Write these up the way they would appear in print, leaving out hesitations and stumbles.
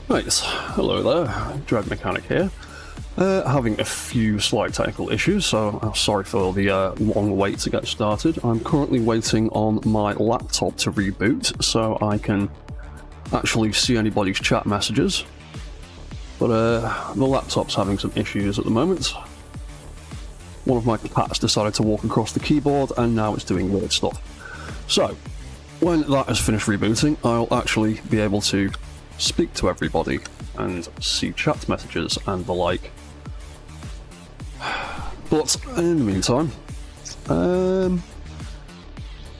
Right, hello there, Dread Mechanic here. Having a few slight technical issues, so I'm sorry for the long wait to get started. I'm currently waiting on my laptop to reboot so I can actually see anybody's chat messages. But the laptop's having some issues at the moment. One of my cats decided to walk across the keyboard and now it's doing weird stuff. So, when that has finished rebooting, I'll actually be able to speak to everybody and see chat messages and the like. But in the meantime,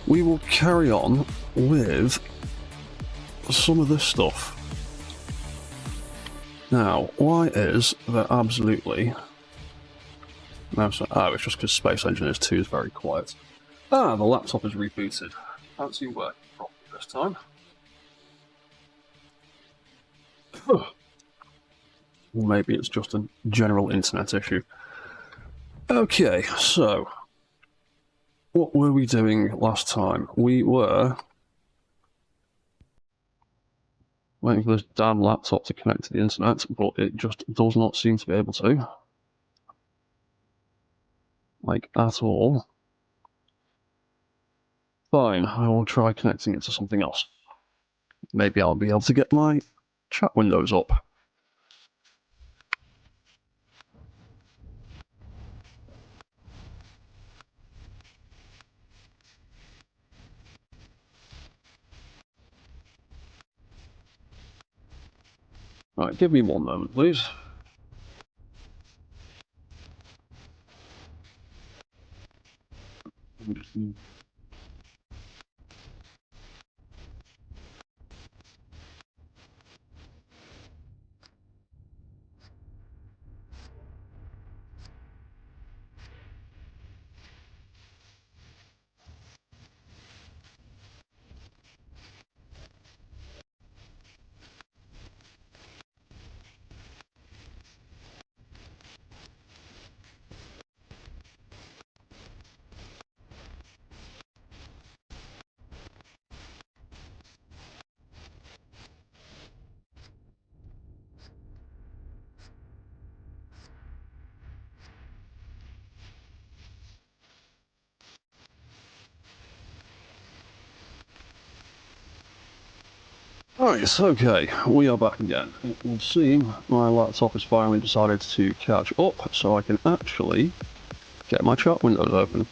we will carry on with some of this stuff. Now, why is there absolutely no? Oh, it's just because Space Engineers 2 is very quiet. Ah, the laptop is rebooted. Fancy working properly this time. Maybe it's just a general internet issue. Okay, so what were we doing last time? We were waiting for this damn laptop to connect to the internet, but it just does not seem to be able to. Like, at all. Fine, I will try connecting it to something else. Maybe I'll be able to get my chat windows up. Right, give me one moment, please. Right, okay, we are back again. It will seem my laptop has finally decided to catch up, so I can actually get my chat windows open.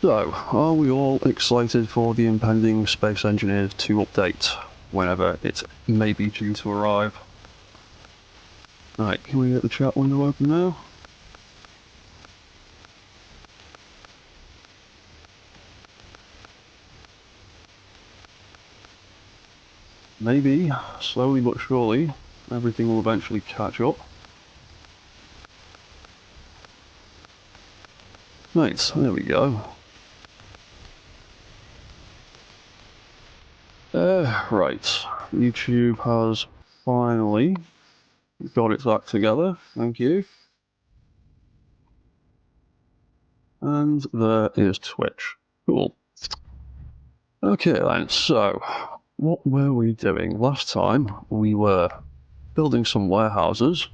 So, are we all excited for the impending Space Engineers 2 update, whenever it may be due to arrive? Right, can we get the chat window open now? Maybe, slowly but surely, everything will eventually catch up. Right, there we go. Right, YouTube has finally got its act together, thank you. And there is Twitch. Cool. Okay then, so what were we doing? Last time we were building some warehouses,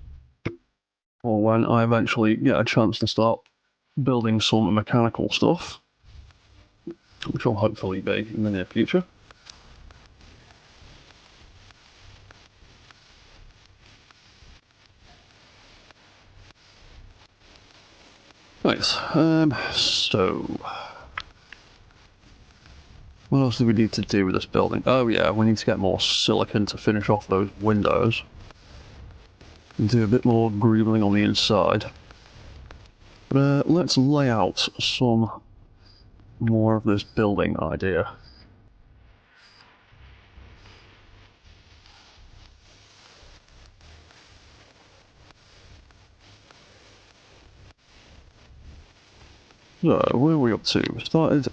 or when I eventually get a chance to start building some mechanical stuff, which will hopefully be in the near future. Right, so what else do we need to do with this building? Oh yeah, we need to get more silicon to finish off those windows. And do a bit more greebling on the inside. But let's lay out some more of this building idea. So, where are we up to? We started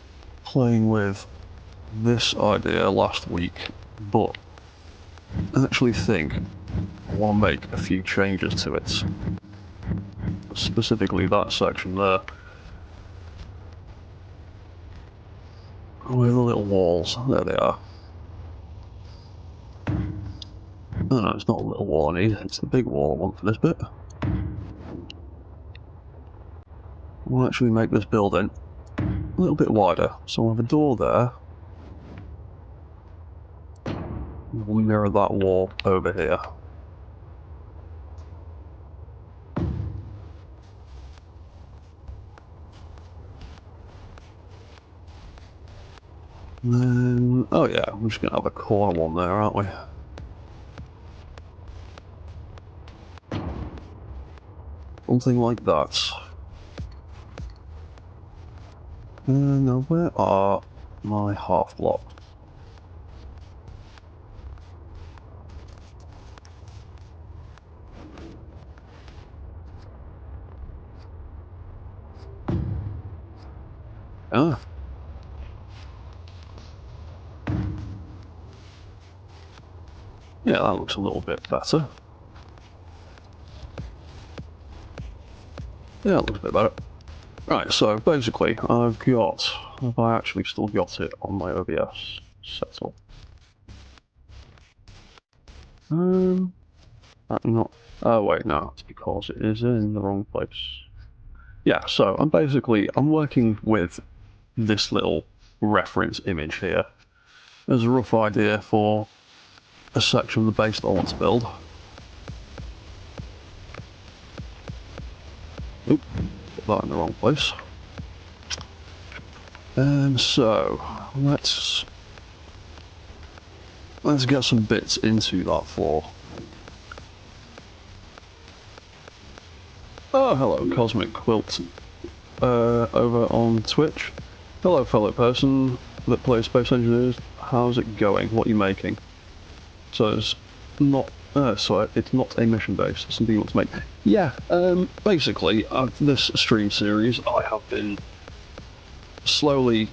playing with this idea last week, but I actually think I want to make a few changes to it. Specifically that section there. With the little walls, there they are. Oh no, it's not a little wall I need, it's the big wall I want for this bit. We'll actually make this building a little bit wider, so we'll have a door there. We'll mirror that wall over here. And then, oh yeah, we're just gonna have a corner one there, aren't we? Something like that. Now where are my half blocks? Ah. Yeah, that looks a little bit better. Yeah, that looks a bit better. Right, so basically, have I actually still got it on my OBS setup? Not, oh wait, no, it's because it is in the wrong place. Yeah, so I'm working with this little reference image here as a rough idea for a section of the base that I want to build. Oop, put that in the wrong place. So let's get some bits into that floor. Oh, hello, Cosmic Quilt, over on Twitch. Hello, fellow person that plays Space Engineers. How's it going? What are you making? So it's not. Sorry, it's not a mission base. It's something you want to make. Yeah. Basically, this stream series, I have been slowly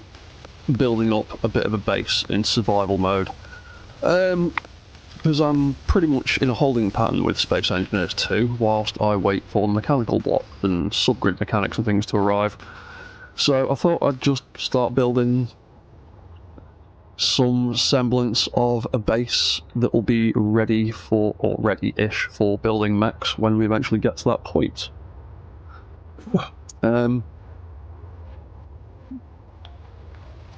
building up a bit of a base in survival mode. Because I'm pretty much in a holding pattern with Space Engineers 2, whilst I wait for the mechanical block and subgrid mechanics and things to arrive. So I thought I'd just start building some semblance of a base that will be ready for, or ready-ish for building mechs when we eventually get to that point. Yeah,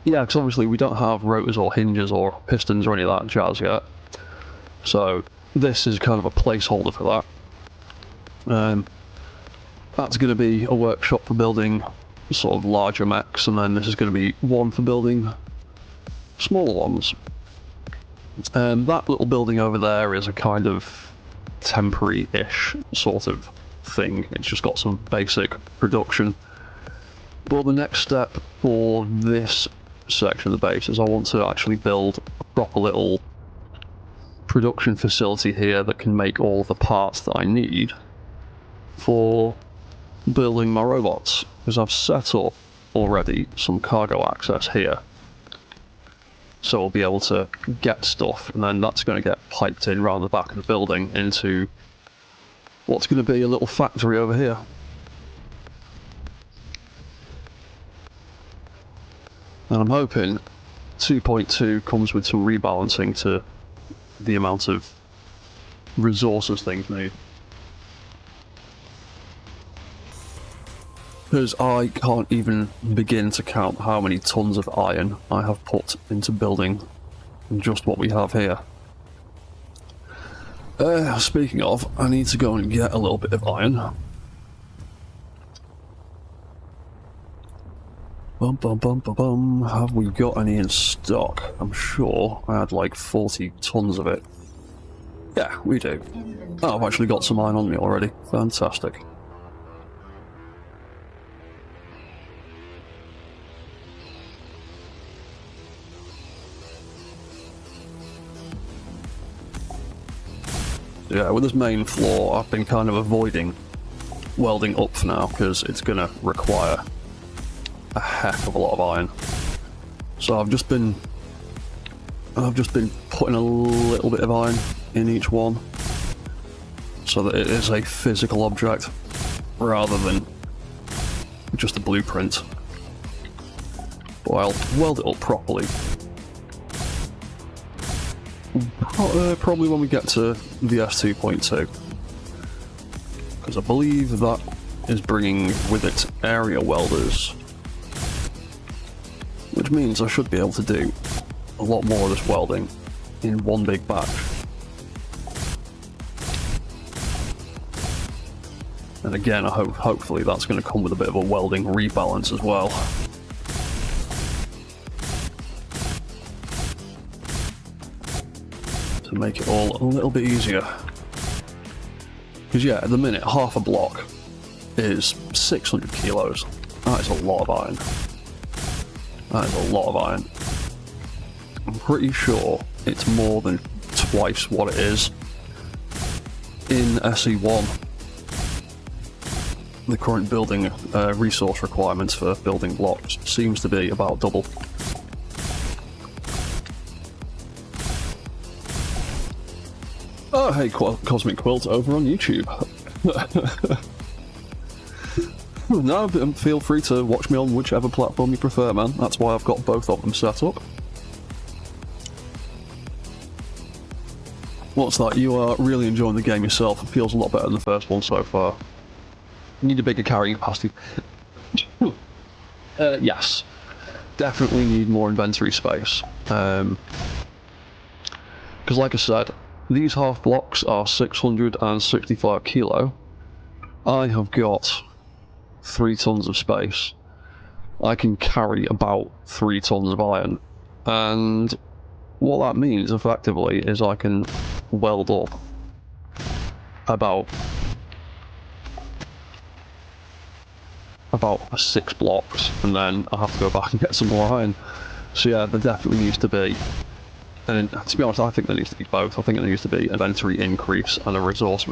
because obviously we don't have rotors or hinges or pistons or any of that jazz yet. So this is kind of a placeholder for that. That's going to be a workshop for building sort of larger mechs, and then this is going to be one for building smaller ones. That little building over there is a kind of temporary-ish sort of thing. It's just got some basic production. But the next step for this section of the base is I want to actually build a proper little production facility here that can make all the parts that I need for building my robots, because I've set up already some cargo access here, so we'll be able to get stuff, and then that's going to get piped in around the back of the building into what's going to be a little factory over here. And I'm hoping 2.2 comes with some rebalancing to the amount of resources things need. Because I can't even begin to count how many tons of iron I have put into building just what we have here. Speaking of, I need to go and get a little bit of iron. Bum bum bum bum bum. Have we got any in stock? I'm sure I had like 40 tons of it. Yeah, we do. Oh, I've actually got some iron on me already. Fantastic. Yeah, with this main floor, I've been kind of avoiding welding up for now, because it's going to require a heck of a lot of iron. So I've just been putting a little bit of iron in each one, so that it is a physical object rather than just a blueprint. But I'll weld it up properly. Probably when we get to the S2.2. Because I believe that is bringing with it area welders. Which means I should be able to do a lot more of this welding in one big batch. And again, hopefully that's going to come with a bit of a welding rebalance as well. To make it all a little bit easier. Because yeah, at the minute, half a block is 600 kilos. That is a lot of iron. That is a lot of iron. I'm pretty sure it's more than twice what it is in SE1. The current building resource requirements for building blocks seems to be about double. Oh hey, Cosmic Quilt over on YouTube. No, feel free to watch me on whichever platform you prefer, man. That's why I've got both of them set up. What's that? You are really enjoying the game yourself. It feels a lot better than the first one so far. You need a bigger carrying capacity. Yes. Definitely need more inventory space. Because like I said, these half blocks are 665 kilo. I have got 3 tons of space. I can carry about 3 tons of iron. And what that means effectively is I can weld up about 6 blocks, and then I have to go back and get some more iron. So yeah, there definitely needs to be, and to be honest, I think there needs to be both. I think there needs to be an inventory increase and a resource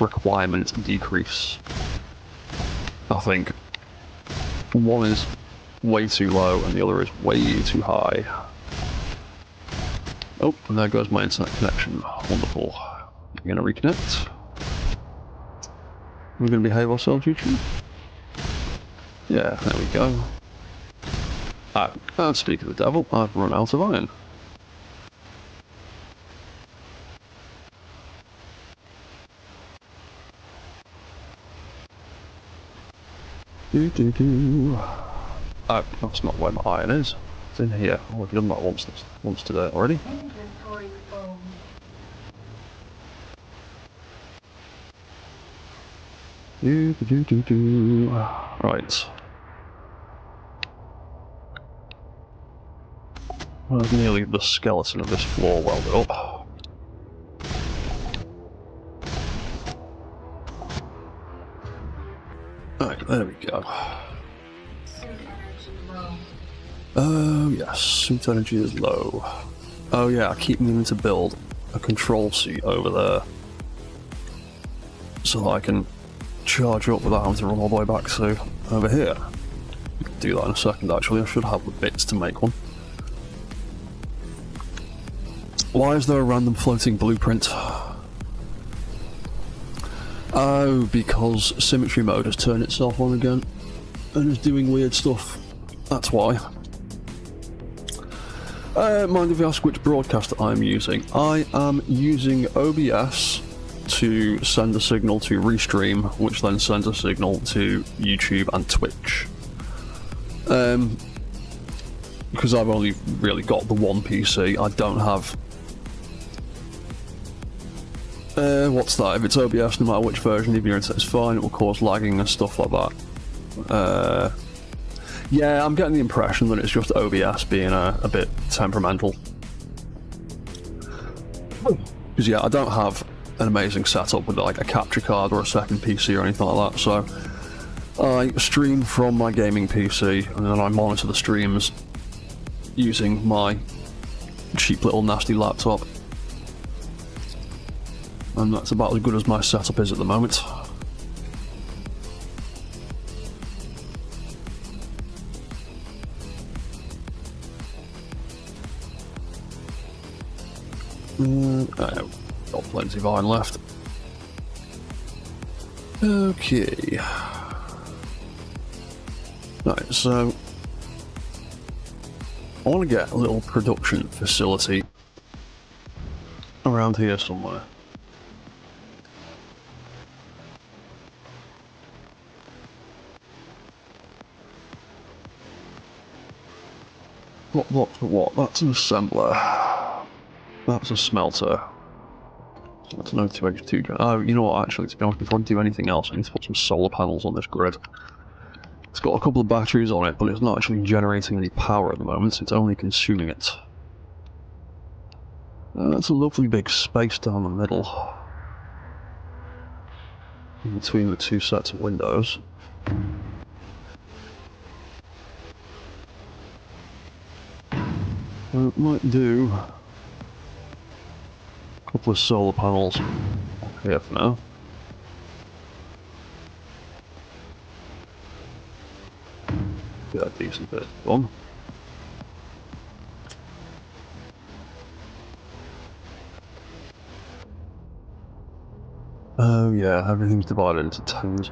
requirement decrease. I think one is way too low and the other is way too high. Oh, and there goes my internet connection. Wonderful. I'm going to reconnect. We're going to behave ourselves, YouTube. Yeah, there we go. And speak of the devil, I've run out of iron. Oh, that's not where my iron is. It's in here. Oh, I've done that once today already. Inventory full. Right. Well, there's nearly the skeleton of this floor welded up. Right, there we go. Suit energy low. Oh yes, suit energy is low. Oh yeah, I keep meaning to build a control seat over there so that I can charge up without having to run all the way back to over here. I'll do that in a second actually, I should have the bits to make one. Why is there a random floating blueprint? Oh, because symmetry mode has turned itself on again and is doing weird stuff. That's why. Mind if I ask which broadcaster I'm using? I am using OBS to send a signal to Restream, which then sends a signal to YouTube and Twitch. Because I've only really got the one PC, I don't have... what's that? If it's OBS, no matter which version of your internet is fine, it will cause lagging and stuff like that. Yeah, I'm getting the impression that it's just OBS being a bit temperamental. Because yeah, I don't have an amazing setup with like a capture card or a second PC or anything like that, so I stream from my gaming PC and then I monitor the streams using my cheap little nasty laptop. And that's about as good as my setup is at the moment. Got plenty of iron left. Okay. Right, so I want to get a little production facility around here somewhere. What? That's an assembler. That's a smelter. That's no 2H2. Oh, you know what, actually, to be honest, before I do anything else, I need to put some solar panels on this grid. It's got a couple of batteries on it, but it's not actually generating any power at the moment, so it's only consuming it. That's a lovely big space down the middle. In between the two sets of windows. It might do a couple of solar panels here for now. Get a decent bit done. Oh yeah, everything's divided into tons.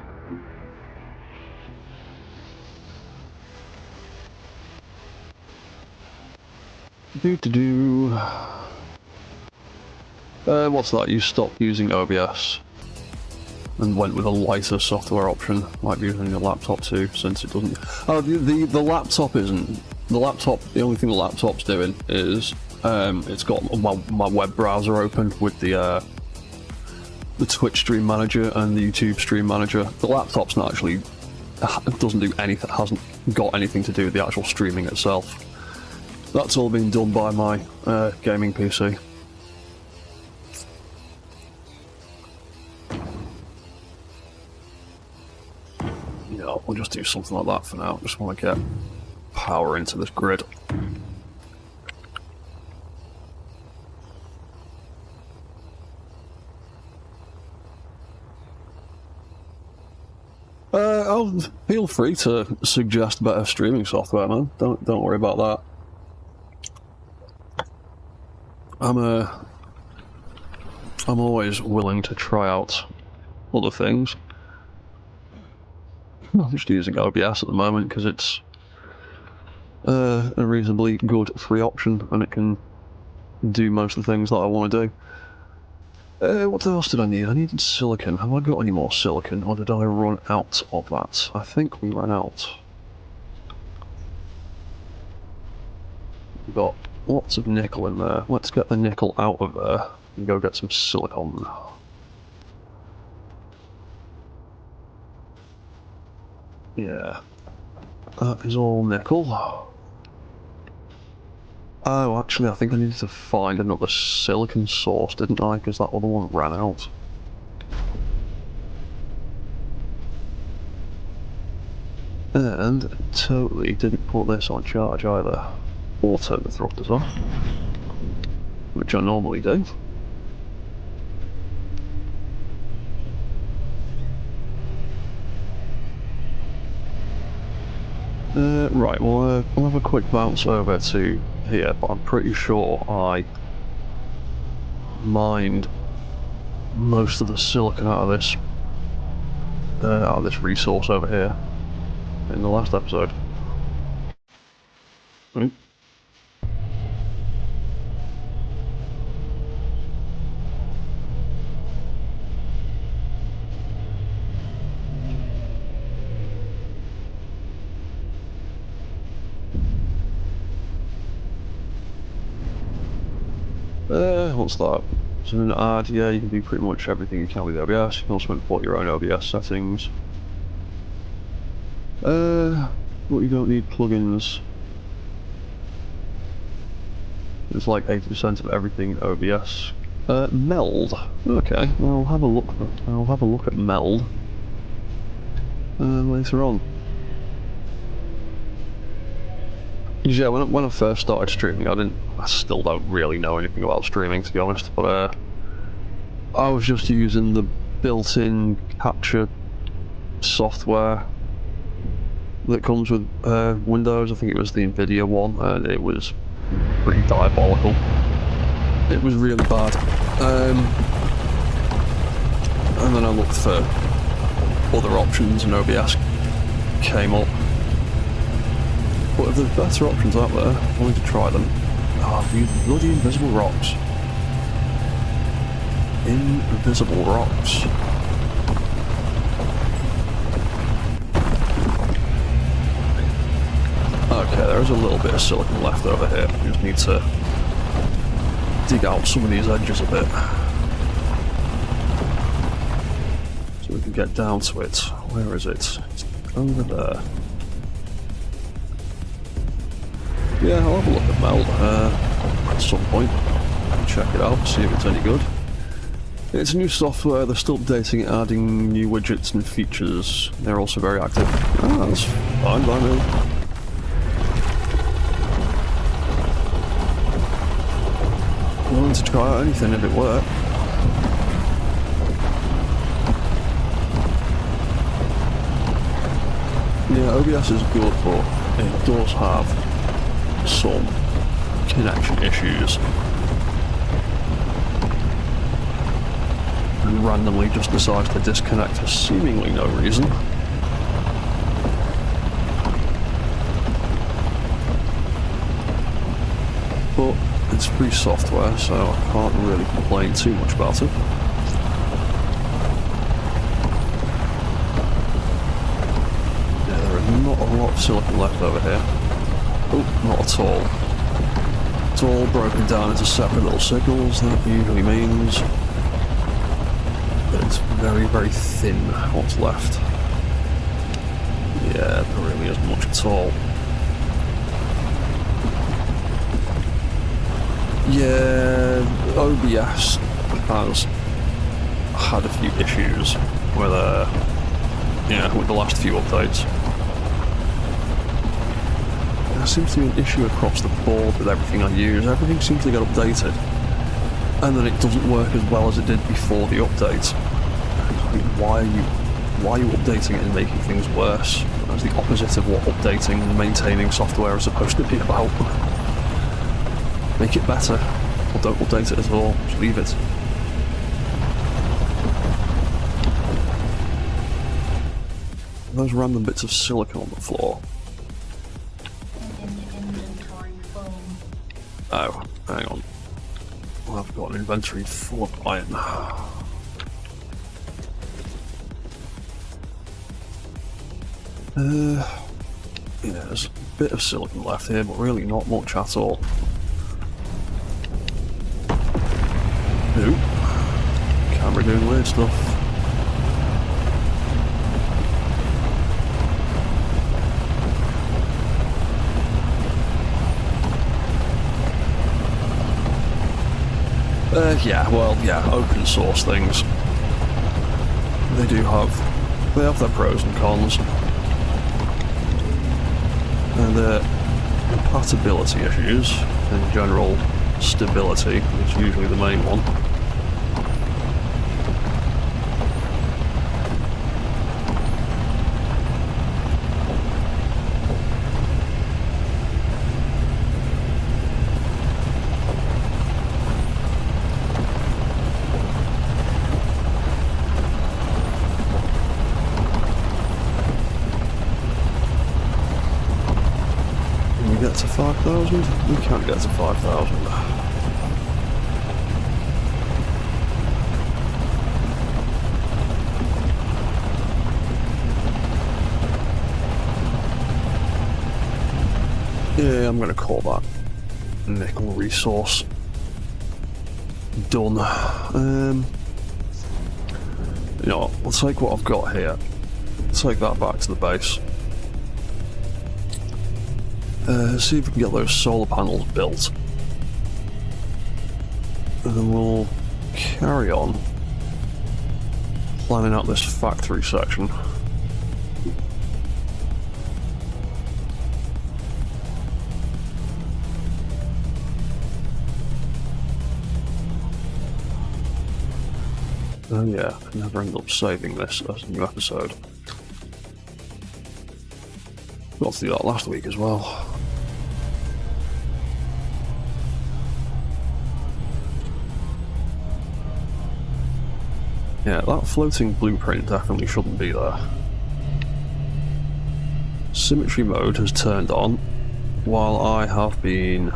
What's that? You stopped using OBS and went with a lighter software option, like using your laptop too, since it doesn't. Oh, the laptop isn't. The laptop. The only thing the laptop's doing is it's got my web browser open with the Twitch Stream Manager and the YouTube Stream Manager. The laptop's not actually. It doesn't do anything. Hasn't got anything to do with the actual streaming itself. That's all been done by my gaming PC. Yeah, we'll just do something like that for now. Just want to get power into this grid. Feel free to suggest better streaming software, man. Don't worry about that. I'm always willing to try out other things. I'm just using OBS at the moment because it's a reasonably good free option and it can do most of the things that I want to do. What else did I need? I needed silicon. Have I got any more silicon, or did I run out of that? I think we ran out. We've got lots of nickel in there. Let's get the nickel out of there and go get some silicon. Yeah. That is all nickel. Oh, actually, I think I needed to find another silicon source, didn't I? Because that other one ran out. And totally didn't put this on charge either. Or turn the thrusters off. Which I normally do. Right, well, I'll have a quick bounce over to here, but I'm pretty sure I mined most of the silicon out of this resource over here in the last episode. Right. What's that? So an ad, yeah, you can do pretty much everything you can with OBS. You can also import your own OBS settings. But you don't need plugins. It's like 80% of everything in OBS. Meld. Okay, I'll have a look. I'll have a look at Meld later on. Yeah, when I first started streaming, I still don't really know anything about streaming, to be honest, but I was just using the built-in capture software that comes with Windows. I think it was the NVIDIA one, and it was pretty diabolical. It was really bad. And then I looked for other options and OBS came up. But if there's better options out there, I wanted to try them. Oh, these bloody invisible rocks. invisible rocks. Okay, there is a little bit of silicon left over here. We just need to dig out some of these edges a bit. So we can get down to it. Where is it? It's over there. Yeah, I'll have a look at Meld at some point. Check it out, see if it's any good. It's new software, they're still updating it, adding new widgets and features. They're also very active. Ah, that's fine by me. Willing to try out anything if it works. Yeah, OBS is good, but it does have some connection issues. And randomly just decides to disconnect for seemingly no reason. But it's free software, so I can't really complain too much about it. Yeah, there is not a lot of silicon left over here. Oh, not at all. It's all broken down into separate little signals. That usually means that it's very, very thin what's left. Yeah, there really isn't much at all. Yeah, OBS has had a few issues with the last few updates. There seems to be an issue across the board with everything I use. Everything seems to get updated, and then it doesn't work as well as it did before the update. I mean, why are you updating it and making things worse? That's the opposite of what updating and maintaining software is supposed to be about. Make it better, or don't update it at all, just leave it. Those random bits of silicon on the floor. Inventory full. Oh, hang on. Well, I've got an inventory full of iron. Yeah, there's a bit of silicon left here, but really not much at all. Nope. Camera doing weird stuff. Yeah, open source things. They have their pros and cons. And compatibility issues, and general stability is usually the main one. Get to 5,000? We can't get to 5,000. Yeah, I'm gonna call that nickel resource done. You know what, we'll take what I've got here, take that back to the base. See if we can get those solar panels built. And then we'll carry on planning out this factory section. Oh yeah, I never end up saving this as a new episode. Got to do that last week as well. Yeah, that floating blueprint definitely shouldn't be there. Symmetry mode has turned on while I have been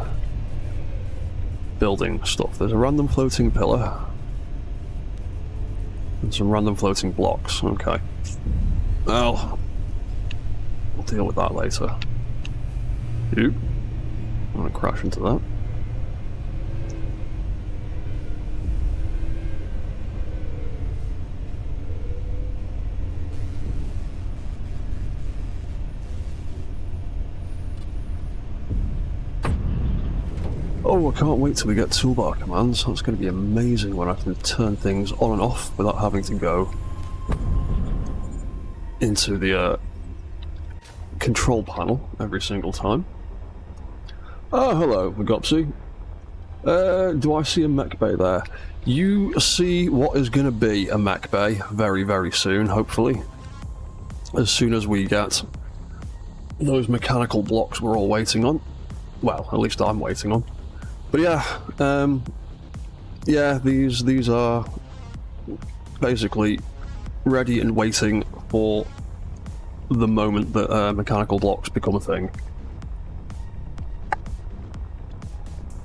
building stuff. There's a random floating pillar And some random floating blocks. Okay. Well, we'll deal with that later. Oop. I'm gonna crash into that. Oh, I can't wait till we get toolbar commands. That's going to be amazing when I can turn things on and off without having to go into the control panel every single time. Oh, hello, Magopsy. Do I see a mech bay there? You see what is going to be a mech bay very, very soon, hopefully. As soon as we get those mechanical blocks we're all waiting on. Well, at least I'm waiting on. But yeah, yeah, these are basically ready and waiting for the moment that mechanical blocks become a thing.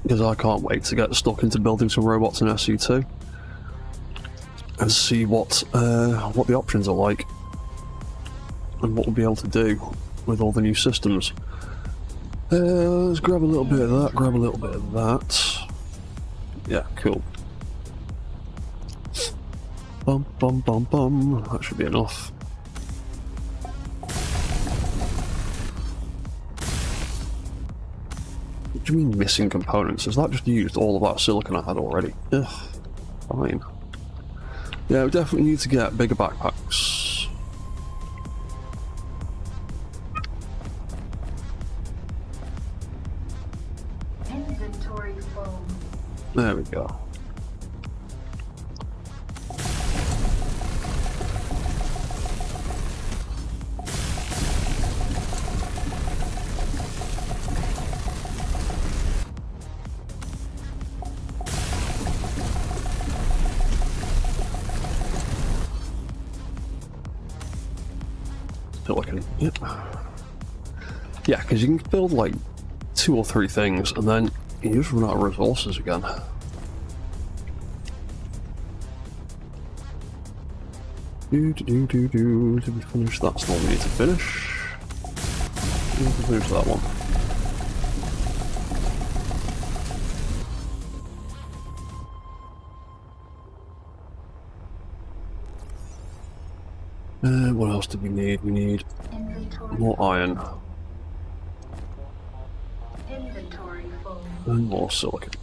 Because I can't wait to get stuck into building some robots in SC2 and see what the options are like and what we'll be able to do with all the new systems. Let's grab a little bit of that, grab a little bit of that. Yeah, cool. Bum, bum, bum, bum. That should be enough. What do you mean missing components? Has that just used all of that silicon I had already? Ugh, fine. Yeah, we definitely need to get bigger backpacks. There we go. Silicon, yep. Yeah, because you can build like 2 or 3 things and then you just run out of resources again. Did we finish? That's the one we need to finish. We need to finish that one. What else do we need? We need more iron. And more silicon.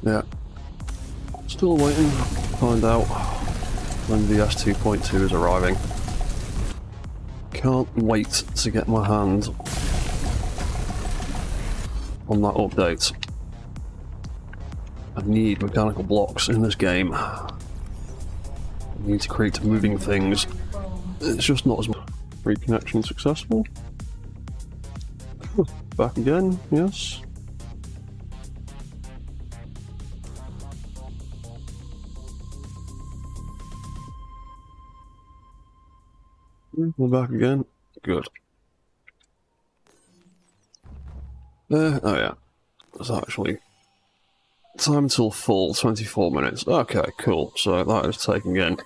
Yeah. Still waiting to find out when the S.2.2 is arriving. Can't wait to get my hand on that update. I need mechanical blocks in this game. I need to create moving things. It's just not as much. Reconnection successful. Back again, yes. We're back again. Good. Oh yeah. It's actually time till full, 24 minutes. Okay, cool. So that is taking in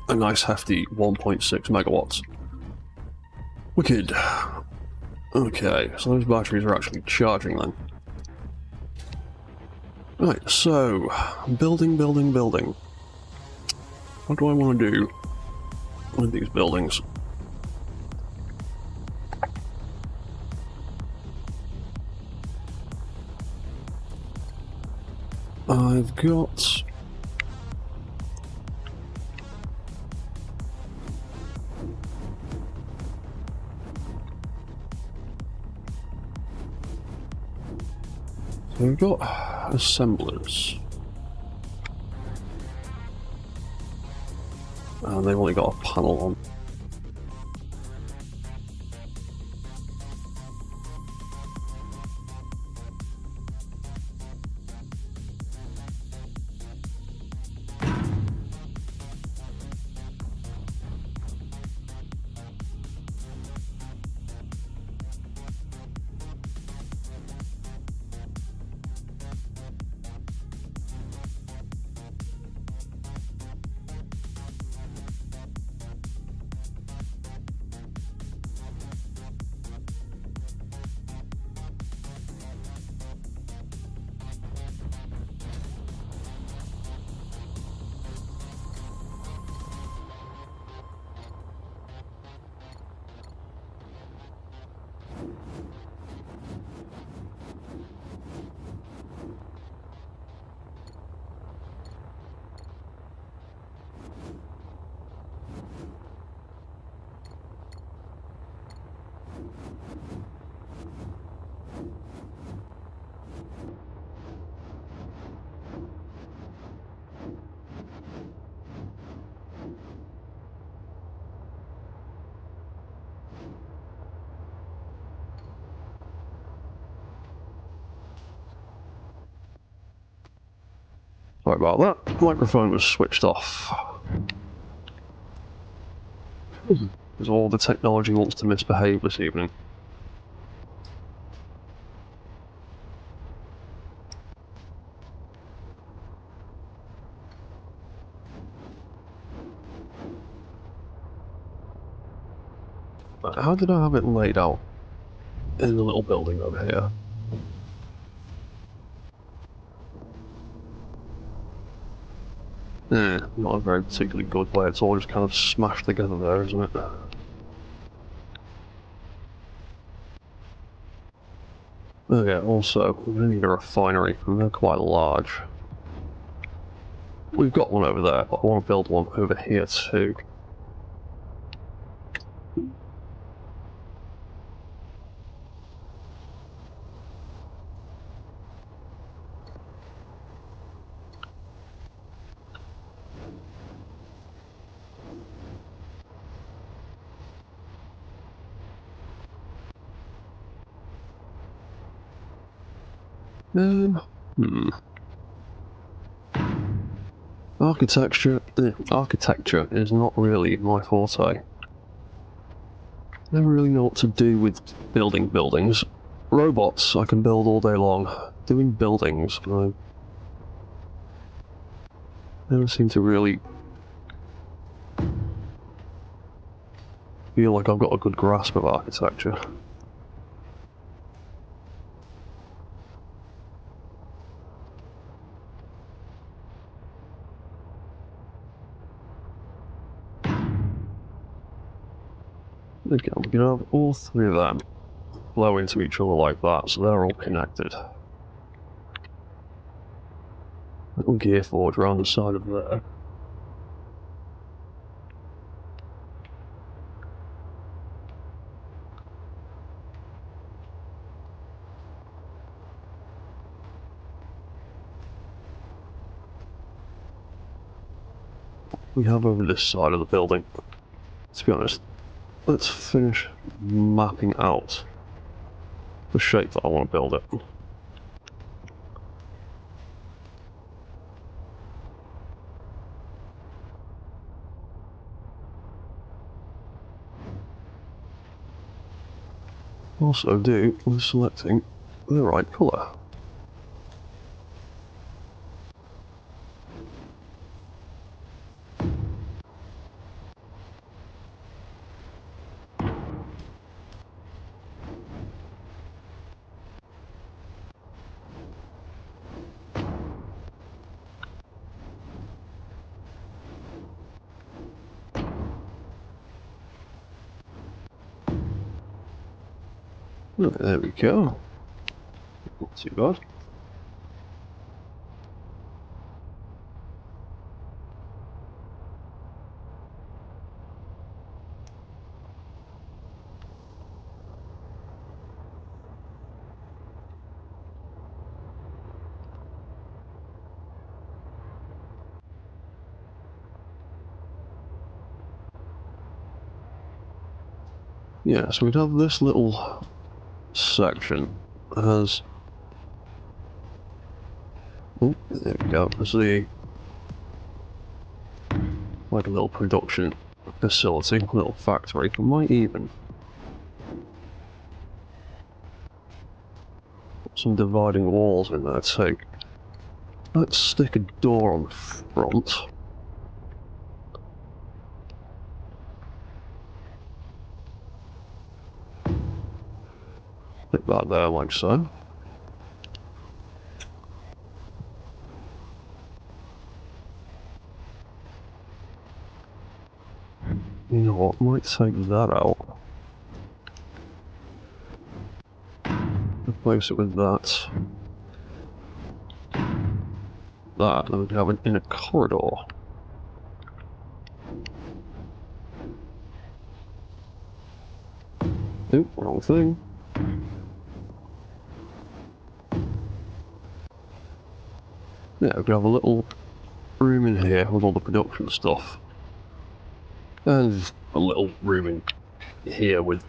a nice hefty 1.6 megawatts. Wicked. Okay, so those batteries are actually charging then. Right, so building. What do I want to do with these buildings? I've got... so we've got assemblers. And they've only got a panel on. Sorry about that. Microphone was switched off. Because all the technology wants to misbehave this evening. How did I have it laid out in the little building over here? Not a very particularly good way. It's all just kind of smashed together there, isn't it? Oh yeah, also, we're going to need a refinery, and they're quite large. We've got one over there, but I want to build one over here too. Architecture is not really my forte. Never really know what to do with building buildings. Robots I can build all day long. Doing buildings, I never seem to really feel like I've got a good grasp of architecture. Again, we can have all three of them flow into each other like that, so they're all connected. Little gear forge around the side of there. We have over this side of the building. To be honest, let's finish mapping out the shape that I want to build it. Also do with selecting the right colour. Oh, there we go. Not too bad. Yeah, so we'd have this little section as... Oh, there we go. As the... like a little production facility, a little factory. We might even put some dividing walls in there too. Let's stick a door on the front. Stick that there like so. You know what, might take that out. Replace it with that. That, then we can have it in a corridor. Oop, wrong thing. Yeah, we can have a little room in here with all the production stuff. And a little room in here with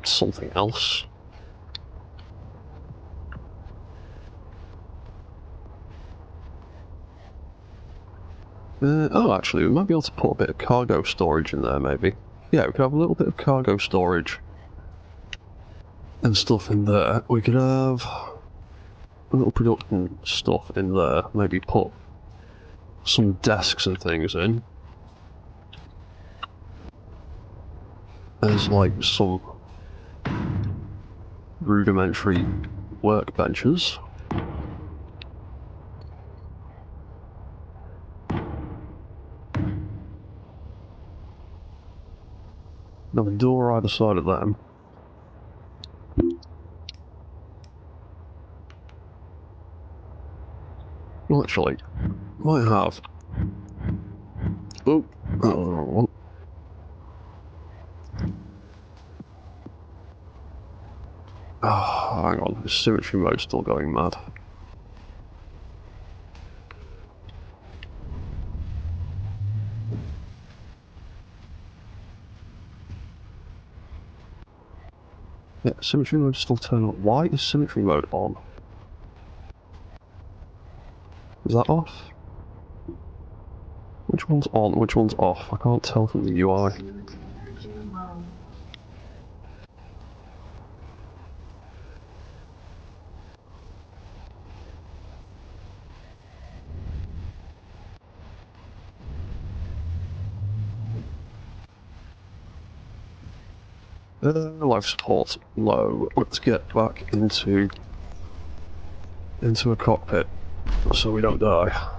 something else. Oh, actually, we might be able to put a bit of cargo storage in there, maybe. Yeah, we could have a little bit of cargo storage and stuff in there. We could have a little production stuff in there. Maybe put some desks and things in. As, like, some rudimentary workbenches. Now the door either side of them. Well, actually, might have. Oh, that was the wrong one. Oh, hang on, the symmetry mode's still going mad. Yeah, symmetry mode still turned on. Why is symmetry mode on? Is that off? Which one's on? Which one's off? I can't tell from the UI. Pursuit energy low. Life support low. Let's get back into a cockpit so we don't die.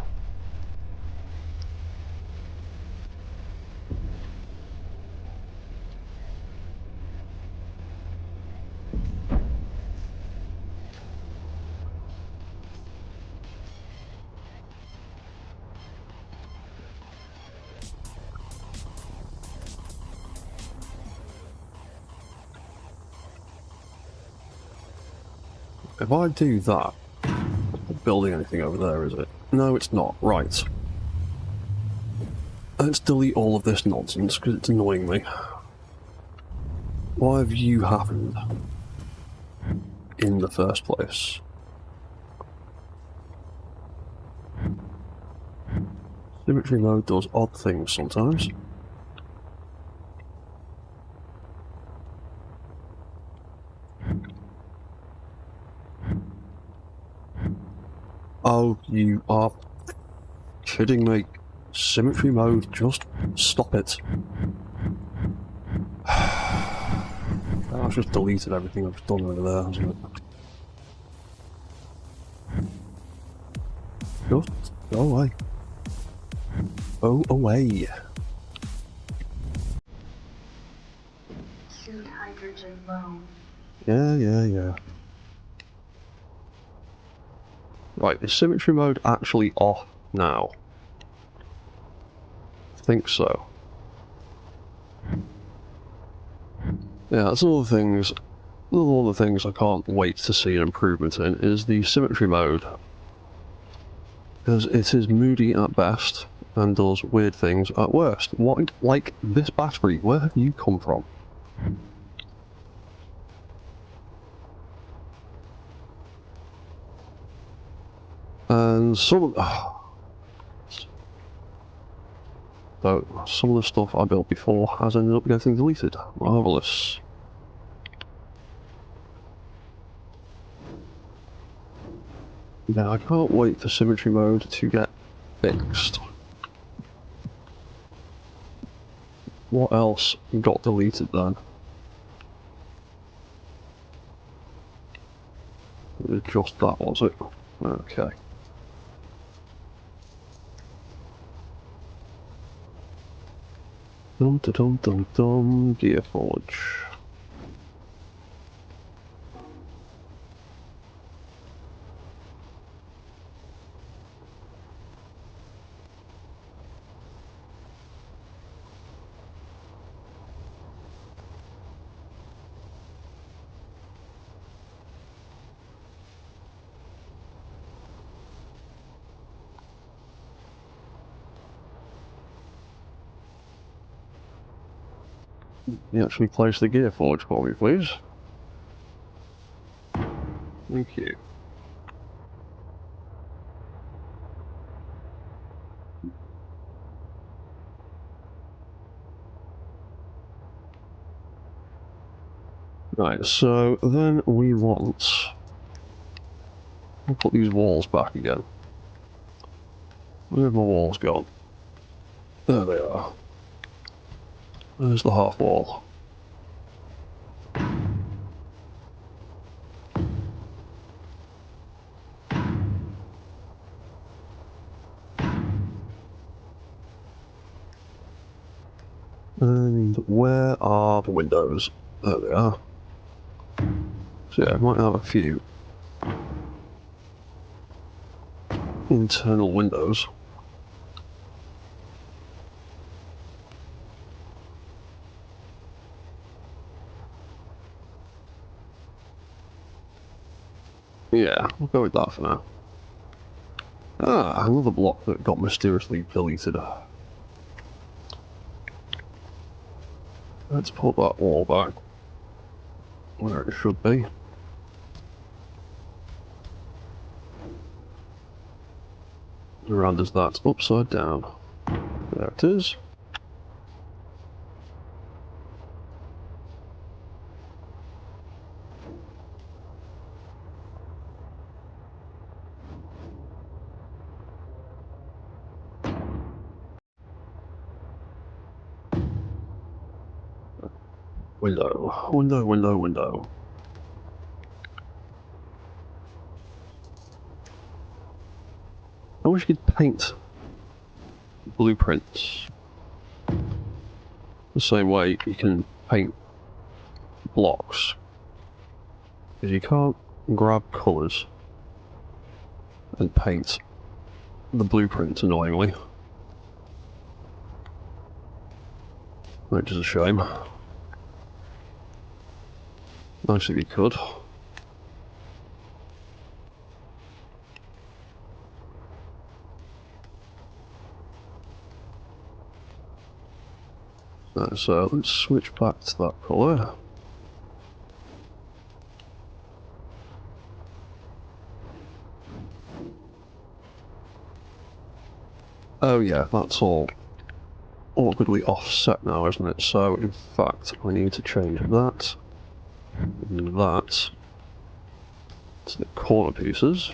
If I do that, not building anything over there, is it? No, it's not. Right. Let's delete all of this nonsense because it's annoying me. Why have you happened in the first place? Symmetry mode does odd things sometimes. Oh, you are kidding me. Symmetry mode, just stop it. I've just deleted everything I've done over there, hasn't it? Just go away. Go away. Suit hydrogen low. Yeah. Right, is symmetry mode actually off now? I think so. Yeah, that's all the things I can't wait to see an improvement in is the symmetry mode. Because it is moody at best and does weird things at worst. What, like this battery, where have you come from? And some of the stuff I built before has ended up getting deleted. Marvellous. Now I can't wait for symmetry mode to get fixed. What else got deleted then? It was just that, was it? Okay. Dum, Gear Forge. You actually place the Gear Forge for me, please. Thank you. Right, so then we want... We'll put these walls back again. Where have my walls gone? There they are. There's the half wall. And where are the windows? There they are. So yeah, I might have a few internal windows. Yeah, we'll go with that for now. Ah, another block that got mysteriously deleted. Let's put that wall back where it should be. Around is that upside down. There it is. Window, window, window, window. I wish you could paint blueprints the same way you can paint blocks. Because you can't grab colours and paint the blueprints, annoyingly. Which is a shame. Nice if you could. So let's switch back to that colour. Oh yeah, that's all awkwardly offset now, isn't it? So in fact, I need to change that and that to the corner pieces,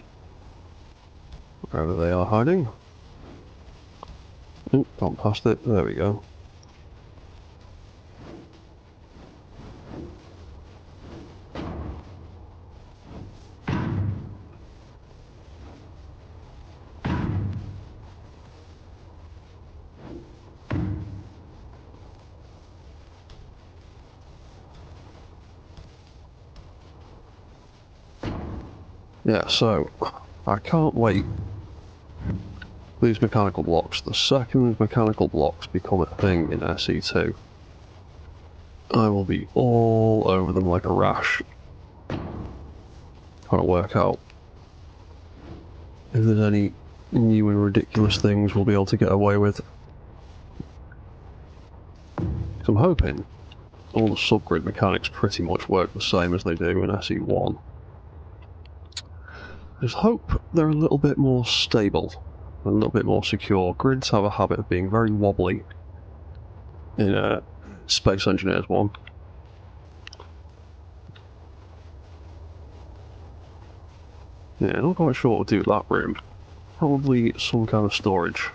wherever they are hiding. Oop, gone past it. There we go. Yeah, so I can't wait for these mechanical blocks. The second mechanical blocks become a thing in SE2, I will be all over them like a rash. Trying to work out if there's any new and ridiculous things we'll be able to get away with. So I'm hoping all the subgrid mechanics pretty much work the same as they do in SE1. I just hope they're a little bit more stable, a little bit more secure. Grids have a habit of being very wobbly in Space Engineers 1. Yeah, not quite sure what to do with that room. Probably some kind of storage.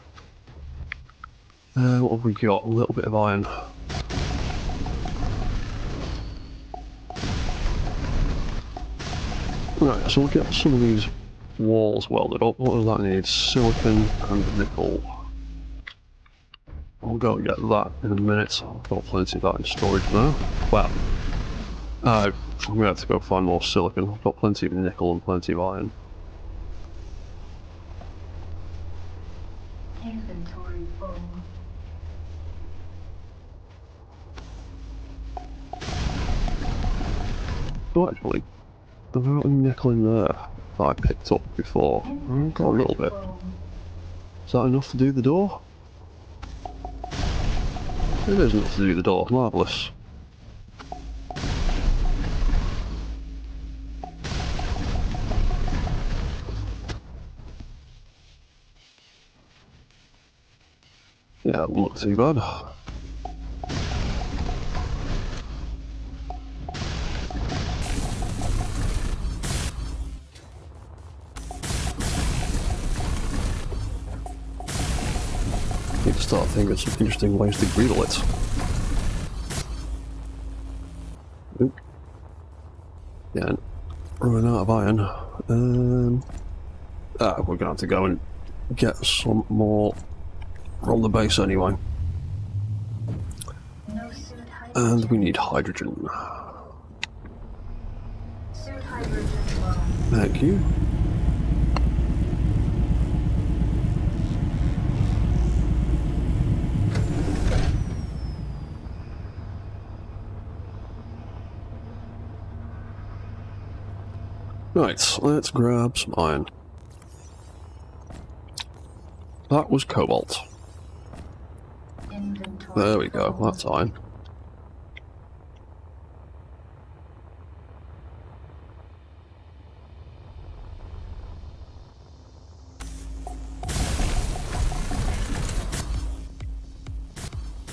What have we got? A little bit of iron. Right, so we'll get some of these walls welded up. What does that need? Silicon and nickel. I'll go and get that in a minute. I've got plenty of that in storage now. Well, I'm going to have to go find more silicon. I've got plenty of nickel and plenty of iron. Inventory full. Oh, actually, there's a nickel in there that I picked up before. I've got a little bit. Is that enough to do the door? It is enough to do the door. Marvellous. Yeah, doesn't look too bad. start thinking of some interesting ways to griddle it. Oop. Yeah, running out of iron. We're gonna have to go and get some more from the base anyway. No suit hydrogen. And we need hydrogen. Suit hydrogen low. Thank you. Right, let's grab some iron. That was cobalt. Inventory. There we go, full. that's iron.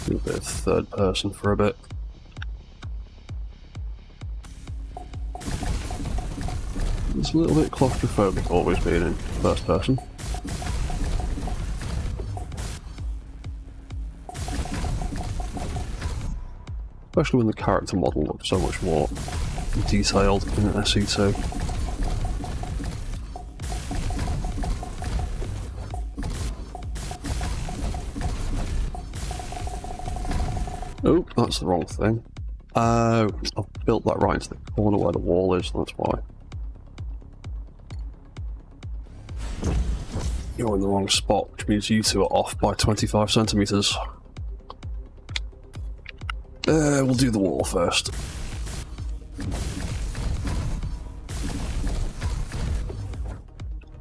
Do a bit of third person for a bit. It's a little bit claustrophobic always being in first person. Especially when the character model looks so much more detailed in an SE2. Oh, that's the wrong thing. Oh, I've built that right into the corner where the wall is, that's why. You're in the wrong spot, which means you two are off by 25 centimeters. We'll do the wall first.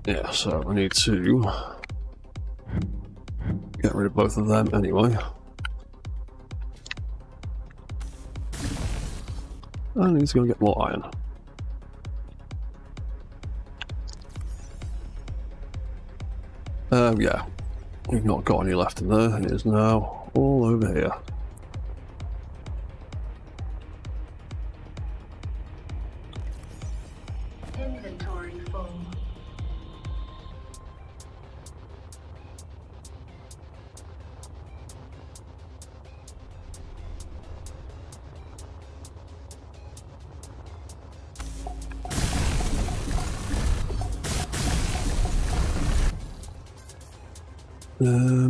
Yeah, so I need to get rid of both of them anyway. I need to go get more iron. Yeah, we've not got any left in there. It is now all over here. Inventory full.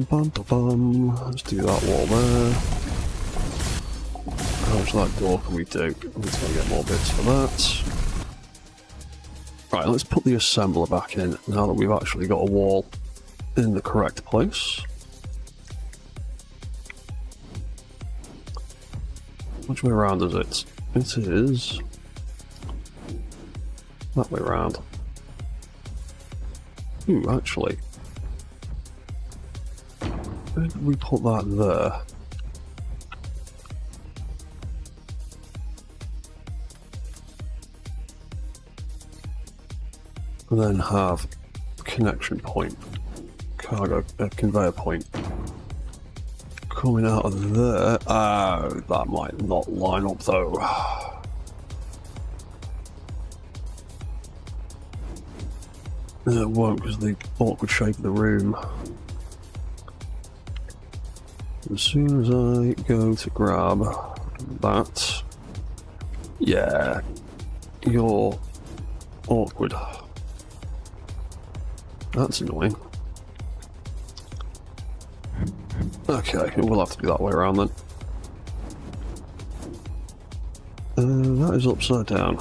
Bum, bum, bum. Let's do that wall there. How much of that door can we do? Let's go get more bits for that. Right, let's put the assembler back in now that we've actually got a wall in the correct place. Which way around is it? It is that way around. Ooh, actually. Where did we put that there? And then have a connection point, conveyor point coming out of there. Oh, that might not line up though. It won't because of the awkward shape of the room. As soon as I go to grab that, yeah, you're awkward. That's annoying. Okay, we'll have to do that way around then. That is upside down.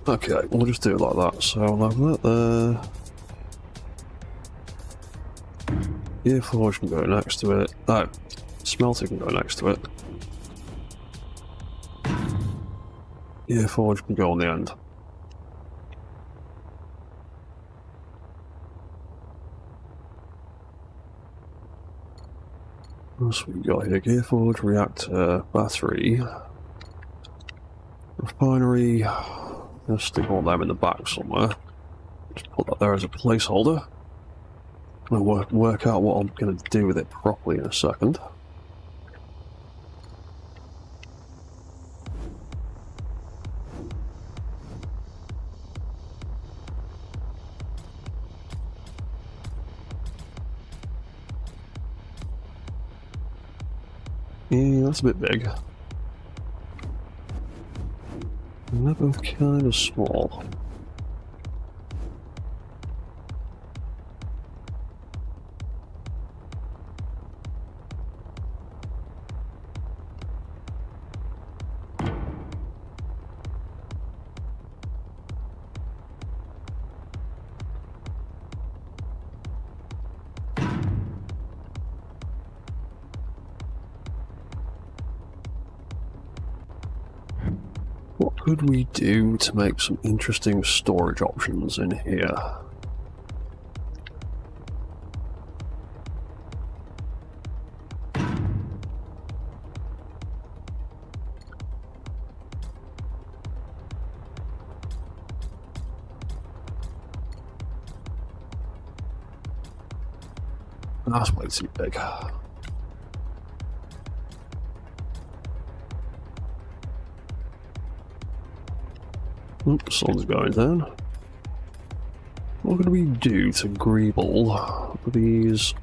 Okay, we'll just do it like that. So I'll have that there. Gearforge can go next to it. No, smelter can go next to it. Gearforge can go on the end. What else we got here? Gearforge, reactor, battery, refinery. Let's stick all them in the back somewhere. Just put that there as a placeholder. I'll work out what I'm going to do with it properly in a second. Yeah, that's a bit big. And they're both kind of small. What could we do to make some interesting storage options in here? That's way too big. Oops, sun's going down. What could we do to greeble these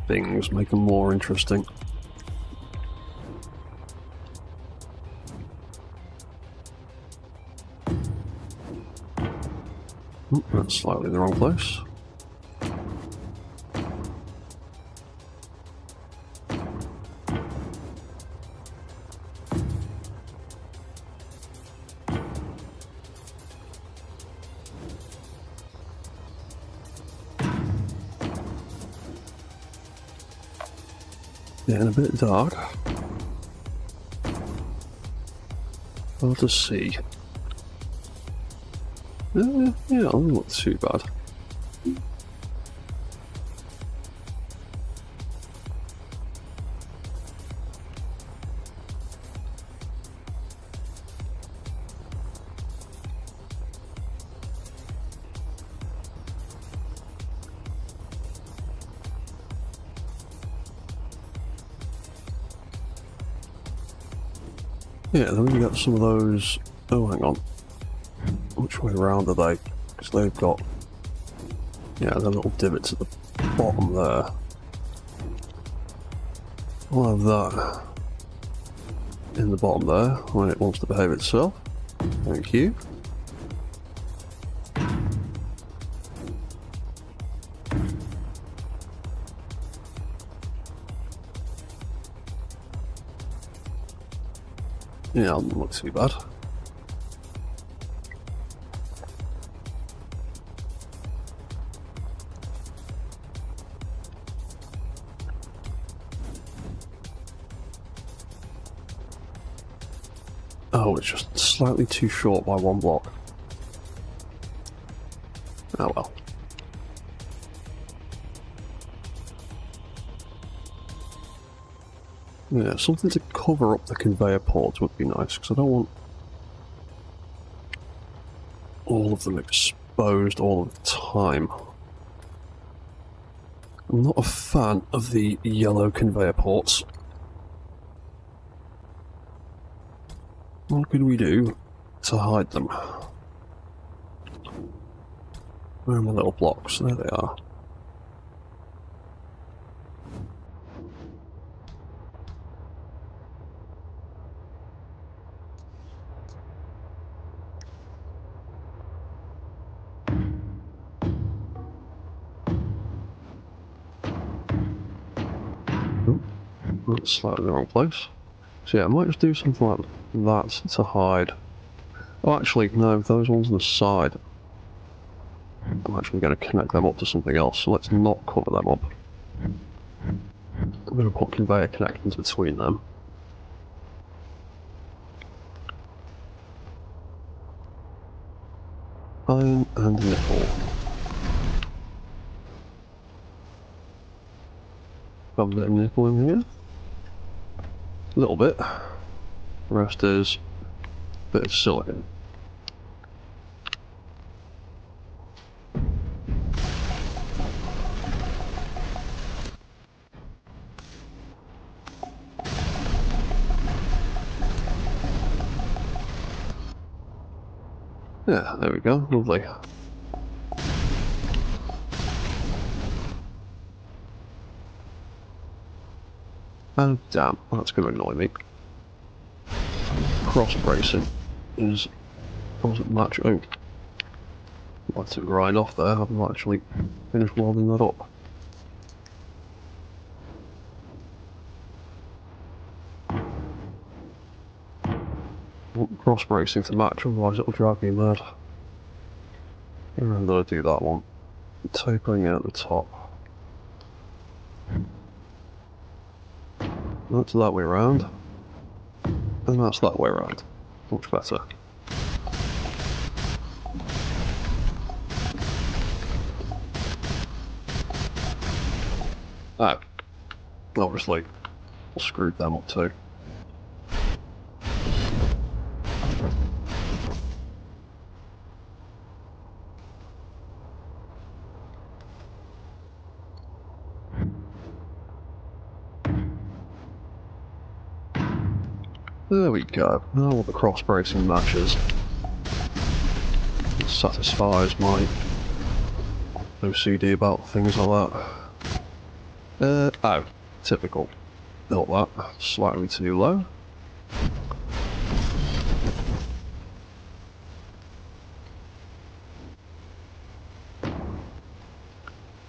things, make them more interesting? That's slightly in the wrong place. Getting a bit dark. Hard to see. Yeah, doesn't look too bad. Yeah, then we got some of those. Oh, hang on. Which way around are they? Because they've got, yeah, the little divots at the bottom there. We'll have that in the bottom there when it wants to behave itself. Thank you. Yeah, doesn't look too bad. Oh, it's just slightly too short by one block. Oh well. Yeah, something to cover up the conveyor ports would be nice, because I don't want all of them exposed all of the time. I'm not a fan of the yellow conveyor ports. What could we do to hide them? Where are my little blocks? There they are. Oh, that's slightly in the wrong place. So yeah, I might just do something like that to hide. Oh, actually, no, those ones on the side. I'm actually going to connect them up to something else, so let's not cover them up. I'm going to put conveyor connections between them. Iron and nickel. Got a bit of nickel in here. A little bit. The rest is a bit of silicon. Yeah, there we go, lovely. Oh damn, that's going to annoy me. Cross bracing doesn't match. Oh, I took a grind off there. I haven't actually finished welding that up. I want cross bracing to match, otherwise it'll drive me mad. I'm going to do that one. Tapering out the top. That's that way around. And that's that way around. Much better. Oh, obviously, I screwed them up too. There we go. Now all the cross bracing matches. It satisfies my OCD about things like that. Oh, typical. Not that. Slightly too low.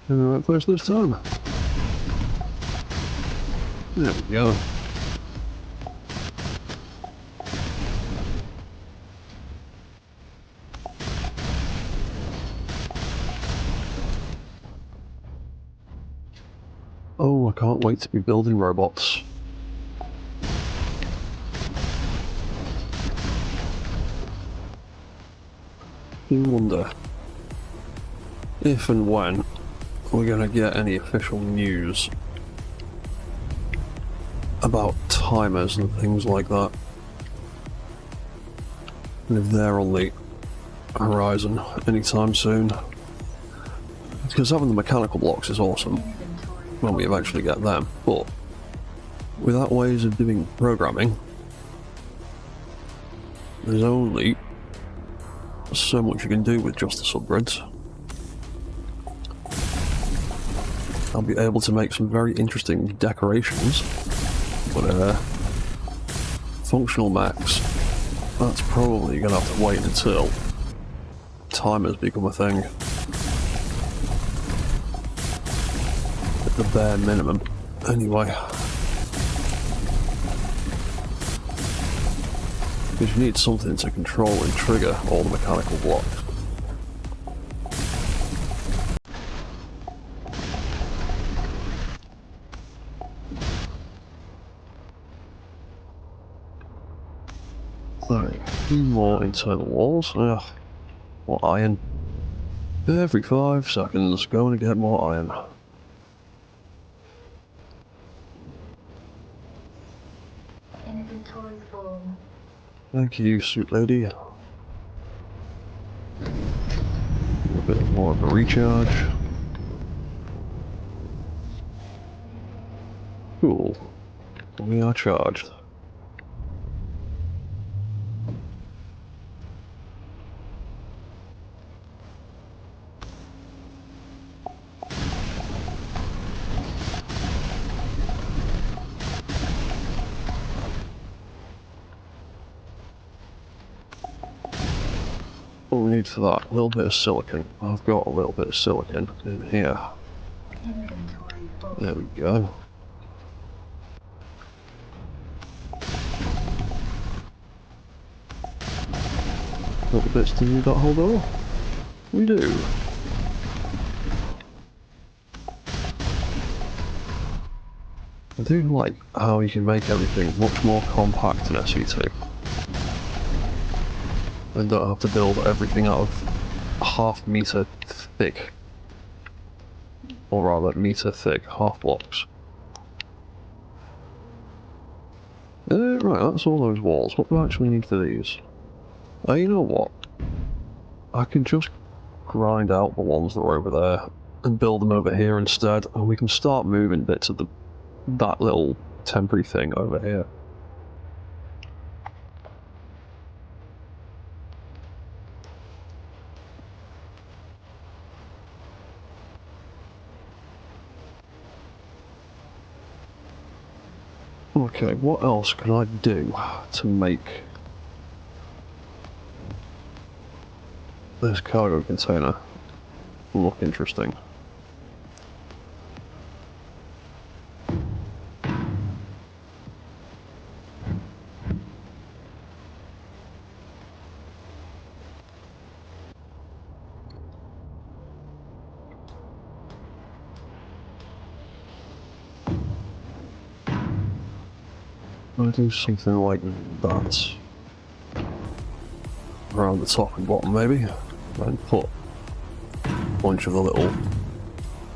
In the right place this time. There we go. Oh, I can't wait to be building robots. You wonder if and when we're gonna get any official news about timers and things like that. And if they're on the horizon anytime soon. Because having the mechanical blocks is awesome when we eventually get them, but without ways of doing programming, there's only so much you can do with just the subgrids. I'll be able to make some very interesting decorations, but functional mechs, that's probably going to have to wait until timers become a thing. At the bare minimum, anyway. Because you need something to control and trigger all the mechanical blocks. Right, a few more internal walls. Ugh, more iron. Every 5 seconds, going to get more iron. Inventory full. Thank you, suit lady. A bit more of a recharge. Cool. We are charged. What we need for that? A little bit of silicon. I've got a little bit of silicon in here. Inventory full. There we go. Little bits to do that whole door? We do. I do like how you can make everything much more compact in SE2. And don't have to build everything out of half meter thick. Or rather, meter thick half blocks. Right, that's all those walls. What do I actually need for these? You know what? I can just grind out the ones that are over there and build them over here instead, and we can start moving bits of that little temporary thing over here. Okay, what else can I do to make this cargo container look interesting? I do something like that around the top and bottom, maybe, and put a bunch of the little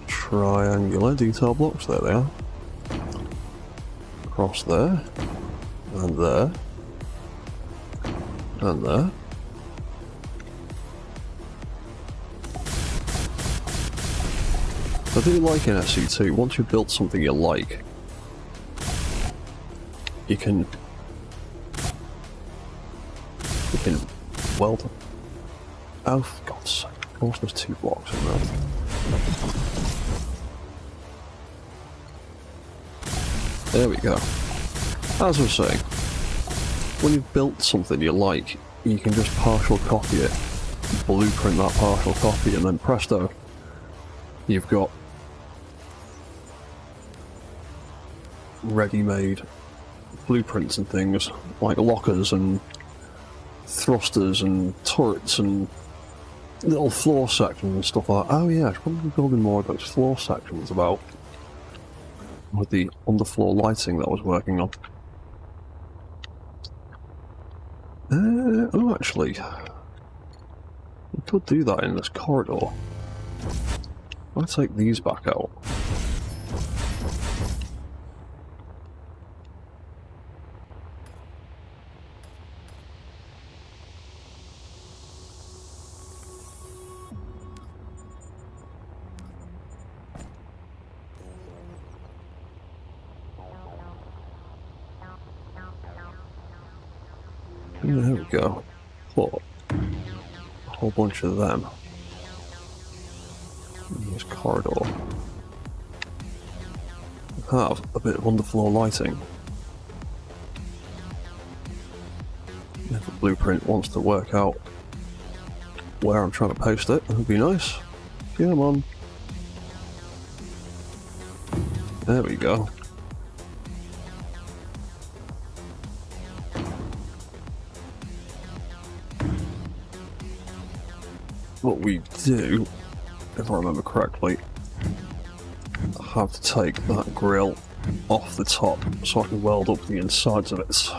triangular detail blocks. There they are. Across there, and there, and there. I do like in SC2, once you've built something you like, you can weld them. Oh, for God's sake, of course there's 2 blocks in there. There we go. As I was saying, when you've built something you like, you can just partial copy it, blueprint that partial copy, and then presto, you've got ready-made blueprints and things, like lockers and thrusters and turrets and little floor sections and stuff like that. Oh yeah, I should probably be building more of those floor sections about with the underfloor lighting that I was working on. Oh, actually, we could do that in this corridor. I'll take these back out. There we go. Put a whole bunch of them in this corridor. Have a bit of underfloor lighting. If the blueprint wants to work out where I'm trying to post it, that would be nice. Come on. There we go. What we do, if I remember correctly, I have to take that grill off the top so I can weld up the insides of it.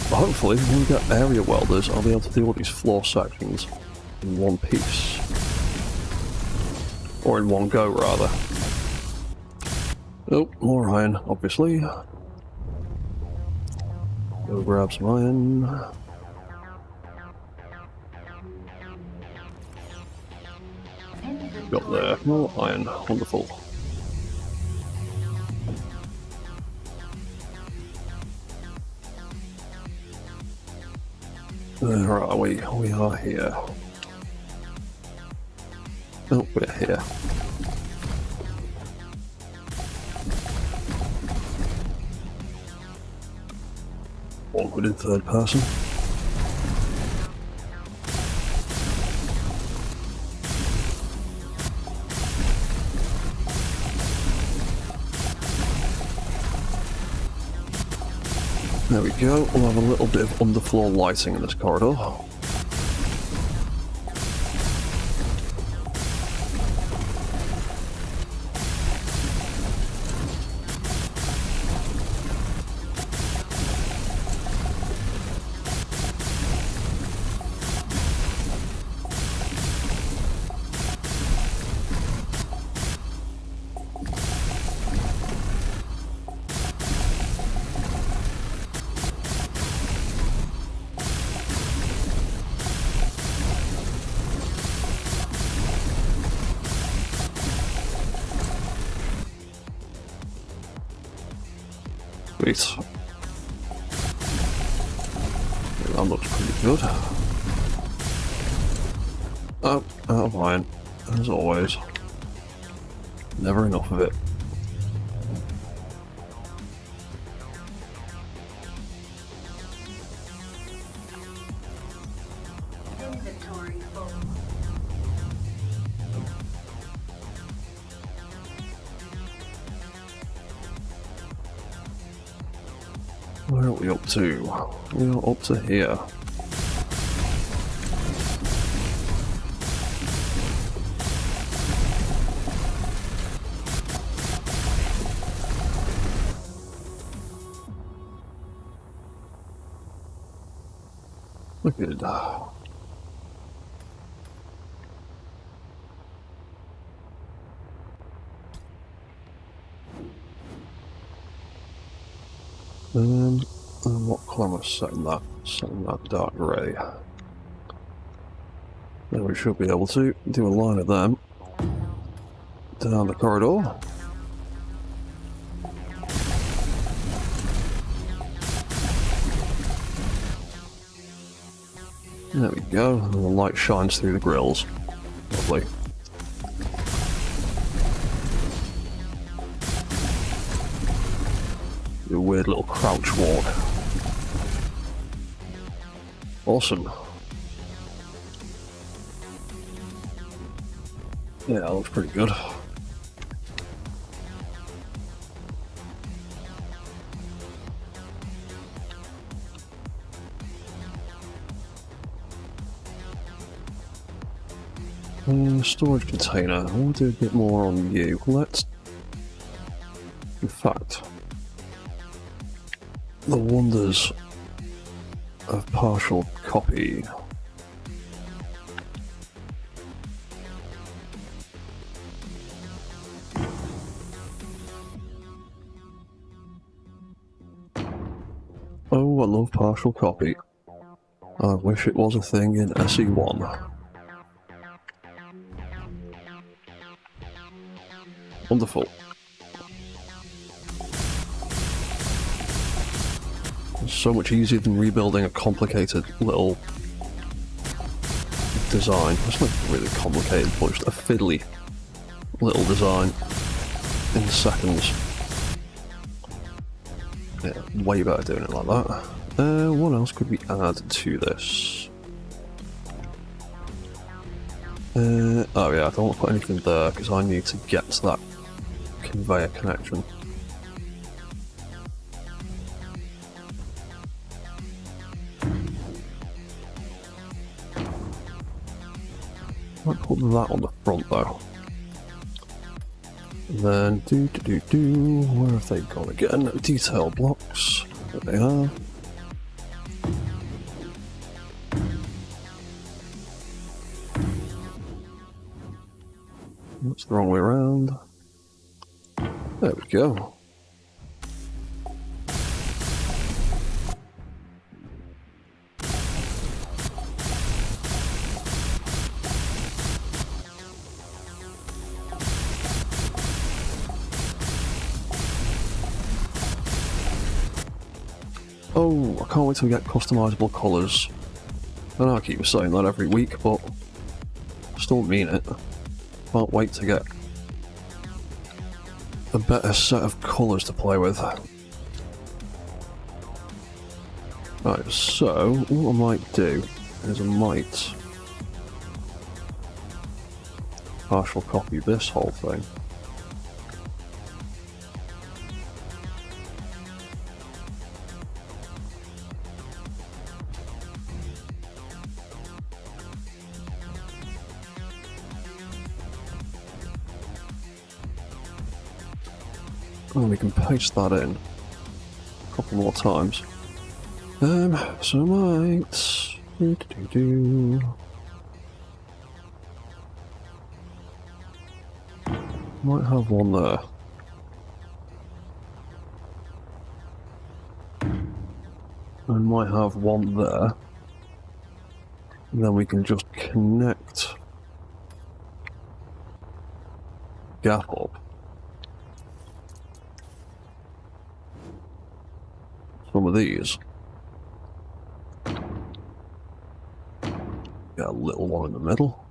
But hopefully, when we get area welders, I'll be able to do all these floor sections in one piece. Or in one go, rather. Oh, more iron, obviously. Go grab some iron. Got there, more iron, wonderful. Where are we? We are here. Oh, we're here. Awkward in third person. There we go, we'll have a little bit of underfloor lighting in this corridor. Sweet. That looks pretty good. Oh, Out of iron, as always. Never enough of it. Inventory full. Where are we up to? We are up to here. Wicked. And what colour am I setting that? Setting that dark grey. Then we should be able to do a line of them down the corridor. There we go, and the light shines through the grills. Lovely. A weird little crouch walk. Awesome. Yeah, that looks pretty good. Storage container. I want to do a bit more on you. Let's... In fact, the wonders of partial copy. Oh, I love partial copy. I wish it was a thing in SE1. Wonderful. It's so much easier than rebuilding a complicated little design. It's not really complicated, but just a fiddly little design in seconds. Yeah, way better doing it like that. What else could we add to this? Oh yeah, I don't want to put anything there because I need to get to that conveyor connection. Might put that on the front though. And then where have they gone again? Detail blocks. There they are. That's the wrong way around. There we go. Oh, I can't wait till we get customizable colours. I know I keep saying that every week, but I still mean it. Can't wait to get a better set of colours to play with. Right, so what I might do is I might partial copy this whole thing. And we can paste that in a couple more times. So I might have one there. I might have one there. And then we can just connect gap up. Some of these. Got a little one in the middle.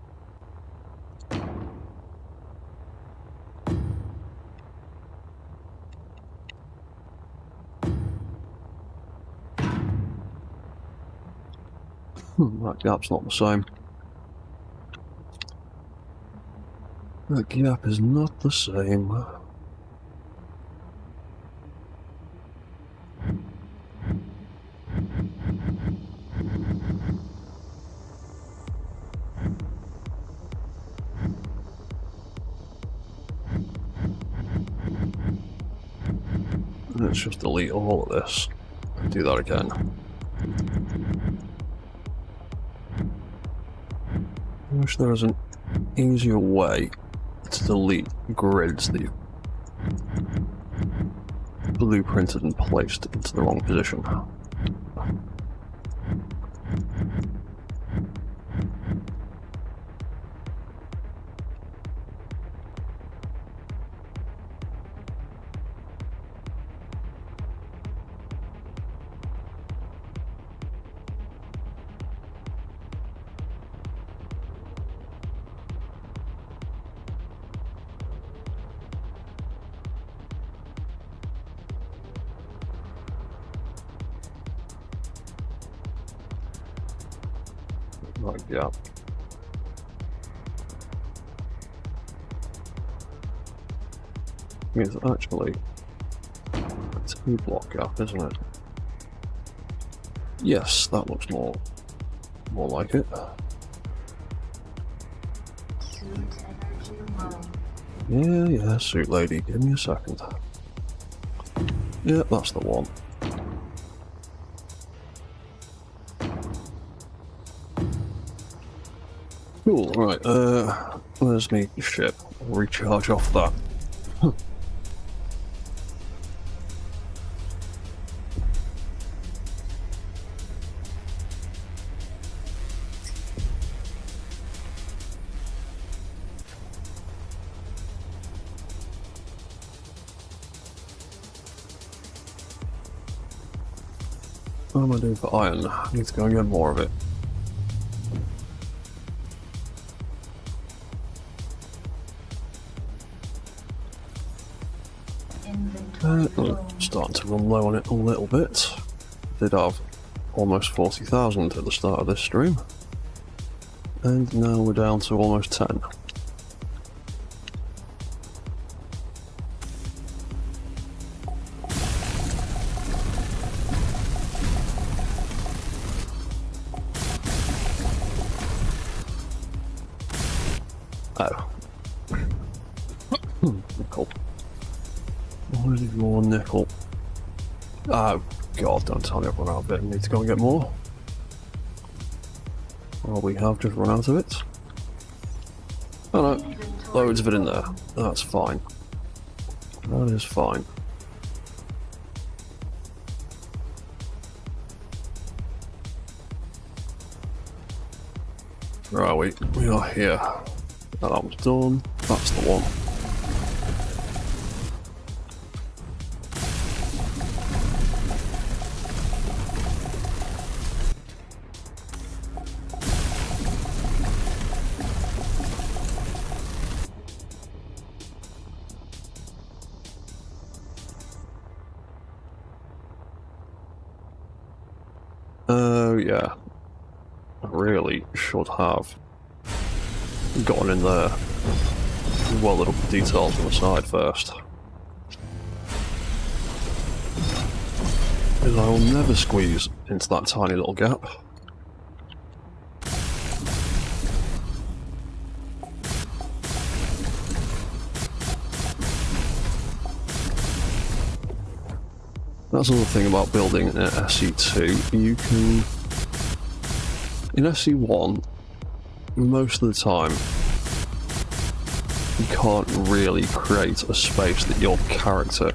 That gap's not the same. That gap is not the same. Let's just delete all of this and do that again. I wish there was an easier way to delete grids that you've blueprinted and placed into the wrong position. Right, yeah. It's actually a two-block gap, isn't it? Yes, that looks more like it. Suit energy low. Yeah, suit lady, give me a second. Yeah, that's the one. Cool, right, where's me ship? I'll recharge off that. What am I doing for iron? I need to go and get more of it. Inventory low. Starting to run low on it a little bit. Did have almost 40,000 at the start of this stream. And now we're down to almost 10. Oh. Nickel. Where did your nickel? Oh god, don't tell me I've run out of it. I need to go and get more. Well, we have just run out of it. Oh no, loads of it in there. That's fine. That is fine. Where are we? We are here. That was done. That's the one. Oh yeah. I really should have gone in there. Welded up the details on the side first. Because I will never squeeze into that tiny little gap. That's another thing about building an SE2. You can... In SE1, most of the time, you can't really create a space that your character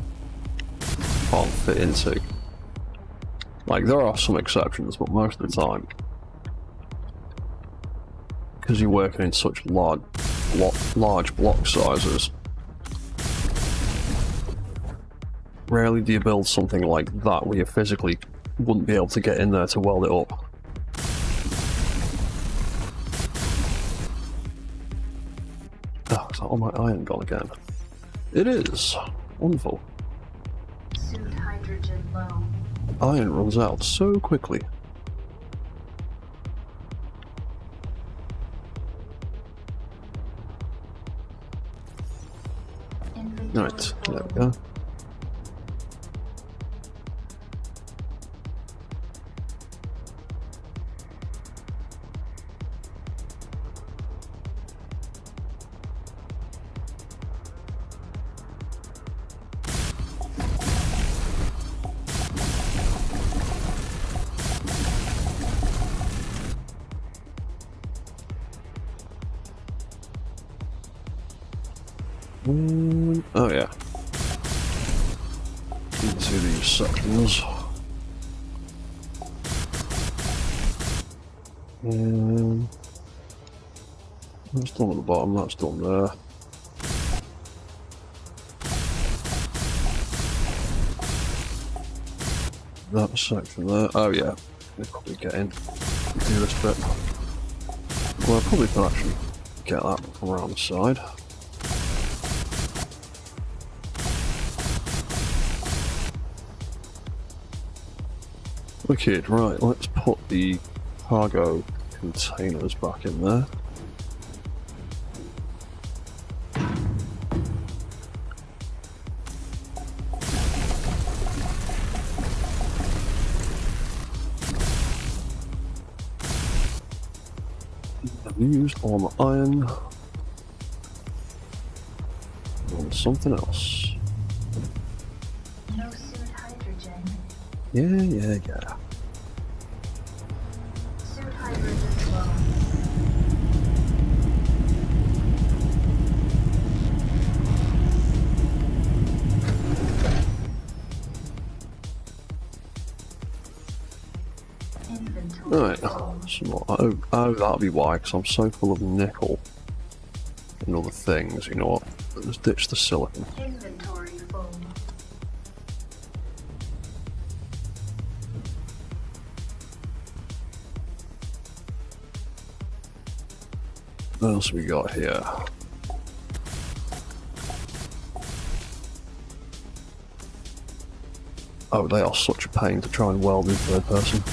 can't fit into. Like, there are some exceptions, but most of the time, because you're working in such large block sizes, rarely do you build something like that where you physically wouldn't be able to get in there to weld it up. Oh, is that all my iron gone again? It is. Wonderful. Suit hydrogen low. Iron runs out so quickly. Inventory Right, there we full. go. Oh yeah. Into these sections. That's done at the bottom, that's done there. That section there. Oh yeah. We'll probably get in. Do this bit. Well, I probably could actually get that from around the side. Wicked, right, let's put the cargo containers back in there. I've used all my iron. And something else. No suit hydrogen. Yeah. Suit hydrogen low. Inventory Right, full. some more. Oh, that'll be why, because I'm so full of nickel and other things. You know what? Let's ditch the silicon. Inventory full. What else we got here? Oh, they are such a pain to try and weld in third person.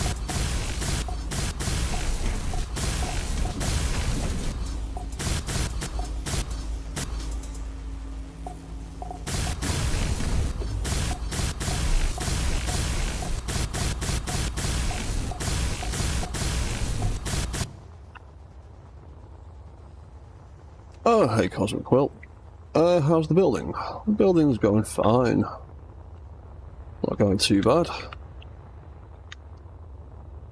Oh, hey, Cosmic Quilt. How's the building? The building's going fine. Not going too bad.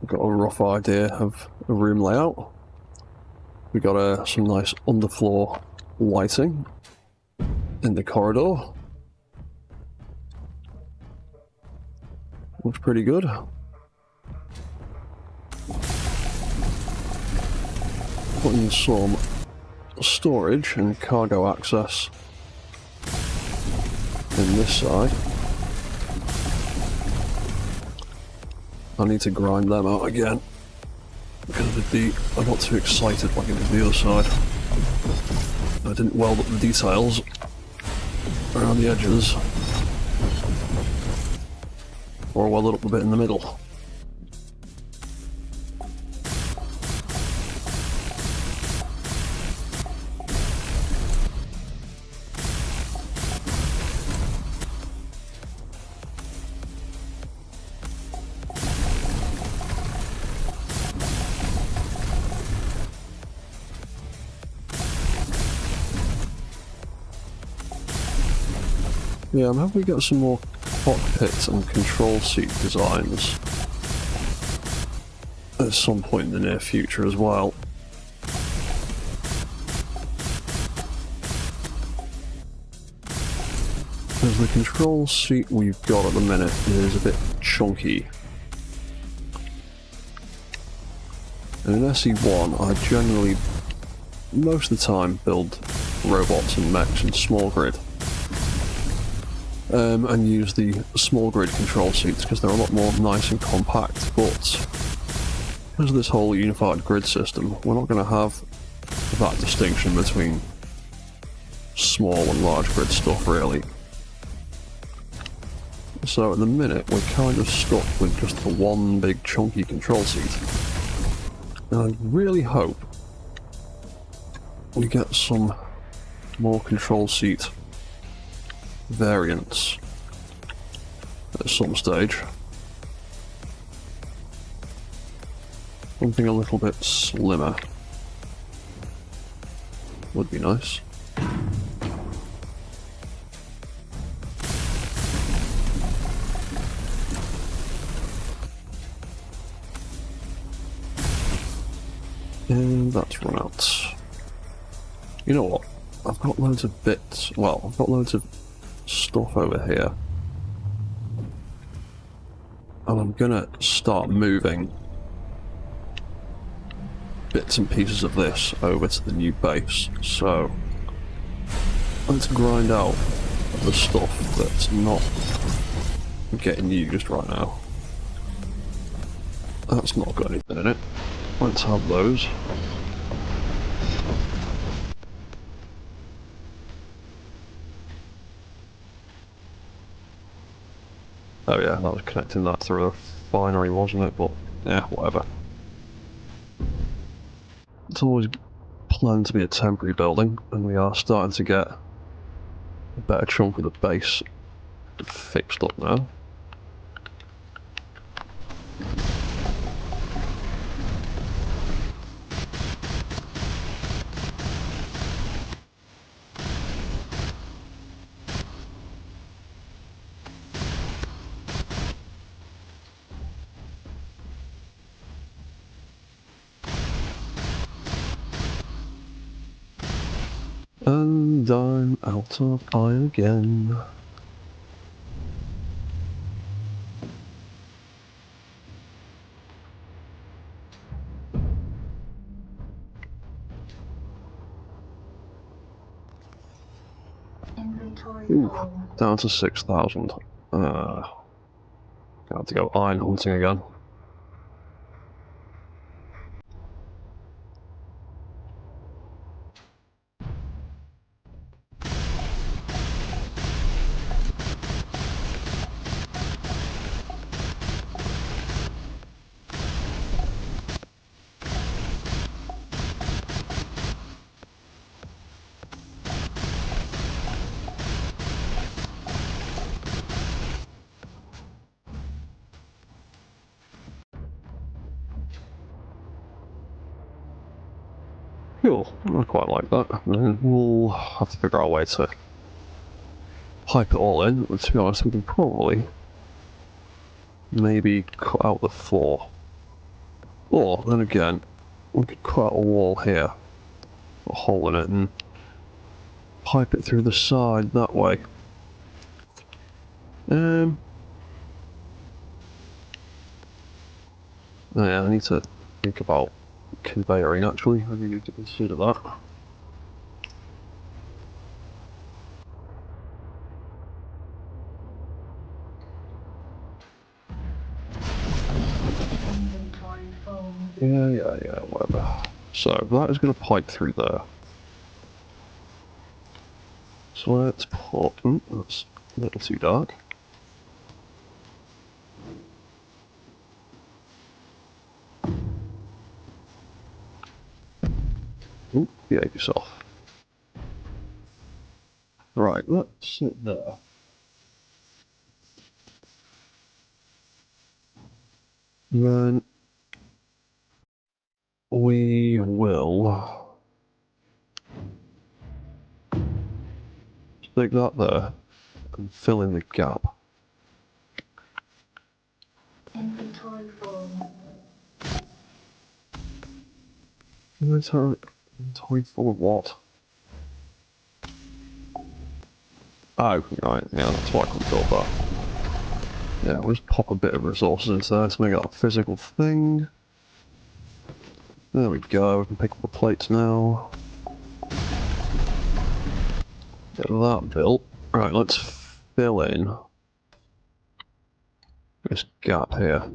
We've got a rough idea of a room layout. We got some nice underfloor lighting in the corridor. Looks pretty good. Putting some storage and cargo access in this side. I need to grind them out again because I got too excited when I did the other side. I didn't weld up the details around the edges, or welded up a bit in the middle. Yeah, I'm hoping we get some more cockpit and control seat designs at some point in the near future as well. Because the control seat we've got at the minute is a bit chunky. And in SE1, I generally, most of the time, build robots and mechs in small grid. And use the small grid control seats because they're a lot more nice and compact, but because of this whole unified grid system, we're not going to have that distinction between small and large grid stuff, really. So at the minute, we're kind of stuck with just the one big chunky control seat. And I really hope we get some more control seat variants at some stage. Something a little bit slimmer would be nice. And that's run out. You know what? I've got loads of bits. Well, I've got loads of stuff over here. And I'm gonna start moving bits and pieces of this over to the new base. So let's grind out the stuff that's not getting used right now. That's not got anything in it. Let's have those. Oh yeah, that was connecting that through a refinery, wasn't it? But yeah, whatever. It's always planned to be a temporary building, and we are starting to get a better chunk of the base fixed up now. And I'm out of iron again. Inventory Ooh, full. down to 6,000. Gonna have to go iron hunting again. Cool, I quite like that. And then we'll have to figure out a way to pipe it all in. But to be honest, we can probably maybe cut out the floor. Or, then again, we could cut out a wall here, a hole in it, and pipe it through the side that way. Oh yeah, I need to think about conveying actually. I need to consider that. Inventory full. Yeah, whatever. So that is going to pipe through there. So let's put. That's a little too dark. Behave yourself. Right, let's sit there. Then we will stick that there and fill in the gap. Inventory full. Inventory for what? Oh, right, yeah, that's why I couldn't build that. Yeah, we'll just pop a bit of resources into there to make it a physical thing. There we go, we can pick up the plates now. Get that built. Right, let's fill in this gap here.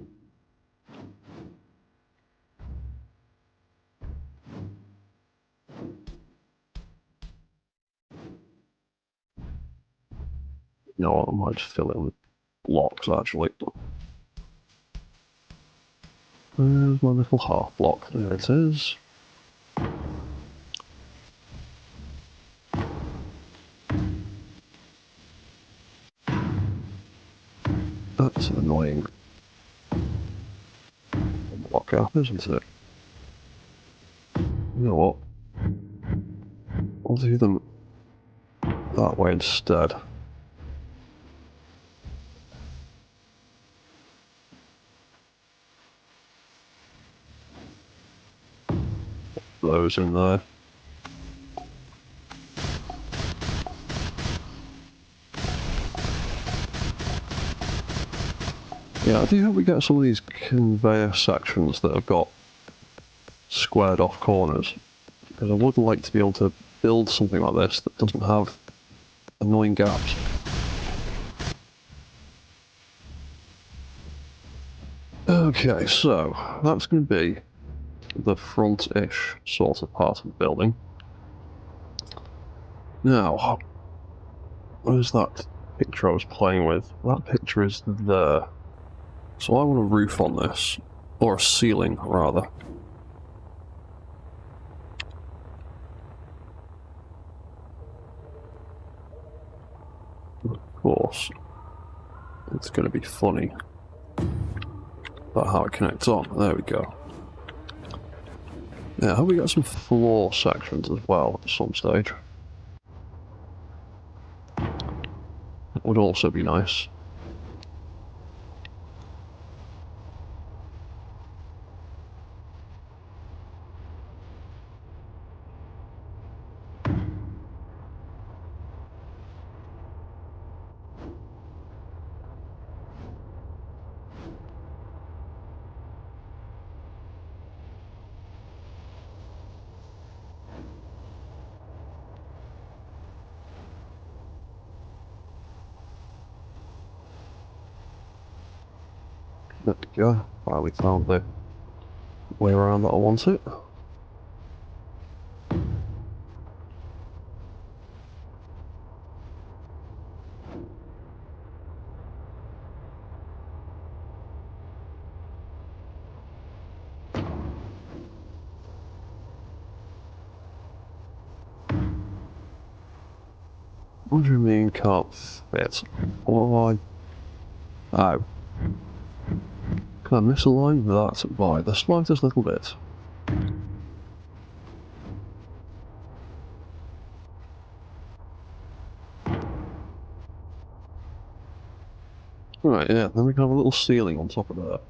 You know what, I might just fill it with blocks actually. There's my little half block, there it is. That's an annoying block gap, isn't it? You know what? I'll do them that way instead. Those in there. Yeah, I do hope we get some of these conveyor sections that have got squared off corners, because I would like to be able to build something like this that doesn't have annoying gaps. Okay, so that's going to be the front-ish sort of part of the building. Now, where's that picture I was playing with? That picture is there. So I want a roof on this, or a ceiling, rather. Of course, it's going to be funny about how it connects on. There we go. Yeah, I hope we get some floor sections as well at some stage. That would also be nice. There we go. Finally found the way around that I want it. What do you mean can't fit? What have I... Oh. Can I misalign that by the slightest little bit? Right, yeah, then we can have a little ceiling on top of that.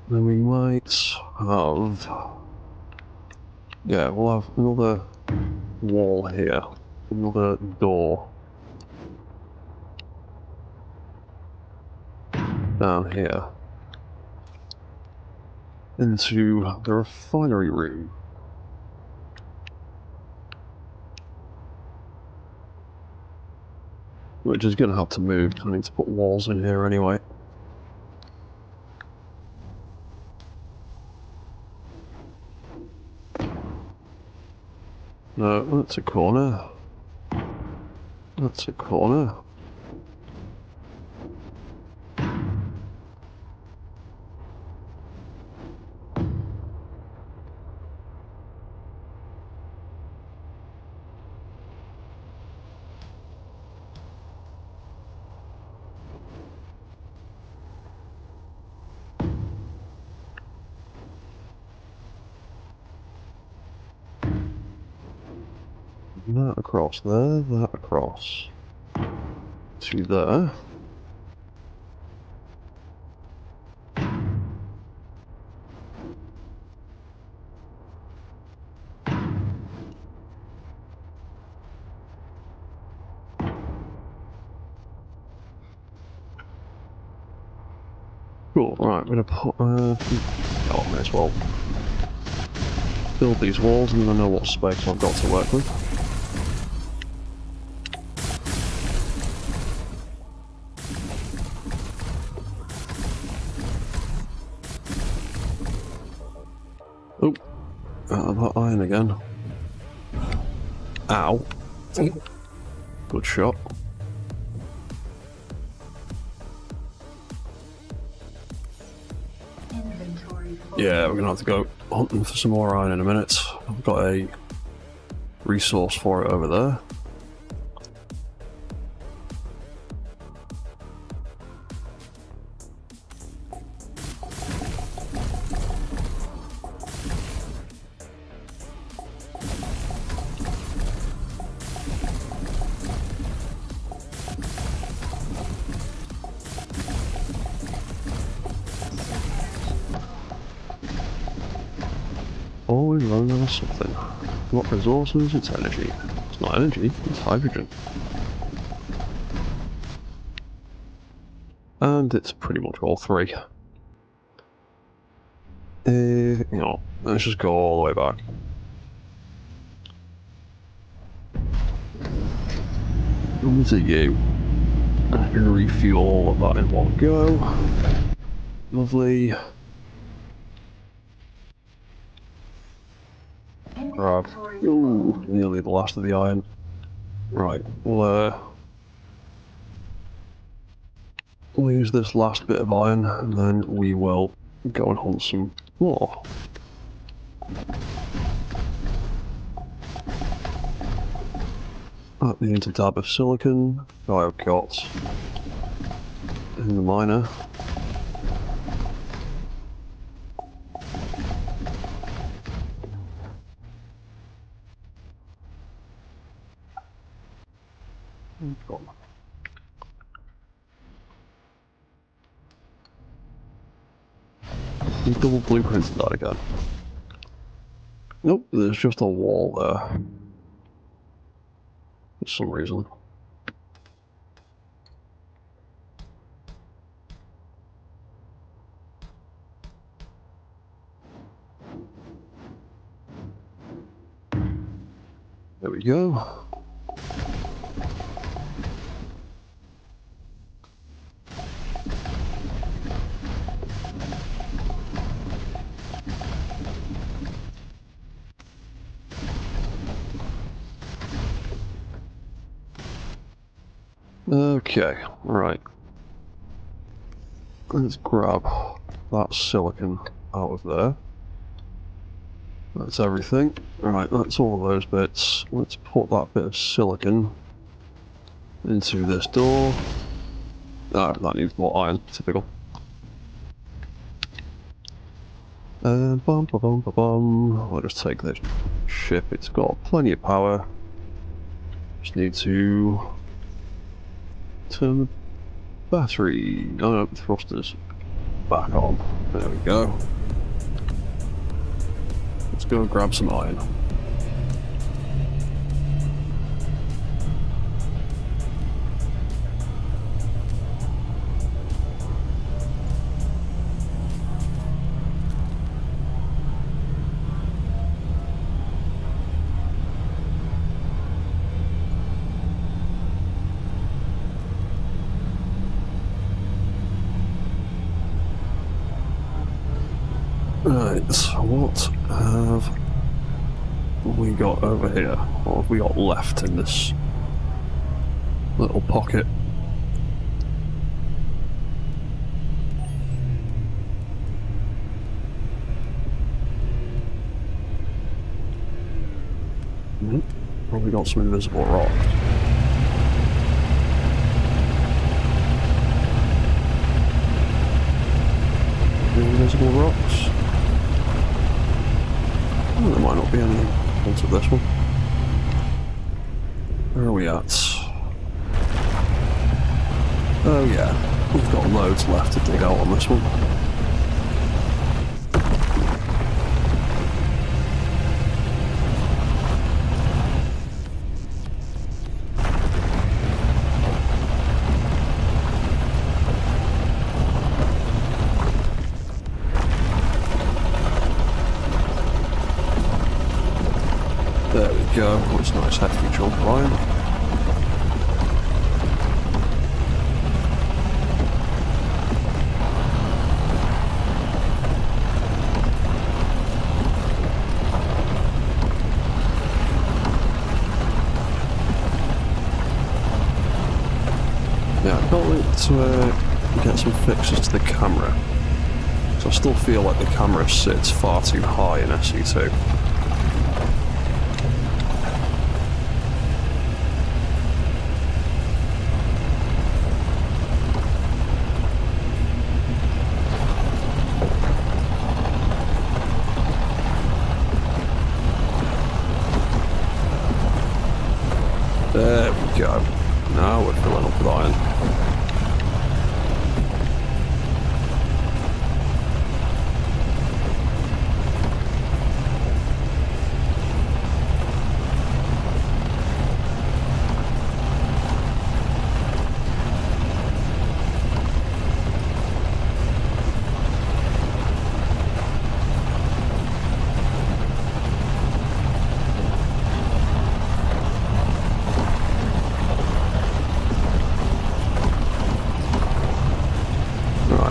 Then we might have... Yeah, we'll have another wall here. Another door. Down here. Into the refinery room. Which is going to have to move, because I need to put walls in here anyway. No, that's a corner. That's a corner. That across there, that across. To there. Cool, right, I'm gonna put, oh, I may as well build these walls and then I know what space I've got to work with. Oh, That iron again. Ow. Good shot. Inventory full. Yeah, we're gonna have to go hunting for some more iron in a minute. I've got a resource for it over there. Always running out of something. What resources? It's energy. It's not energy, it's hydrogen. And it's pretty much all three. You know, let's just go all the way back. What is it, you? I can refuel all of that in one go. Lovely. Grab. Ooh, nearly the last of the iron. Right, we'll use this last bit of iron and then we will go and hunt some more. That needs a dab of silicon that I've got in the miner. You double blueprinted that again. Nope, there's just a wall there. For some reason. There we go. Okay, right. Let's grab that silicon out of there. That's everything. Right, that's all of those bits. Let's put that bit of silicon into this door. Ah, that needs more iron, typical. And bum ba bum ba bum. I'll just take this ship, it's got plenty of power. Just need to turn the battery, no, thrusters back on. There we go. Let's go grab some iron. Right, so what have we got over here? What have we got left in this little pocket? Probably got some invisible rock. Invisible rocks? Oh, there might not be any onto this one. Where are we at? Oh yeah, we've got loads left to dig out on this one. There we go, that's a nice hefty chunk of iron. to get some fixes to the camera. So I still feel like the camera sits far too high in SE2. There we go. Now we're filling up with iron.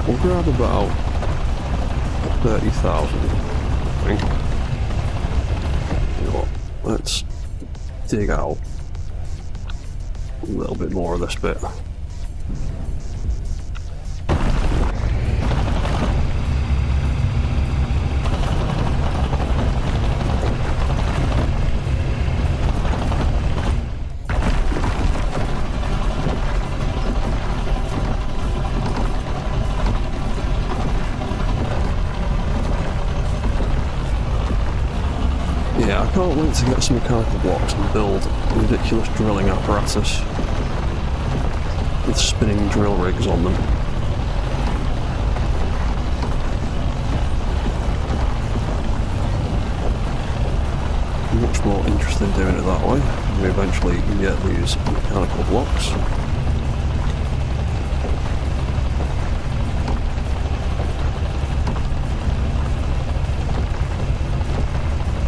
We'll grab about 30,000, I think. You know what, let's dig out a little bit more of this bit. Yeah, I can't wait to get some mechanical blocks and build a ridiculous drilling apparatus with spinning drill rigs on them. I'm much more interested in doing it that way. We eventually can get these mechanical blocks.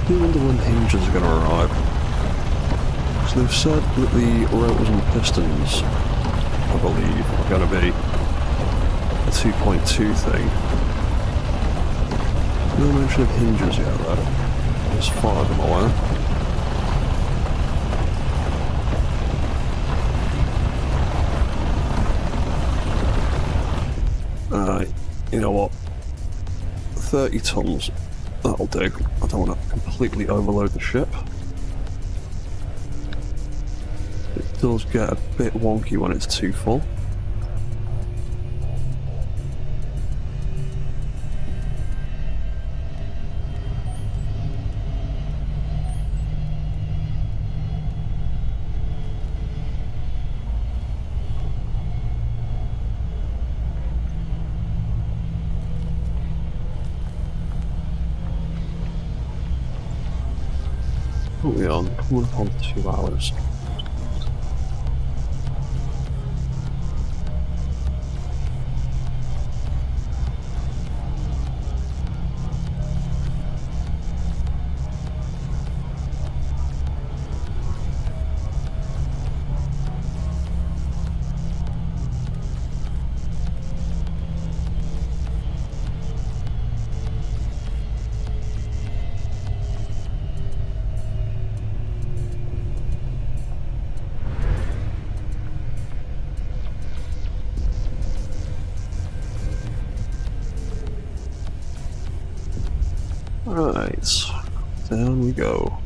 I wonder when hinges are going to arrive. So they've said that the rotors and pistons, I believe, are going to be a 2.2 thing. No mention of hinges yet though, as far as I'm aware. Alright, you know what? 30 tons. That'll do. I don't want to completely overload the ship. It does get a bit wonky when it's too full. What are we on? Coming up on 2 hours. Right, down we go.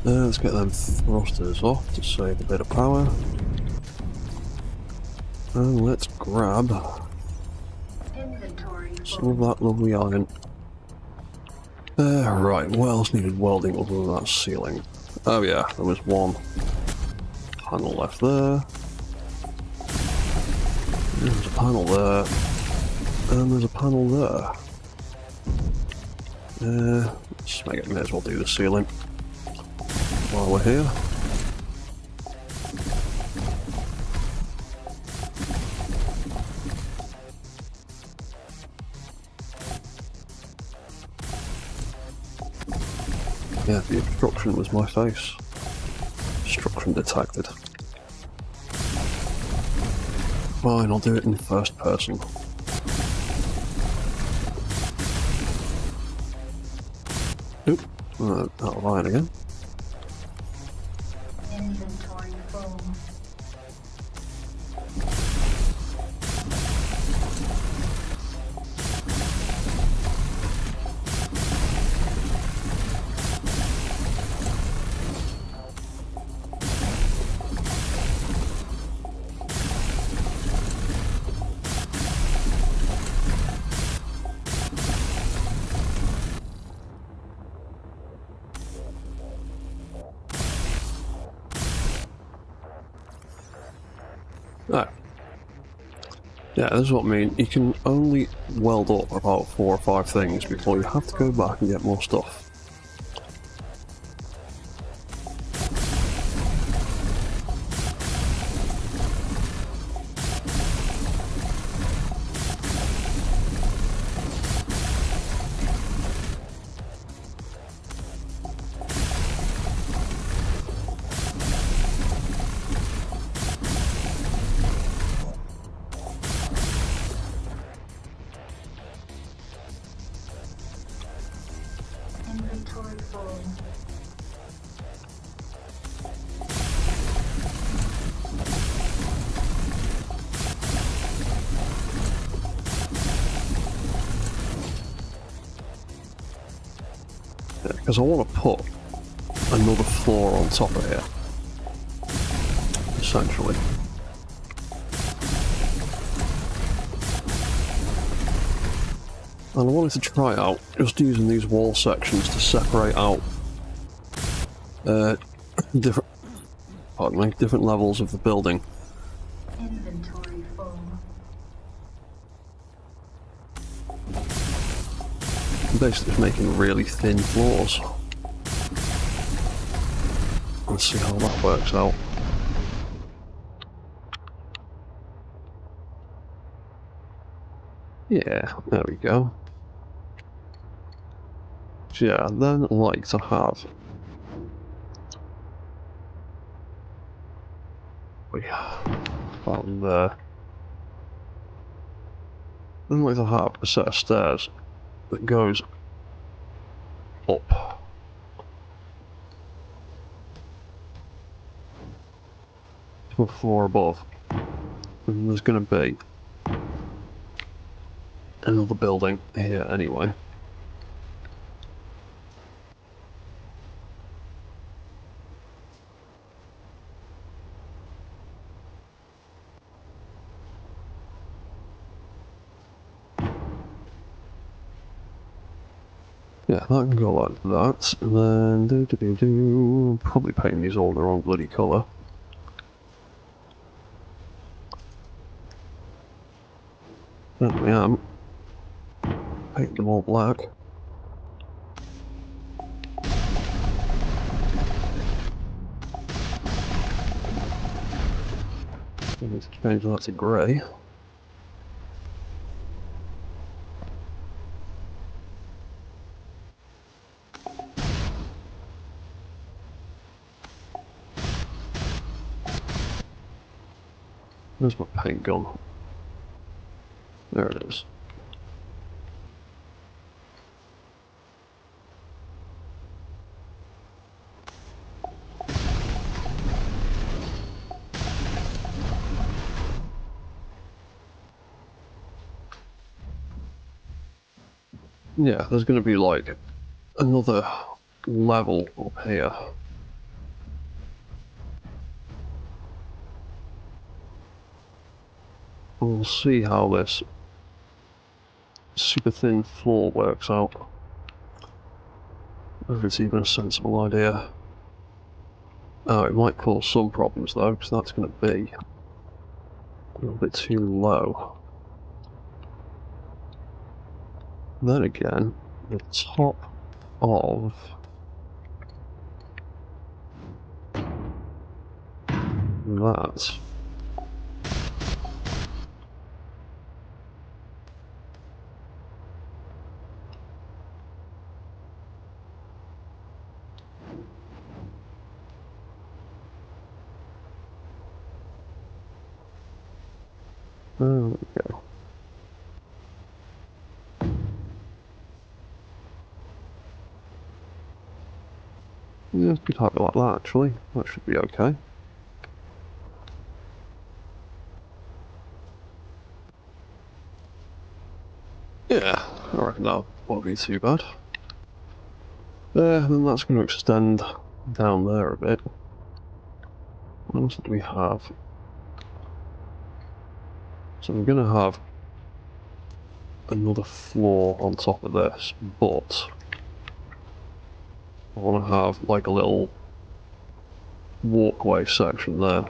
Let's get them thrusters off to save a bit of power. And let's grab some of that lovely iron. Right, what else needed welding other than that ceiling? Oh yeah, there was one panel left there. There's a panel there, and there's a panel there. May as well do the ceiling while we're here. Yeah, the obstruction was my face. Obstruction detected. Fine, I'll do it in first person. Oop, out of iron again. Ah. Yeah, this is what I mean. You can only weld up about 4 or 5 things before you have to go back and get more stuff. Inventory full. Yeah, because I want to put another floor on top of here, essentially. And I wanted to try out just using these wall sections to separate out different, pardon me, different levels of the building. Inventory full. Basically just making really thin floors. Let's see how that works out. Yeah, there we go. So yeah, I'd then like to have... We found there. Then like to have a set of stairs that goes up to a floor above. And there's going to be another building here anyway. Yeah, that can go like that, and then probably painting these all the wrong bloody colour. Certainly am. Paint them all black. I need to change that to grey. Where's my paint gun? There it is. Yeah, there's going to be like another level up here. We'll see how this super thin floor works out. Whether it's even a sensible idea. Oh, it might cause some problems though, because that's going to be a little bit too low. Then again, the top of that. There we go. Yeah, we could have it like that actually. That should be okay. Yeah, I reckon that won't be too bad. There, then that's going to extend down there a bit. What else do we have? So I'm going to have another floor on top of this, but I want to have like a little walkway section there.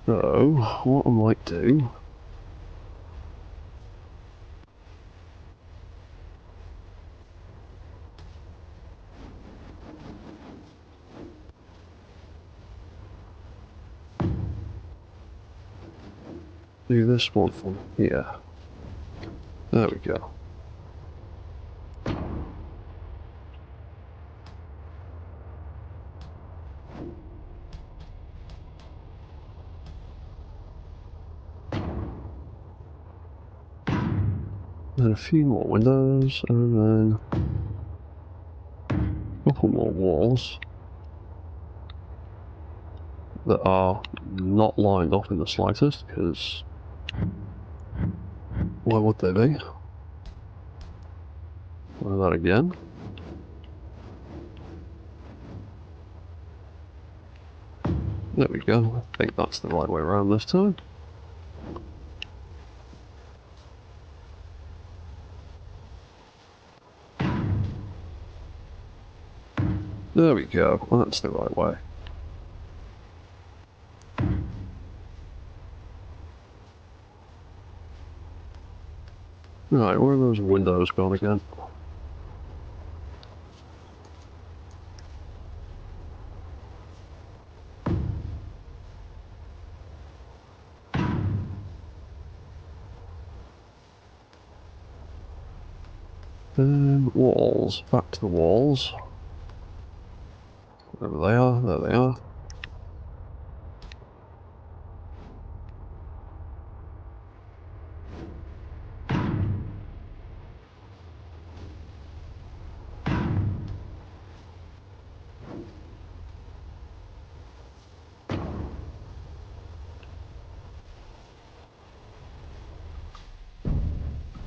So, what I might do... do this one from here. There we go. Then a few more windows, and then a couple more walls that are not lined up in the slightest, because why would they be? Try that again. There we go. I think that's the right way around this time. There we go. That's the right way. Right, where are those windows gone again? Walls. Back to the walls. Wherever they are, there they are.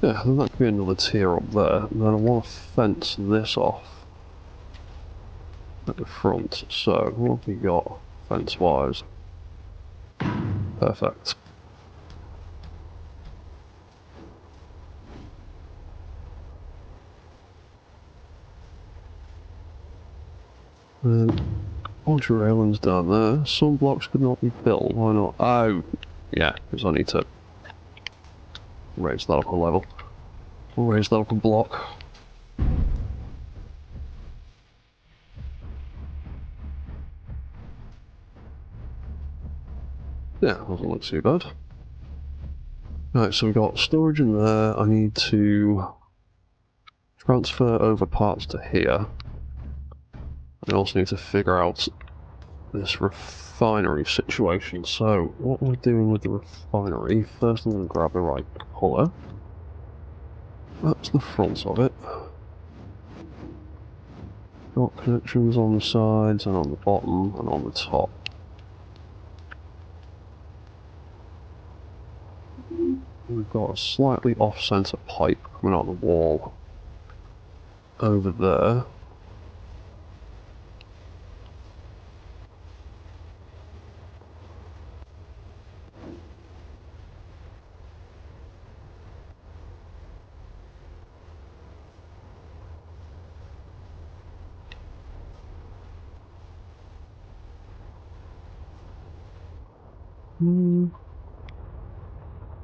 Yeah, then that could be another tier up there. And then I want to fence this off at the front. So, what have we got fence-wise? Perfect. And then, bunch of railings down there. Some blocks could not be built. Why not? Oh, yeah, because I need to raise that up a level. We'll raise that up a block. Yeah, doesn't look too bad. Right, so we've got storage in there. I need to transfer over parts to here. I also need to figure out this refinery situation. So, what we're doing with the refinery, first I'm going to grab the right colour. That's the front of it. Got connections on the sides and on the bottom and on the top. We've got a slightly off-centre pipe coming out of the wall over there.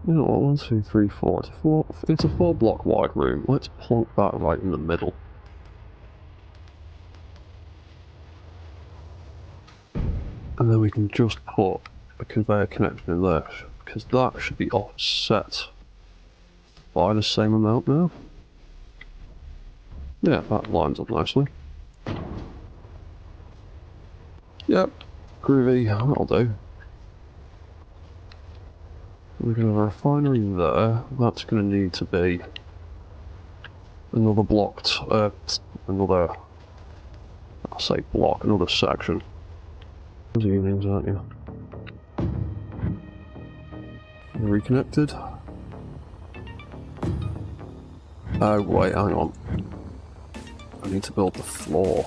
You know what, 1, 2, 3, 4. It's a 4-block wide room. Let's plonk that right in the middle. And then we can just put a conveyor connection in there, because that should be offset by the same amount now. Yeah, that lines up nicely. Yep, groovy, that'll do. We're going to have a refinery there. That's going to need to be another blocked, another section. Those evenings, aren't you? Reconnected. Oh wait, hang on. I need to build the floor.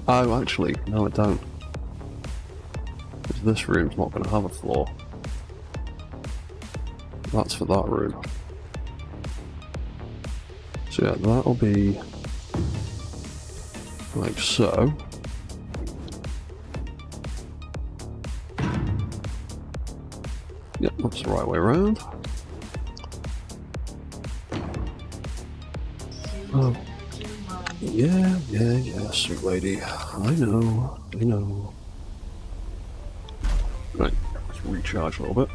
Oh, actually, no I don't. Because this room's not going to have a floor. That's for that room. So yeah, that'll be like so. Yep, that's the right way around. Oh, yeah, sweet lady. I know. Right, let's recharge a little bit.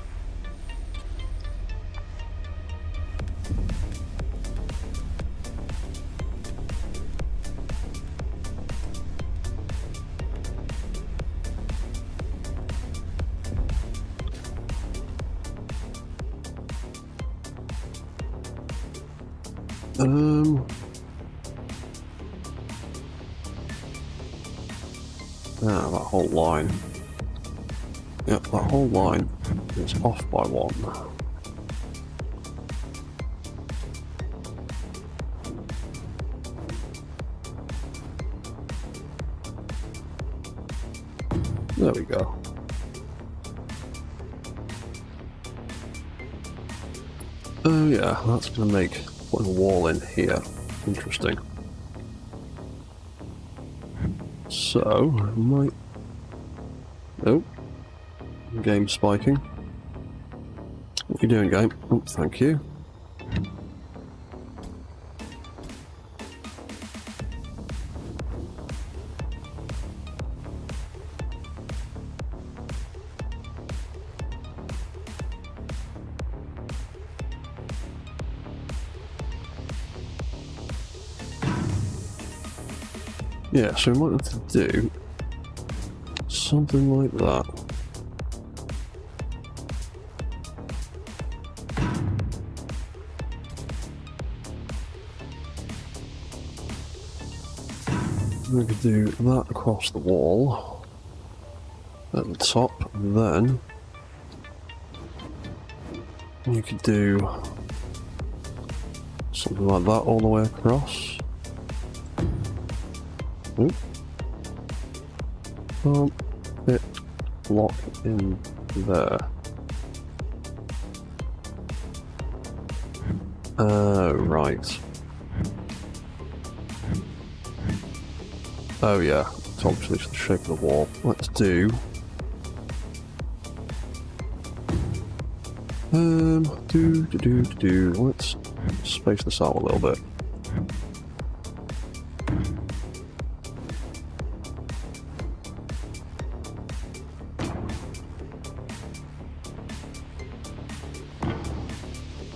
That whole line. Yep, that whole line is off by 1. There we go. Oh yeah, that's going to make putting a wall in here interesting. So, I might... Oh. Game spiking. What are you doing, game? Oh, thank you. Yeah, so we might have to do something like that. We could do that across the wall at the top, and then you could do something like that all the way across. Oop. Can't fit block in there. Right. Oh yeah, it's obviously the shape of the wall. Let's do... Let's space this out a little bit.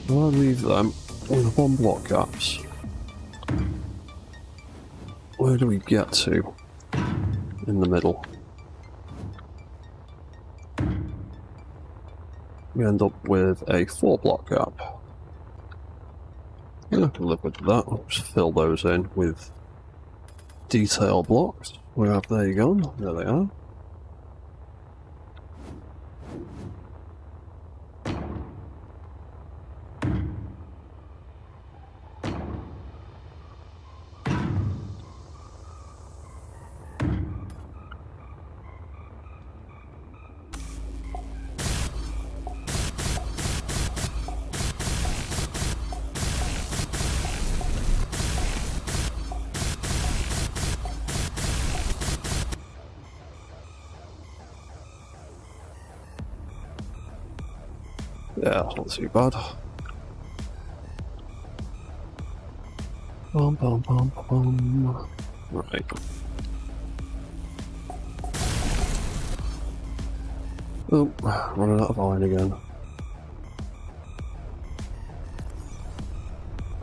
I'll leave them with 1 block gaps. Where do we get to in the middle? We end up with a 4 block gap. Yeah, I can live with that. I'll just fill those in with detail blocks. There you go. There they are. Yeah, that's not too bad. Bum, bum, bum, bum. Right. Oh, running out of iron again.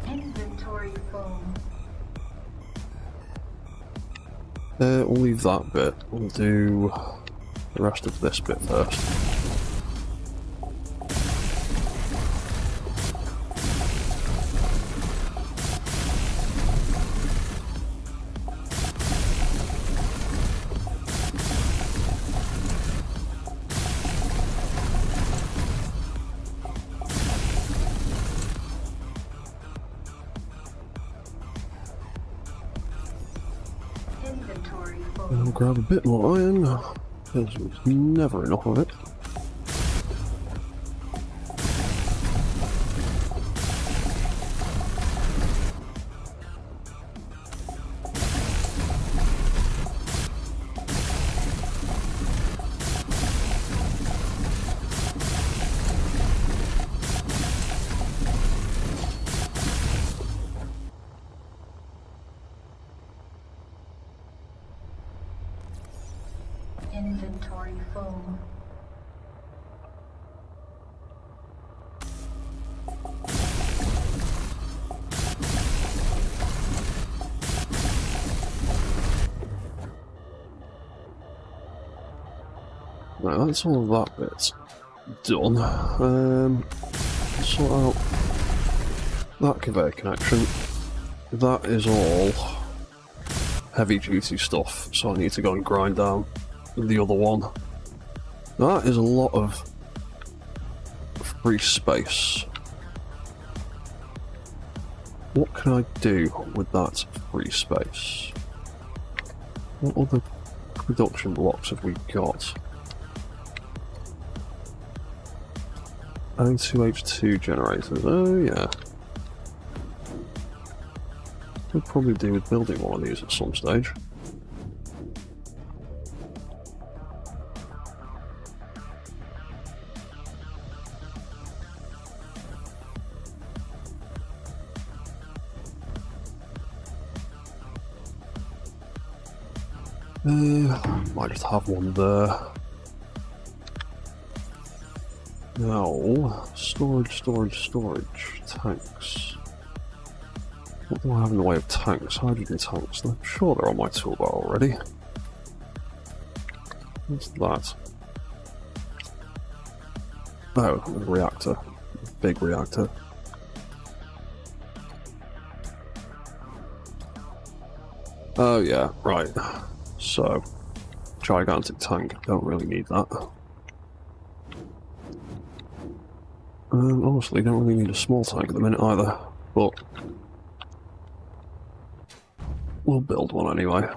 Inventory full. We'll leave that bit. We'll do the rest of this bit first. Inventory full. And I'll grab a bit more iron, because there's never enough of it. Inventory full. Right, that's all of that bit done. Sort out that conveyor connection. That is all heavy duty stuff, so I need to go and grind down the other one. That is a lot of free space. What can I do with that free space? What other production blocks have we got? O2H2 generators, oh yeah. Could probably do with building one of these at some stage. Might just have one there. Now, storage, tanks. What do I have in the way of tanks? Hydrogen tanks. I'm sure they're on my toolbar already. What's that? Oh, a reactor. Big reactor. Oh yeah, right. So, gigantic tank. Don't really need that. Honestly, don't really need a small tank at the minute either, but we'll build one anyway.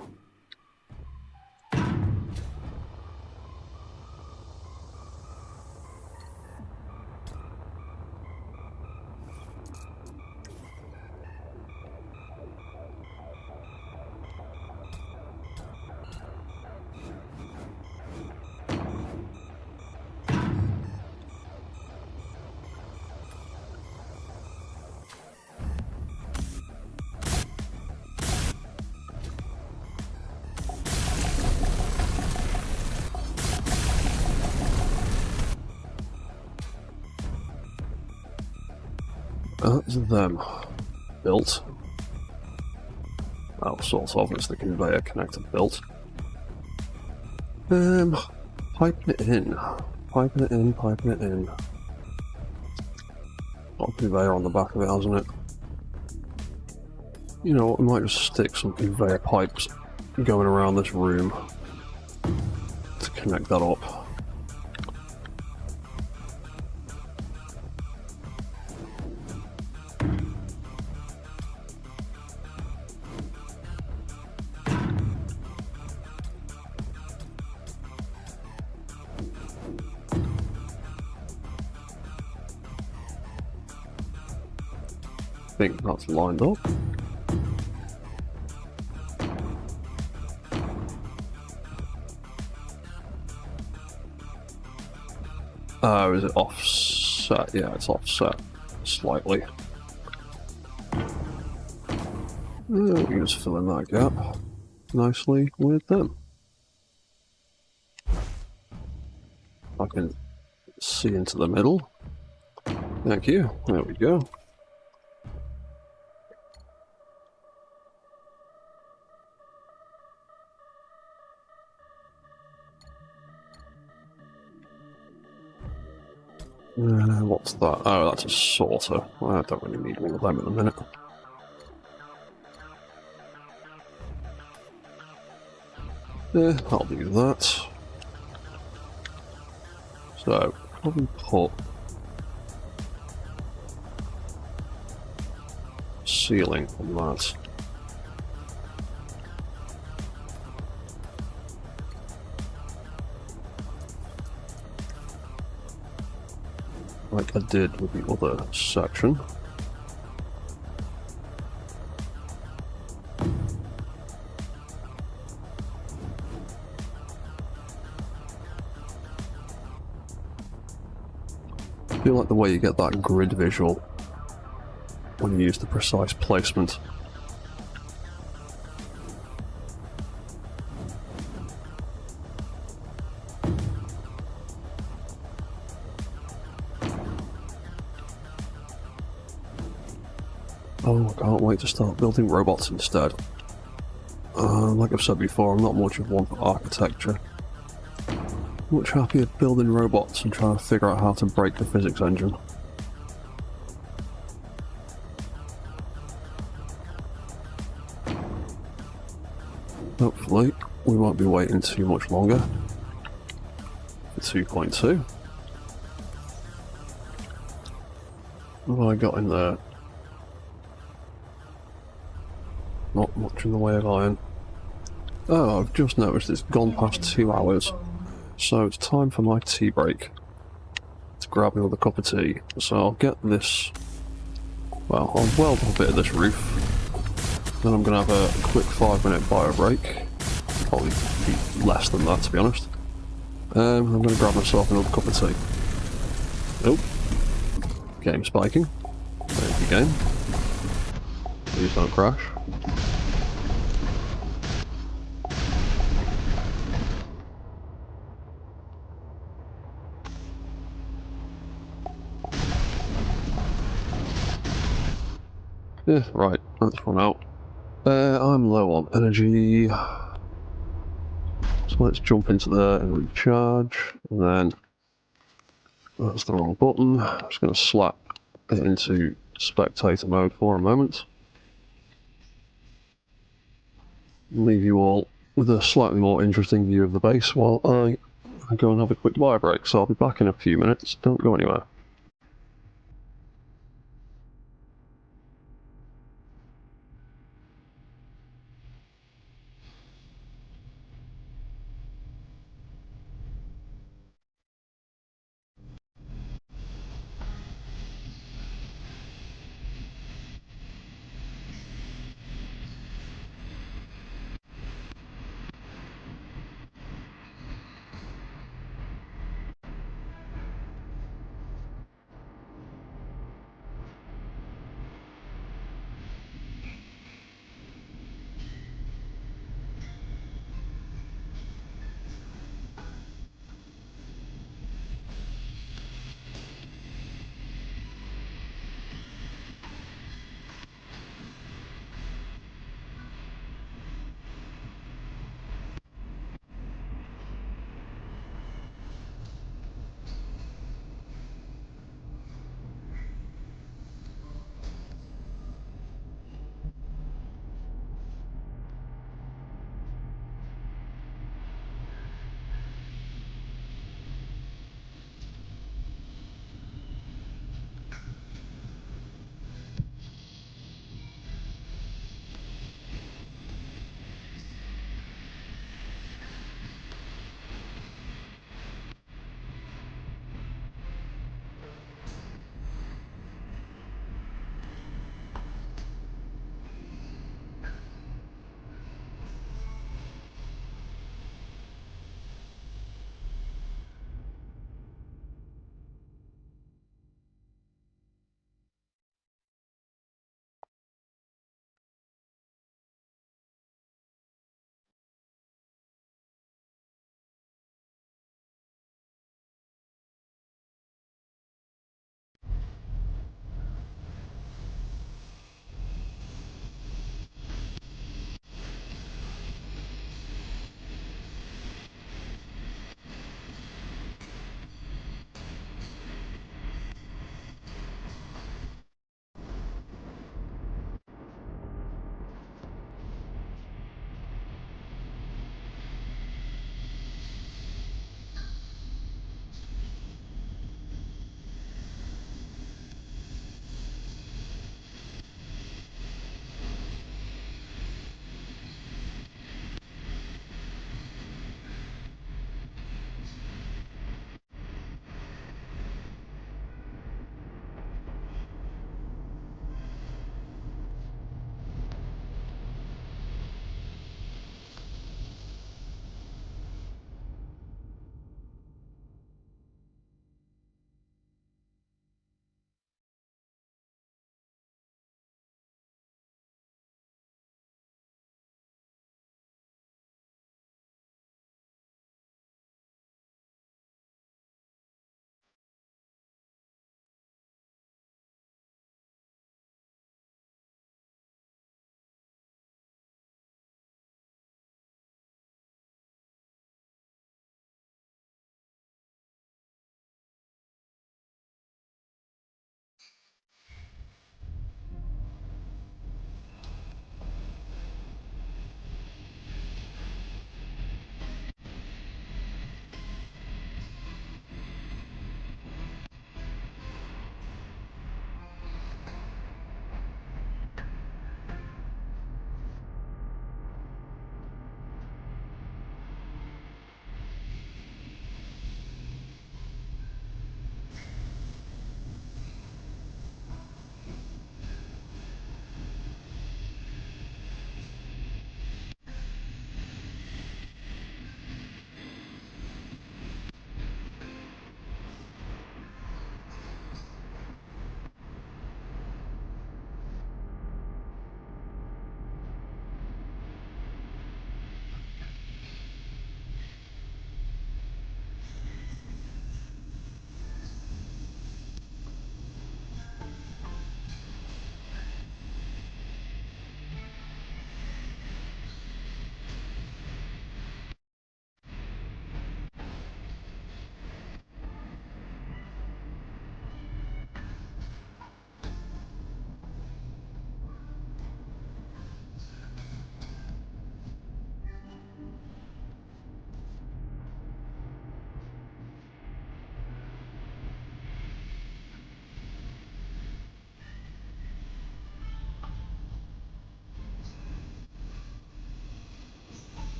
That's them built. Oh, sort of, it's the conveyor connector built. Piping it in. Piping it in. Got a conveyor on the back of it, hasn't it? You know what, we might just stick some conveyor pipes going around this room to connect that up. I think that's lined up. Oh, is it offset? Yeah, it's offset slightly. We can just fill in that gap nicely with them. I can see into the middle. Thank you. There we go. What's that? Oh, that's a sorter. I don't really need one of them in a minute. Yeah, I'll do that. So, probably put ceiling on that. Like I did with the other section. I feel like the way you get that grid visual when you use the precise placement. Oh, I can't wait to start building robots instead. Like I've said before, I'm not much of one for architecture. Much happier building robots and trying to figure out how to break the physics engine. Hopefully, we won't be waiting too much longer for 2.2. What have I got in there? Not much in the way of iron. Oh, I've just noticed it's gone past 2 hours, so it's time for my tea break. To grab another cup of tea. So I'll get this... Well, I'll weld a bit of this roof. Then I'm going to have a quick 5-minute bio break. Probably be less than that, to be honest. I'm going to grab myself another cup of tea. Nope. Game spiking. Thank you, game. Please don't crash. Yeah, right, that's run out. I'm low on energy. So let's jump into there and recharge. And then, that's the wrong button. I'm just going to slap it into spectator mode for a moment. Leave you all with a slightly more interesting view of the base while I go and have a quick bio break. So I'll be back in a few minutes. Don't go anywhere.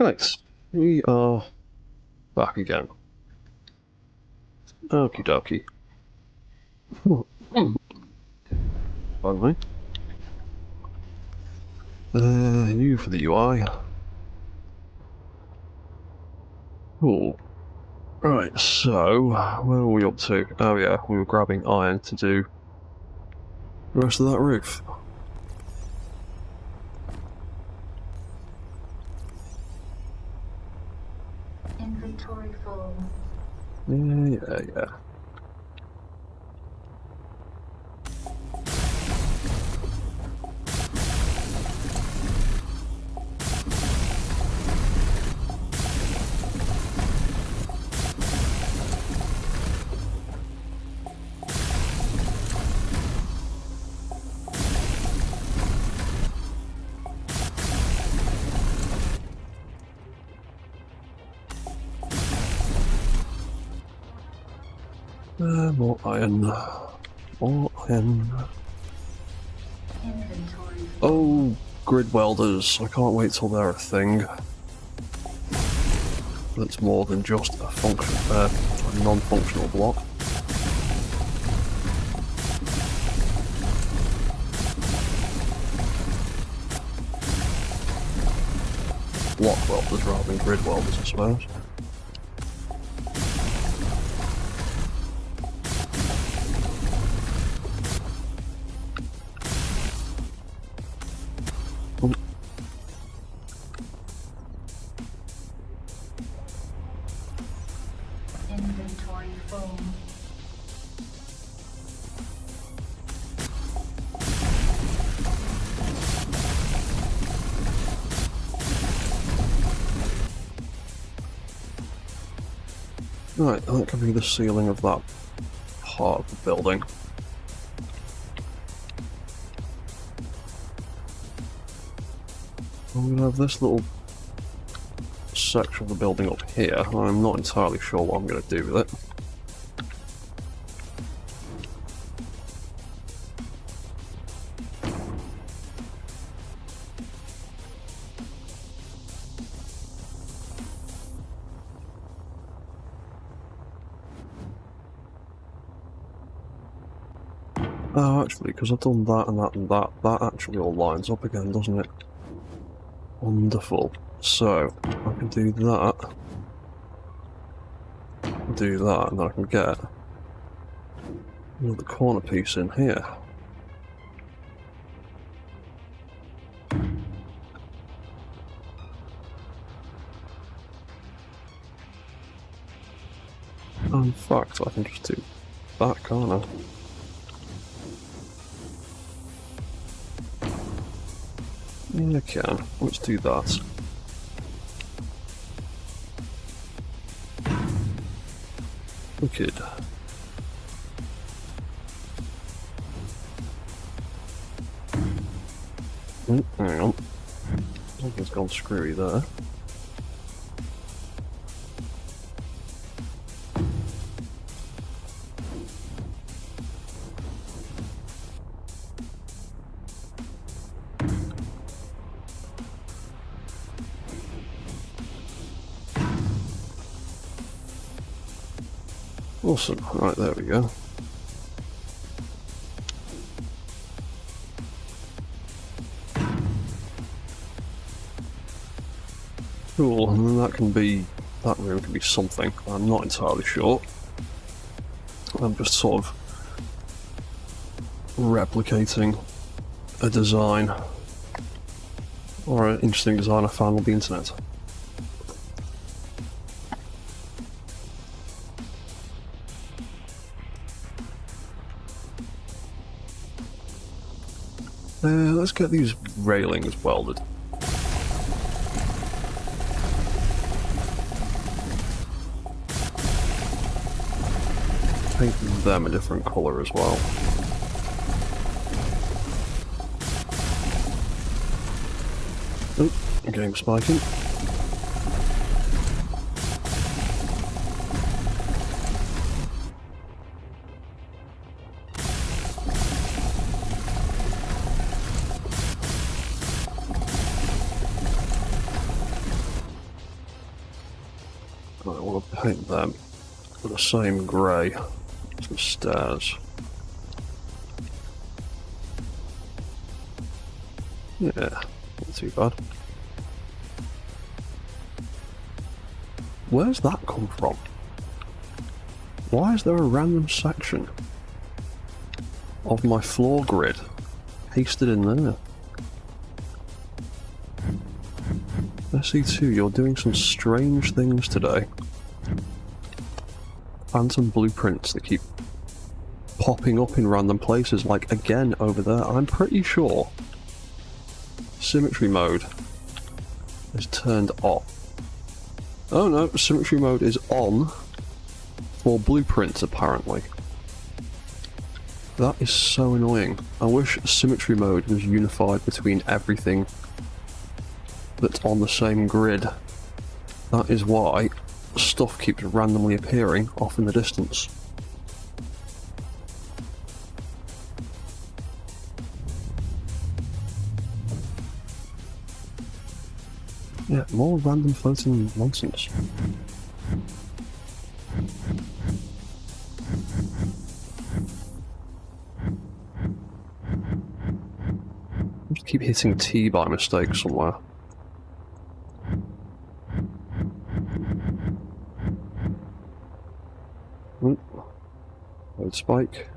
Right, we are back again. Okie dokie. Pardon me. U for the UI. Cool. Right, so, where are we up to? Oh yeah, we were grabbing iron to do the rest of that roof. Inventory full. Yeah. More iron. More iron. Inventory full. Oh, grid welders. I can't wait till they're a thing. That's more than just a non-functional block. Block welders rather than grid welders, I suppose. Inventory full. Right, that could be the ceiling of that part of the building. I'm going to have this little section of the building up here. I'm not entirely sure what I'm going to do with it. Oh, actually, because I've done that and that and that, that actually all lines up again, doesn't it? Wonderful. So, I can do that, and then I can get another corner piece in here. In fact, I can just do that, can't I? Yeah, I can. Let's do that. Wicked. Oh, hang on. Something's gone screwy there. Awesome. Right, there we go. Cool, and then that room can be something. I'm not entirely sure. I'm just sort of replicating a design or an interesting design I found on the internet. Let's get these railings welded. Paint them a different colour as well. Oh, game spiking. paint them the same grey as the stairs. Yeah, not too bad. Where's that come from? Why is there a random section of my floor grid pasted in there? SE2, you're doing some strange things today. Phantom blueprints that keep popping up in random places, like again over there. I'm pretty sure symmetry mode is turned off. Oh no, symmetry mode is on for blueprints apparently. That is so annoying. I wish symmetry mode was unified between everything that's on the same grid. That is why stuff keeps randomly appearing off in the distance. Yeah, more random floating nonsense. I just keep hitting T by mistake somewhere. Load spike.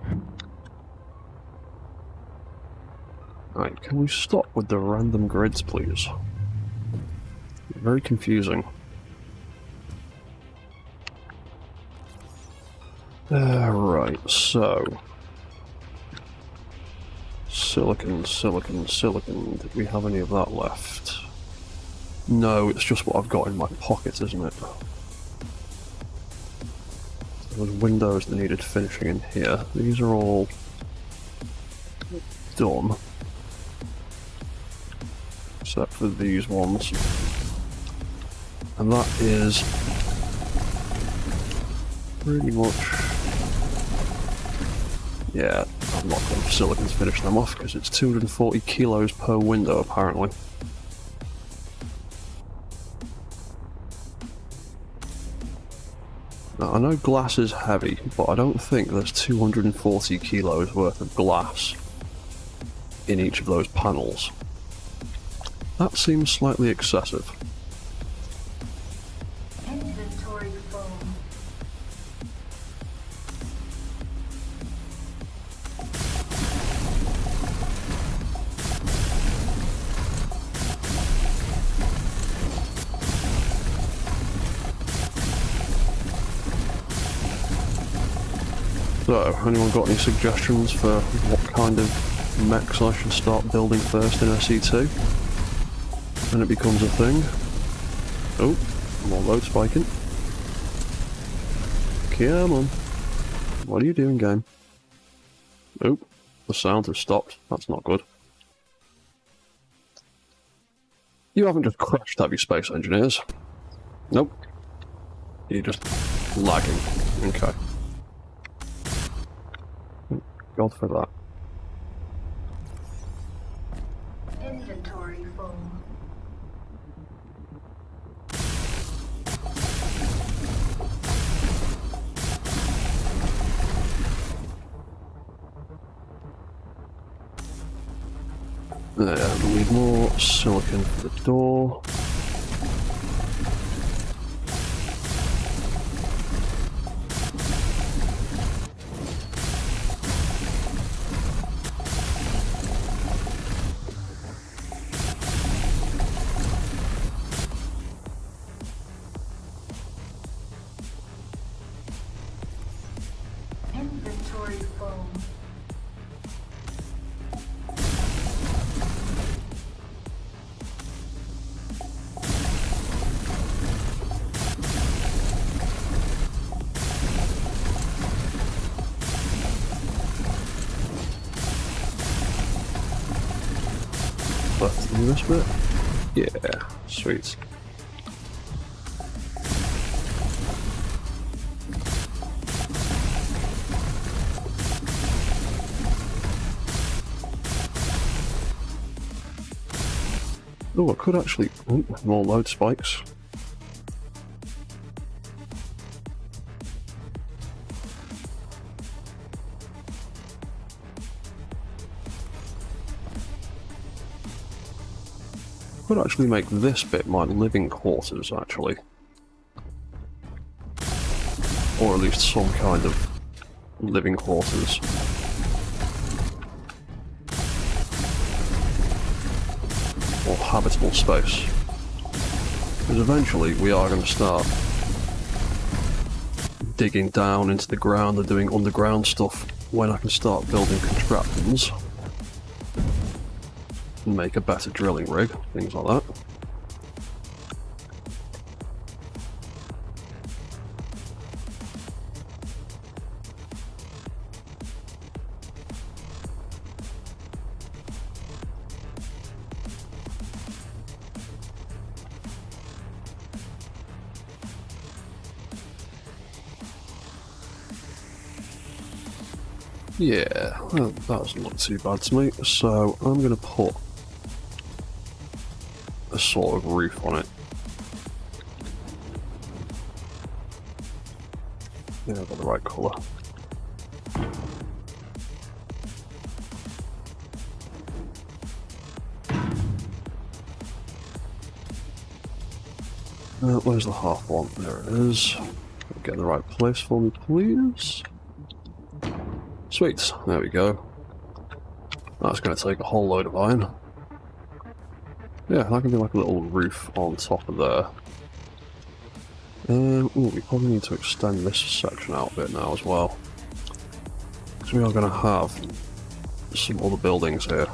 Right, can we stop with the random grids, please? Very confusing. Right, so... Silicon, silicon, silicon. Did we have any of that left? No, it's just what I've got in my pocket, isn't it? There was windows that needed finishing in here. These are all done. Except for these ones. And that is pretty much... Yeah, I'm not going for silicon to finish them off because it's 240 kilos per window apparently. Now, I know glass is heavy, but I don't think there's 240 kilos worth of glass in each of those panels. That seems slightly excessive. Inventory full. So, anyone got any suggestions for what kind of mechs I should start building first in SE2? When it becomes a thing. Oh, more load spiking. Come on. What are you doing, game? Oh, the sound has stopped. That's not good. You haven't just crashed, have you, Space Engineers? Nope. You're just lagging. Okay. God for that. Inventory full. There, we need more silicon for the door. Inventory full. Let's do this bit. Yeah, sweet. Oh, I could actually... Oh, more load spikes. could actually make this bit my living quarters, actually. Or at least some kind of living quarters. Or habitable space. Because eventually we are going to start digging down into the ground and doing underground stuff when I can start building contraptions. And make a better drilling rig, things like that. Yeah, well, that doesn't look too bad to me, so I'm going to put a sort of roof on it. Yeah, I've got the right colour. Where's the half one? There it is. Get in the right place for me, please. Sweet, there we go. That's going to take a whole load of iron. Yeah, that can be like a little roof on top of there. Ooh, we probably need to extend this section out a bit now as well. Because we are going to have some other buildings here.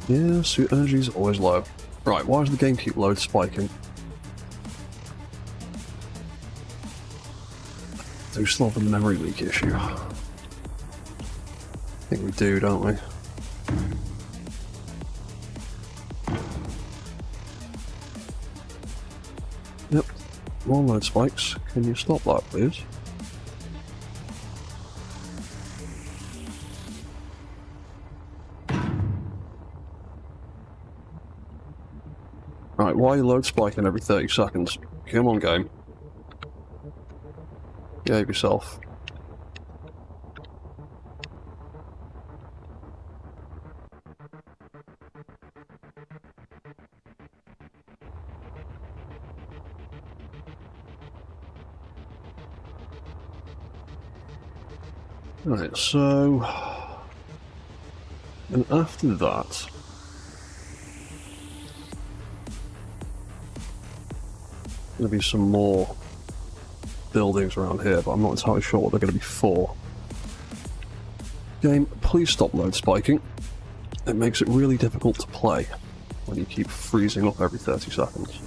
Yeah, suit energy is always low. Right, why does the game keep load spiking? Do we still have a memory leak issue? I think we do, don't we? Yep, more load spikes. Can you stop that, please? Right, why are you load spiking every 30 seconds? Come on, game. Behave yourself. Right, so... And after that... Going to be some more buildings around here, but I'm not entirely sure what they're going to be for. Game, please stop load spiking. It makes it really difficult to play when you keep freezing up every 30 seconds.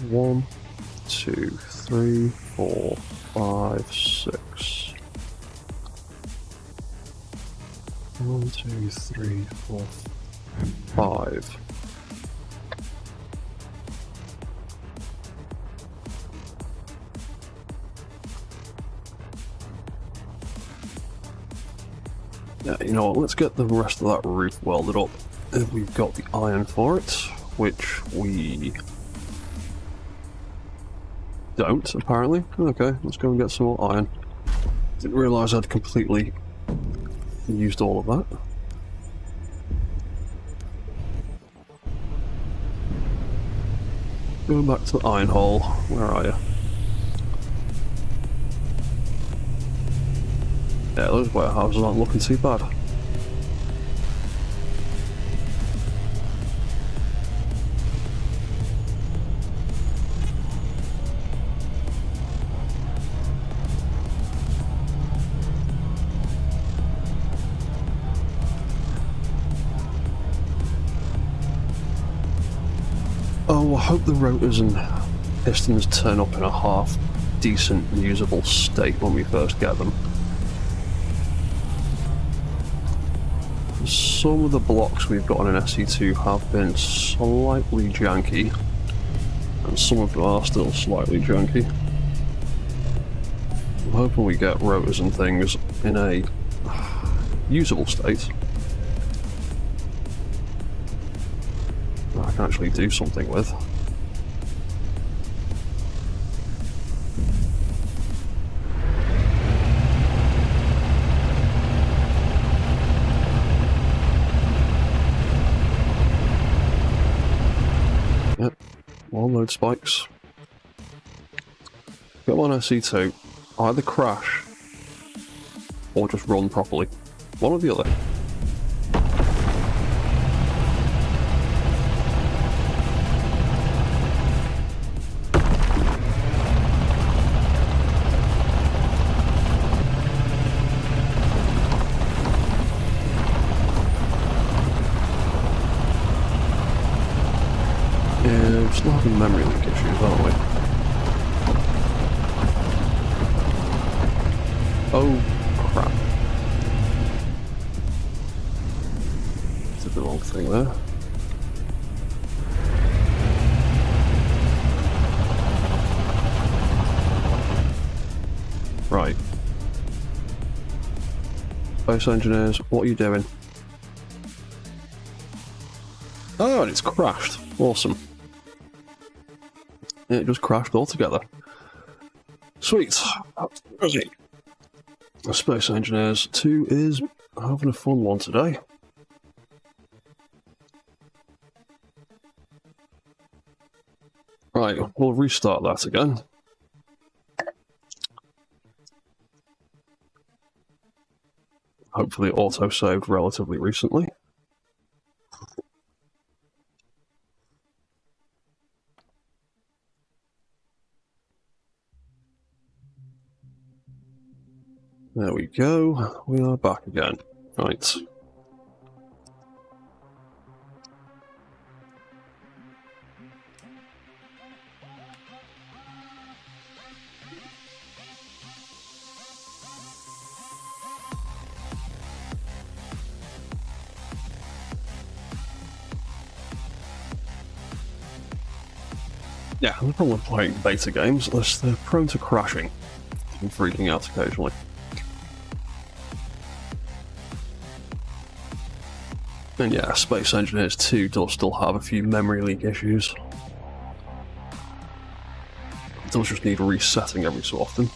One, 2, 3, 4, 5, 6. 1, 2, 3, 4, 5. Yeah, you know what, let's get the rest of that roof welded up. If we've got the iron for it, which we don't, apparently. Okay, let's go and get some more iron. Didn't realise I'd completely used all of that. Going back to the iron hole. Where are you? Yeah, those warehouses aren't looking too bad. Oh, I hope the rotors and pistons turn up in a half-decent, usable state when we first get them. some of the blocks we've got on an SE2 have been slightly janky, and some of them are still slightly janky. I'm hoping we get rotors and things in a usable state. I can actually do something with. Yep, more load spikes. Get one SE2, either crash or just run properly. One or the other. Yeah, we're still having memory leak issues, aren't we? Oh, crap. Did the wrong thing there. Right. Space engineers, what are you doing? Oh, and it's crashed. Awesome. It just crashed altogether. Sweet. Okay. Space Engineers 2 is having a fun one today. Right, we'll restart that again. Hopefully auto-saved relatively recently. There we go, we are back again. Right. Yeah, the problem with playing beta games is they're prone to crashing and freaking out occasionally. And yeah, Space Engineers 2 does still have a few memory leak issues. It does just need resetting every so often.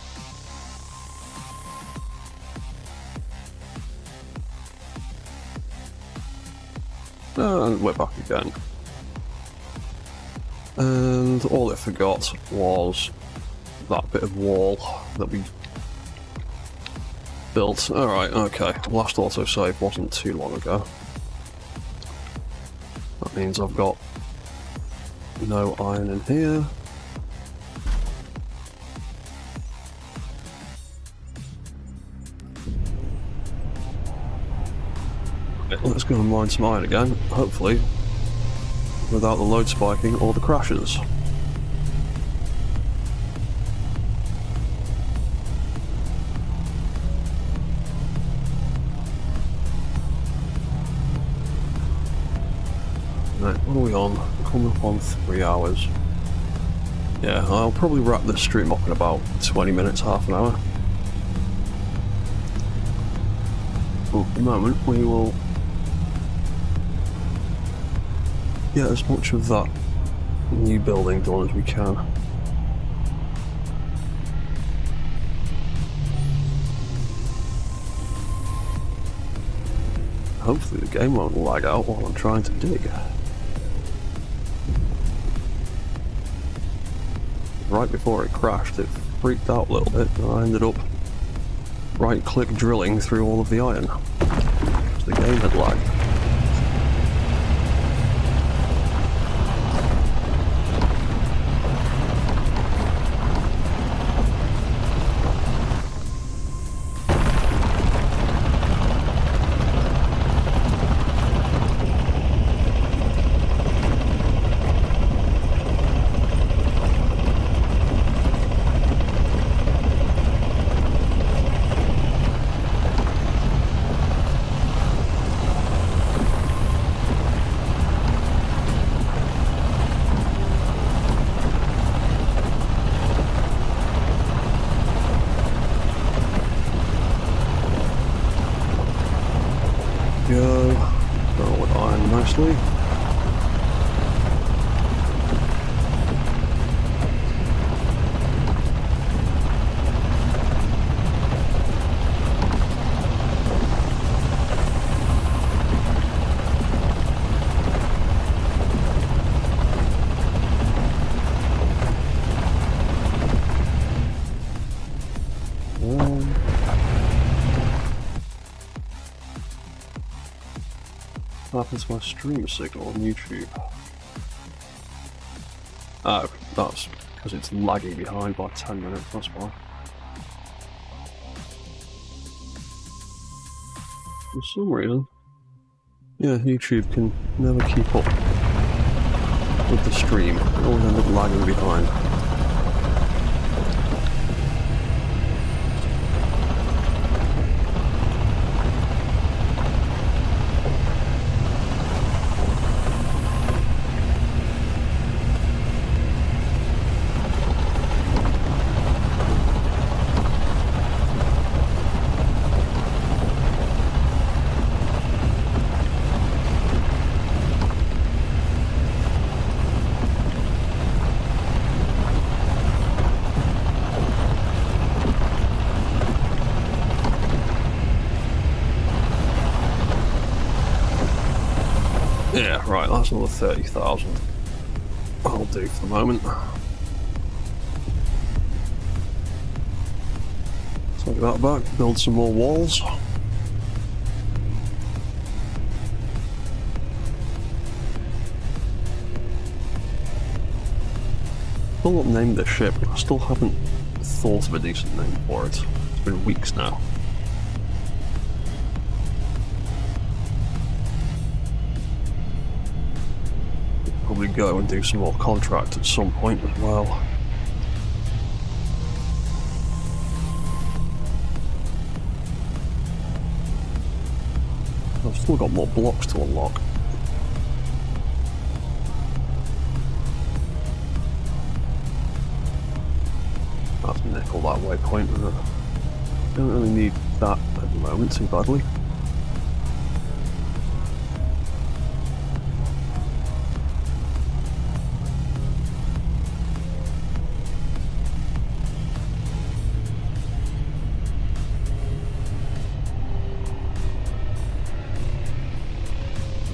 And we're back again. And all it forgot was that bit of wall that we built. Alright, okay. Last autosave wasn't too long ago. That means I've got no iron in here. Let's go and mine some iron again, hopefully without the load spiking or the crashes. Right, what are we on? Coming up on 3 hours. Yeah, I'll probably wrap this stream up in about 20 minutes, half an hour. Well, at the moment we will get as much of that new building done as we can. Hopefully the game won't lag out while I'm trying to dig. Right before it crashed, it freaked out a little bit, and I ended up right-click drilling through all of the iron, because the game had lagged. go. Roll with iron nicely. What happens to my stream signal on YouTube? Oh, that's because it's lagging behind by 10 minutes, that's why. For some reason, yeah, YouTube can never keep up with the stream. It always ends up lagging behind. Yeah, right, that's another 30,000. I'll do for the moment. Take that back, build some more walls. Still not named this ship, I still haven't thought of a decent name for it. It's been weeks now. Probably go and do some more contract at some point as well. I've still got more blocks to unlock. That's nickel that waypoint, isn't it? Don't really need that at the moment too badly.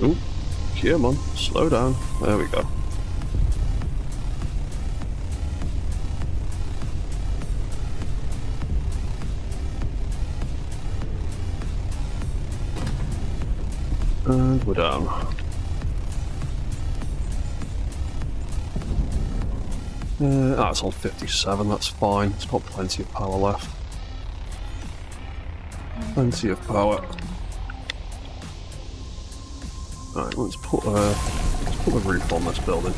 Oop, come on, slow down. There we go. And we're down. It's on 57, that's fine. It's got plenty of power left. Plenty of power. Alright, let's put a roof on this building.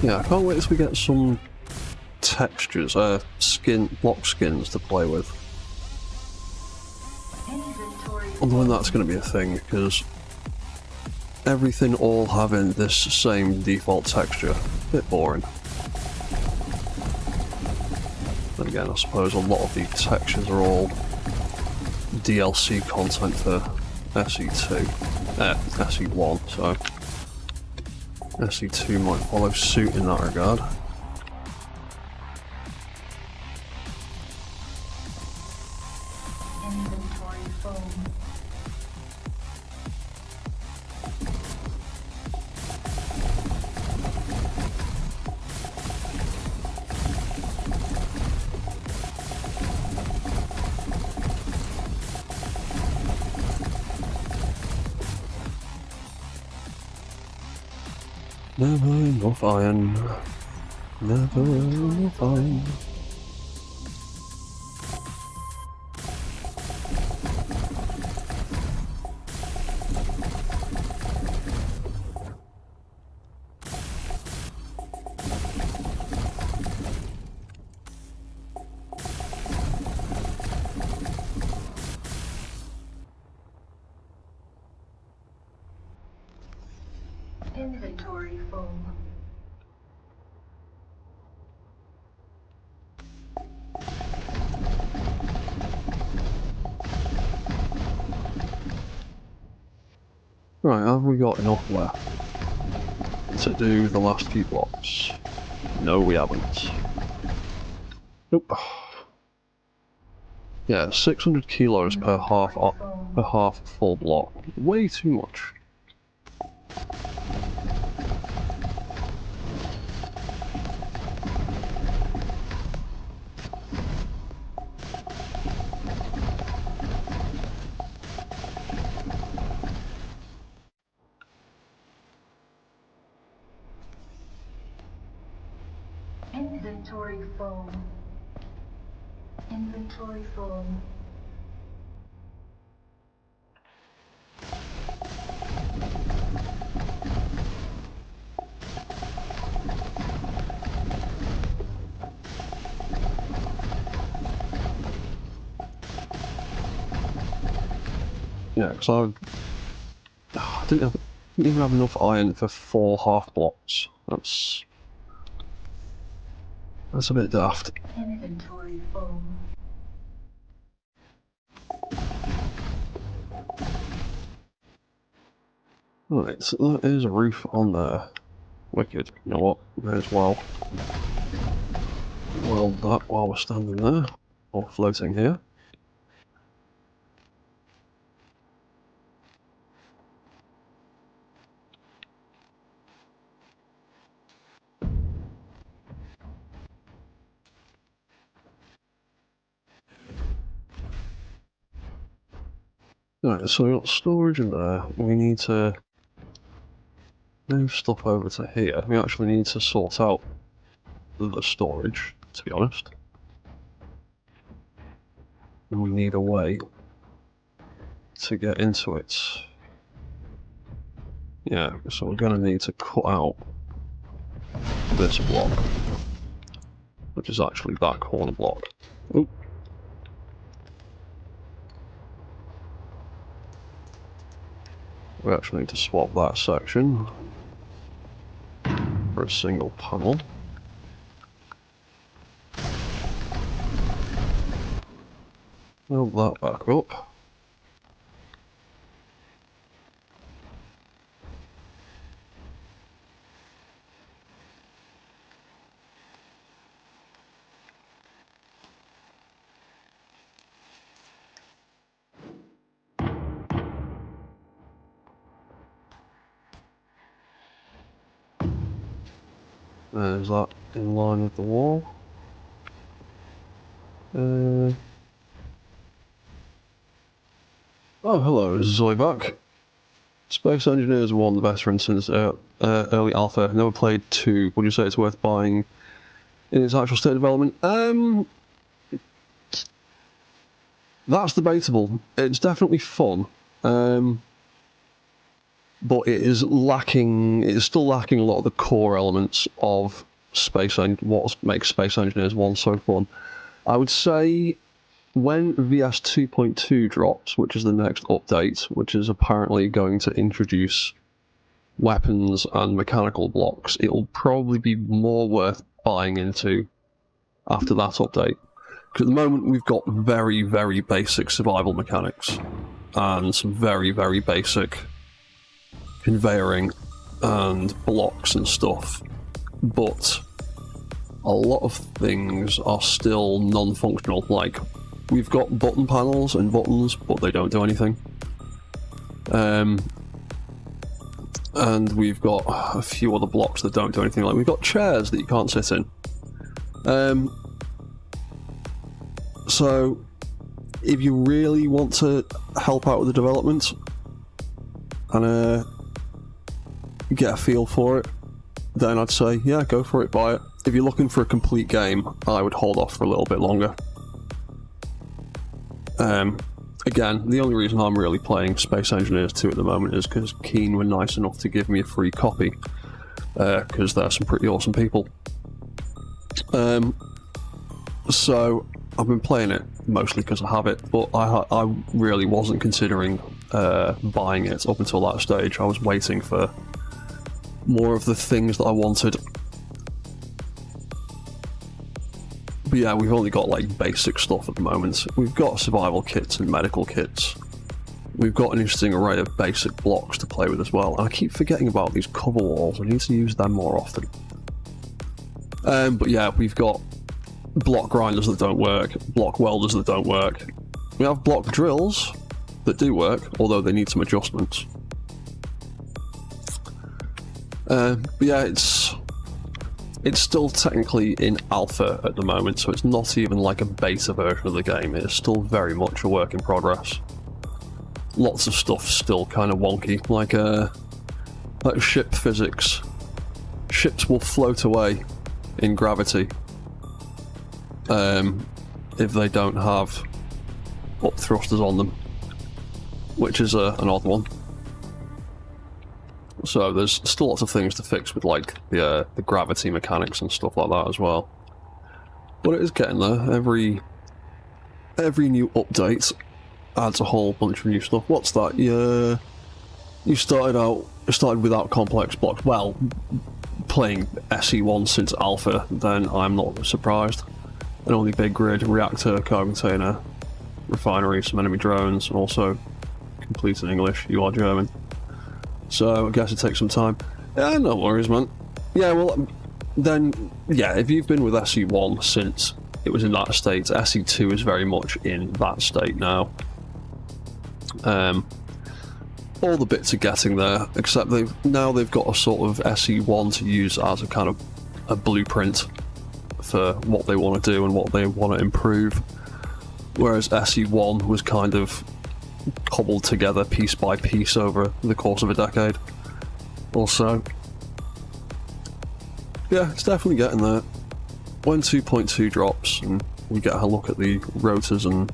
Yeah, I can't wait till we get some textures, block skins to play with. I wonder when that's going to be a thing, because everything all having this same default texture, a bit boring. Then again, I suppose a lot of the textures are all DLC content for SE2, SE1, so SE2 might follow suit in that regard. Inventory full. Never enough iron. Never enough iron. Inventory full. Right, have we got enough left to do the last few blocks? No, we haven't. Nope. Yeah, 600 kilos per half full block. Way too much. Inventory full. Inventory full. Yeah, because I didn't even have enough iron for 4 half blocks. That's a bit daft. Inventory full. Right, so that is a roof on there. Wicked. You know what? May as well weld that while we're standing there, or floating here. Right, so we've got storage in there. We need to move stuff over to here. We actually need to sort out the storage, to be honest. And we need a way to get into it. Yeah, so we're going to need to cut out this block, which is actually that corner block. Oop. We actually need to swap that section for a single panel. Build that back up. There's that in line with the wall. Oh, hello, Zoiback. Space Engineers 1, the veteran since early alpha. Never played 2. Would you say it's worth buying in its actual state of development? That's debatable. It's definitely fun. But it is still lacking a lot of the core elements of what makes Space Engineers 1 so fun. I would say when VS 2.2 drops, which is the next update, which is apparently going to introduce weapons and mechanical blocks, it'll probably be more worth buying into after that update. Because at the moment we've got very, very basic survival mechanics and some very, very basic conveyoring and blocks and stuff, but a lot of things are still non-functional. Like, we've got button panels and buttons, but they don't do anything. And we've got a few other blocks that don't do anything. Like, we've got chairs that you can't sit in. So if you really want to help out with the development and get a feel for it, then I'd say, yeah, go for it, buy it. If you're looking for a complete game, I would hold off for a little bit longer. Again, the only reason I'm really playing Space Engineers 2 at the moment is because Keen were nice enough to give me a free copy, because they're some pretty awesome people. So I've been playing it mostly because I have it, but I really wasn't considering buying it up until that stage. I was waiting for more of the things that I wanted. But yeah, we've only got like basic stuff at the moment. We've got survival kits and medical kits, we've got an interesting array of basic blocks to play with as well. And I keep forgetting about these cover walls. I need to use them more often. But yeah, we've got block grinders that don't work, block welders that don't work. We have block drills that do work, although they need some adjustments. But yeah, it's still technically in alpha at the moment, so it's not even like a beta version of the game. It's still very much a work in progress. Lots of stuff still kind of wonky, like ship physics. Ships will float away in gravity if they don't have up thrusters on them, which is an odd one. So there's still lots of things to fix with like the gravity mechanics and stuff like that as well. But it is getting there. Every new update adds a whole bunch of new stuff. What's that? Yeah, you started without complex blocks. Well, playing SE1 since alpha, then I'm not surprised. An only big grid, reactor, cargo container, refinery, some enemy drones, and also complete in English. You are German. So I guess it takes some time. Yeah, no worries, man. Yeah, well, then, yeah, if you've been with SE1 since it was in that state, SE2 is very much in that state now. All the bits are getting there, except they've got a sort of SE1 to use as a kind of a blueprint for what they want to do and what they want to improve. Whereas SE1 was kind of cobbled together piece by piece over the course of a decade or so. Yeah, it's definitely getting there. When 2.2 drops and we get a look at the rotors and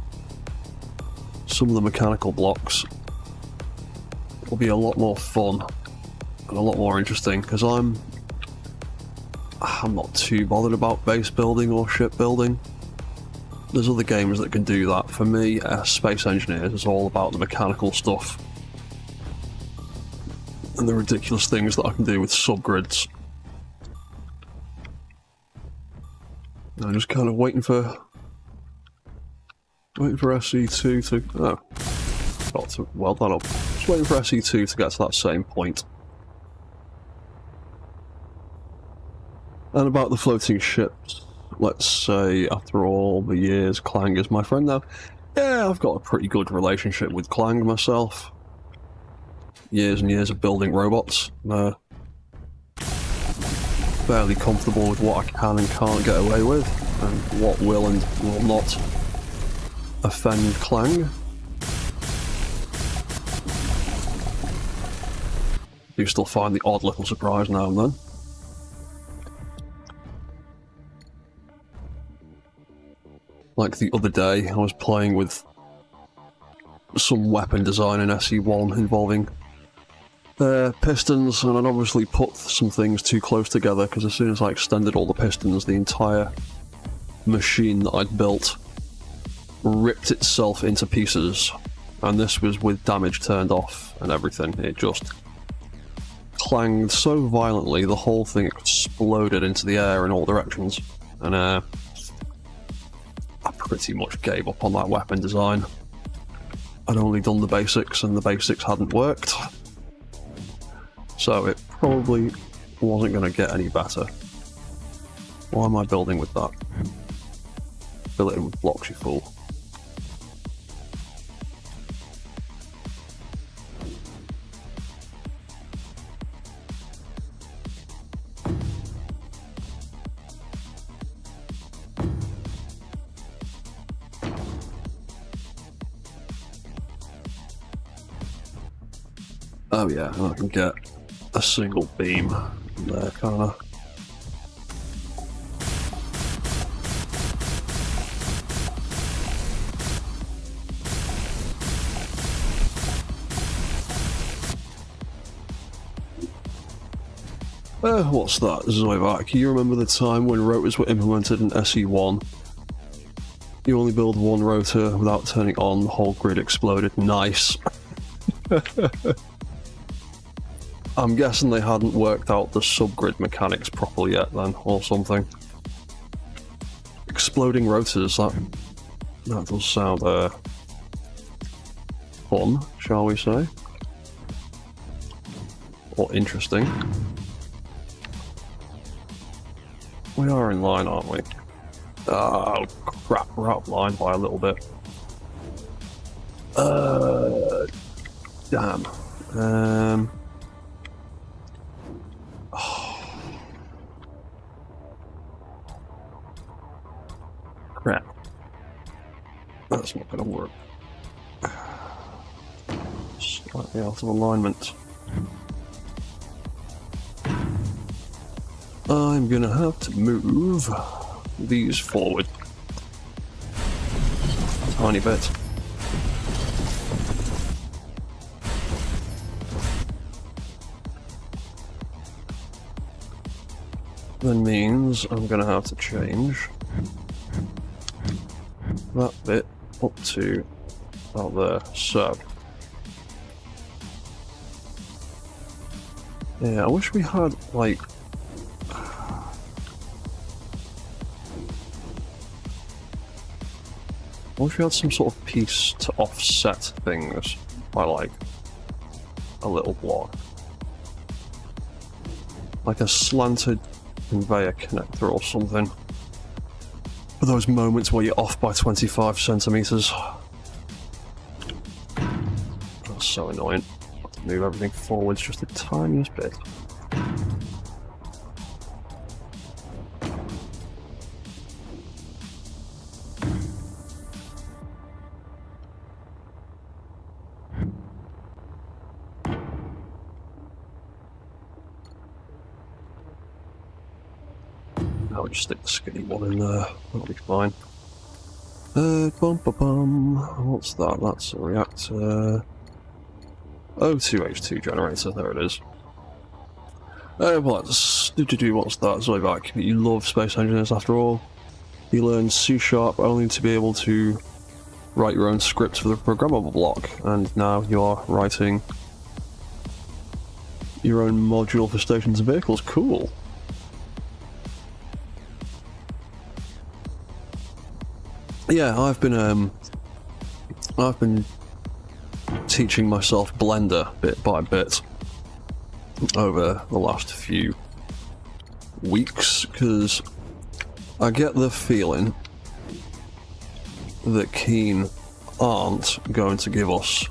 some of the mechanical blocks, it'll be a lot more fun and a lot more interesting, because I'm not too bothered about base building or ship building. There's other games that can do that. For me, Space Engineers is all about the mechanical stuff and the ridiculous things that I can do with subgrids. I'm just kind of waiting for SE2 to... oh, got to weld that up. Just waiting for SE2 to get to that same point. And about the floating ships, let's say after all the years, Clang is my friend now. Yeah, I've got a pretty good relationship with Clang myself. Years and years of building robots. Fairly comfortable with what I can and can't get away with, and what will and will not offend Clang. You still find the odd little surprise now and then. Like the other day, I was playing with some weapon design in SE1 involving pistons, and I'd obviously put some things too close together, because as soon as I extended all the pistons, the entire machine that I'd built ripped itself into pieces, and this was with damage turned off and everything. It just clanged so violently, the whole thing exploded into the air in all directions, and I pretty much gave up on that weapon design. I'd only done the basics, and the basics hadn't worked, so it probably wasn't going to get any better. Why am I building with that? Fill it in with blocks, you fool. Oh yeah, and I can get a single beam there, can't I? What's that? Zoivac, you remember the time when rotors were implemented in SE1? You only build one rotor without turning on, the whole grid exploded. Nice. I'm guessing they hadn't worked out the subgrid mechanics properly yet then, or something. Exploding rotors, that does sound fun, shall we say. Or interesting. We are in line, aren't we? Oh crap, we're out of line by a little bit. Damn. Crap. That's not gonna work. Slightly out of alignment. I'm gonna have to move these forward a tiny bit. That means I'm gonna have to change that bit up to out there. So yeah, I wish we had like I wish we had some sort of piece to offset things by like a little block. Like a slanted conveyor connector or something. For those moments where you're off by 25 centimeters. That's so annoying. I have to move everything forwards just the tiniest bit. I'll just stick the skinny one in there, that'll be fine. What's that? That's a reactor. O2H2 generator, there it is. What's that? Zovac, you love space engineers after all. You learned C# only to be able to write your own scripts for the programmable block, and now you are writing your own module for stations and vehicles. Cool. Yeah, I've been teaching myself Blender bit by bit over the last few weeks, because I get the feeling that Keen aren't going to give us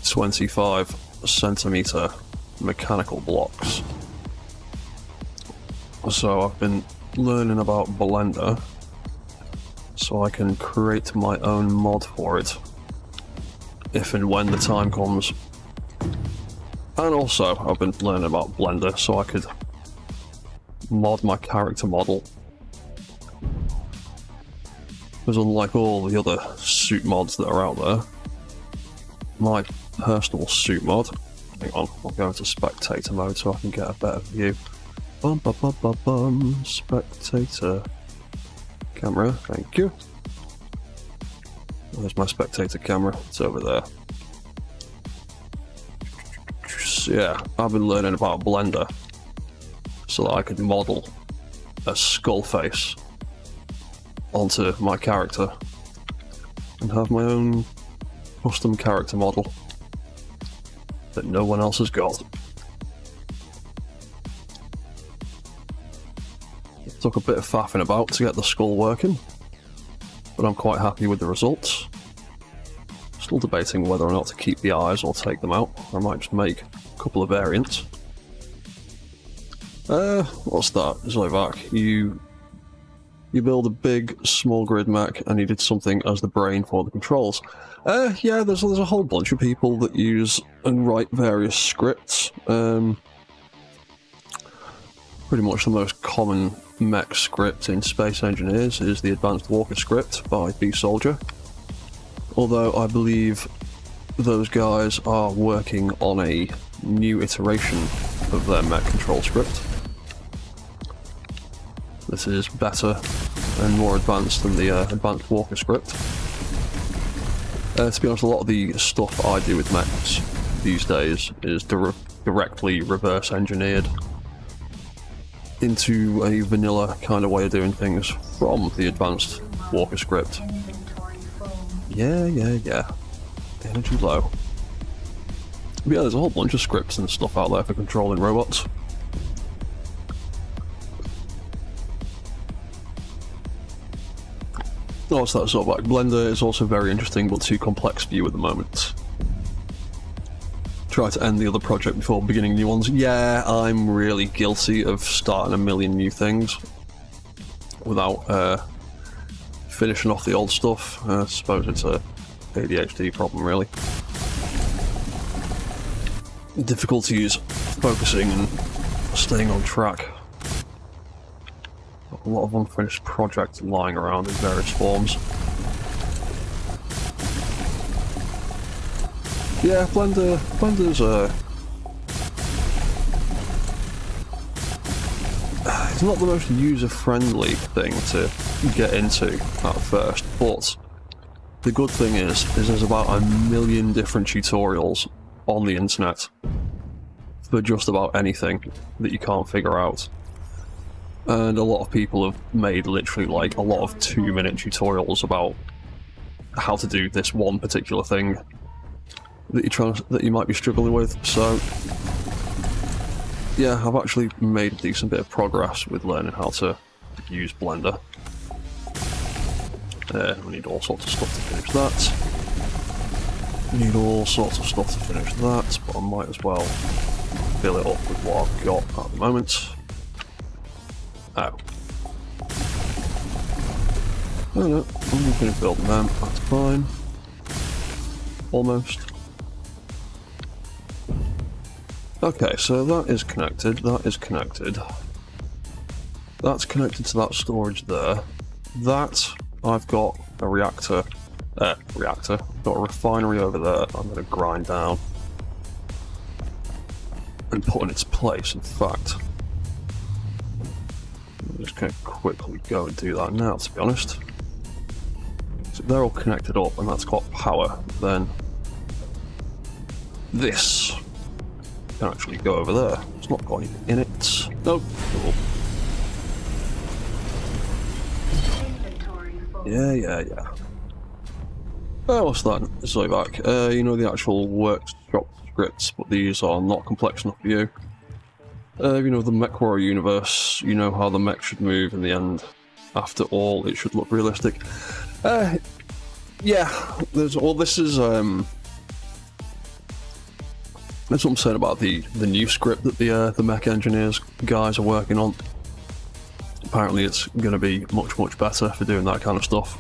25 centimeter mechanical blocks. So I've been learning about Blender so I can create my own mod for it if and when the time comes. And also I've been learning about Blender so I could mod my character model, because unlike all the other suit mods that are out there, my personal suit mod, hang on, I'll go into spectator mode so I can get a better view. Spectator camera, thank you. There's my spectator camera, it's over there. So yeah, I've been learning about Blender so that I could model a skull face onto my character and have my own custom character model that no one else has got. It took a bit of faffing about to get the skull working, but I'm quite happy with the results. Still debating whether or not to keep the eyes or take them out. I might just make a couple of variants. What's that? Zovac, you build a big small grid mech and you did something as the brain for the controls. Yeah, there's a whole bunch of people that use and write various scripts. Pretty much the most common mech script in Space Engineers is the Advanced Walker script by B-Soldier. Although I believe those guys are working on a new iteration of their mech control script. This is better and more advanced than the Advanced Walker script. To be honest, a lot of the stuff I do with mechs these days is directly reverse engineered into a vanilla kind of way of doing things from the Advanced Walker script. Yeah. Energy low. But yeah, there's a whole bunch of scripts and stuff out there for controlling robots. Also, that sort of like Blender is also very interesting but too complex for you at the moment. Try to end the other project before beginning new ones. Yeah, I'm really guilty of starting a million new things without finishing off the old stuff. I suppose it's a ADHD problem, really. Difficulties focusing and staying on track. A lot of unfinished projects lying around in various forms. Yeah, Blender's it's not the most user-friendly thing to get into at first, but the good thing is there's about 1 million different tutorials on the internet for just about anything that you can't figure out. And a lot of people have made literally like a lot of 2-minute tutorials about how to do this one particular thing that you might be struggling with. So yeah, I've actually made a decent bit of progress with learning how to use Blender. We need all sorts of stuff to finish that. Need all sorts of stuff to finish that, but I might as well fill it up with what I've got at the moment. Oh. Oh no, I'm just going to build them, that's fine. Almost. Okay, so that is connected, that is connected. That's connected to that storage there. That, I've got a reactor. I've got a refinery over there I'm going to grind down and put in its place, in fact. I'm just going to quickly go and do that now, to be honest. So they're all connected up and that's got power, then this can actually go over there. It's not got anything in it. Nope. Cool. Yeah. What's that? Zovac. You know the actual workshop scripts, but these are not complex enough for you. You know the MechWarrior universe, you know how the mech should move in the end. After all, it should look realistic. Yeah, this is, that's what I'm saying about the new script that the mech engineers guys are working on. Apparently it's going to be much better for doing that kind of stuff.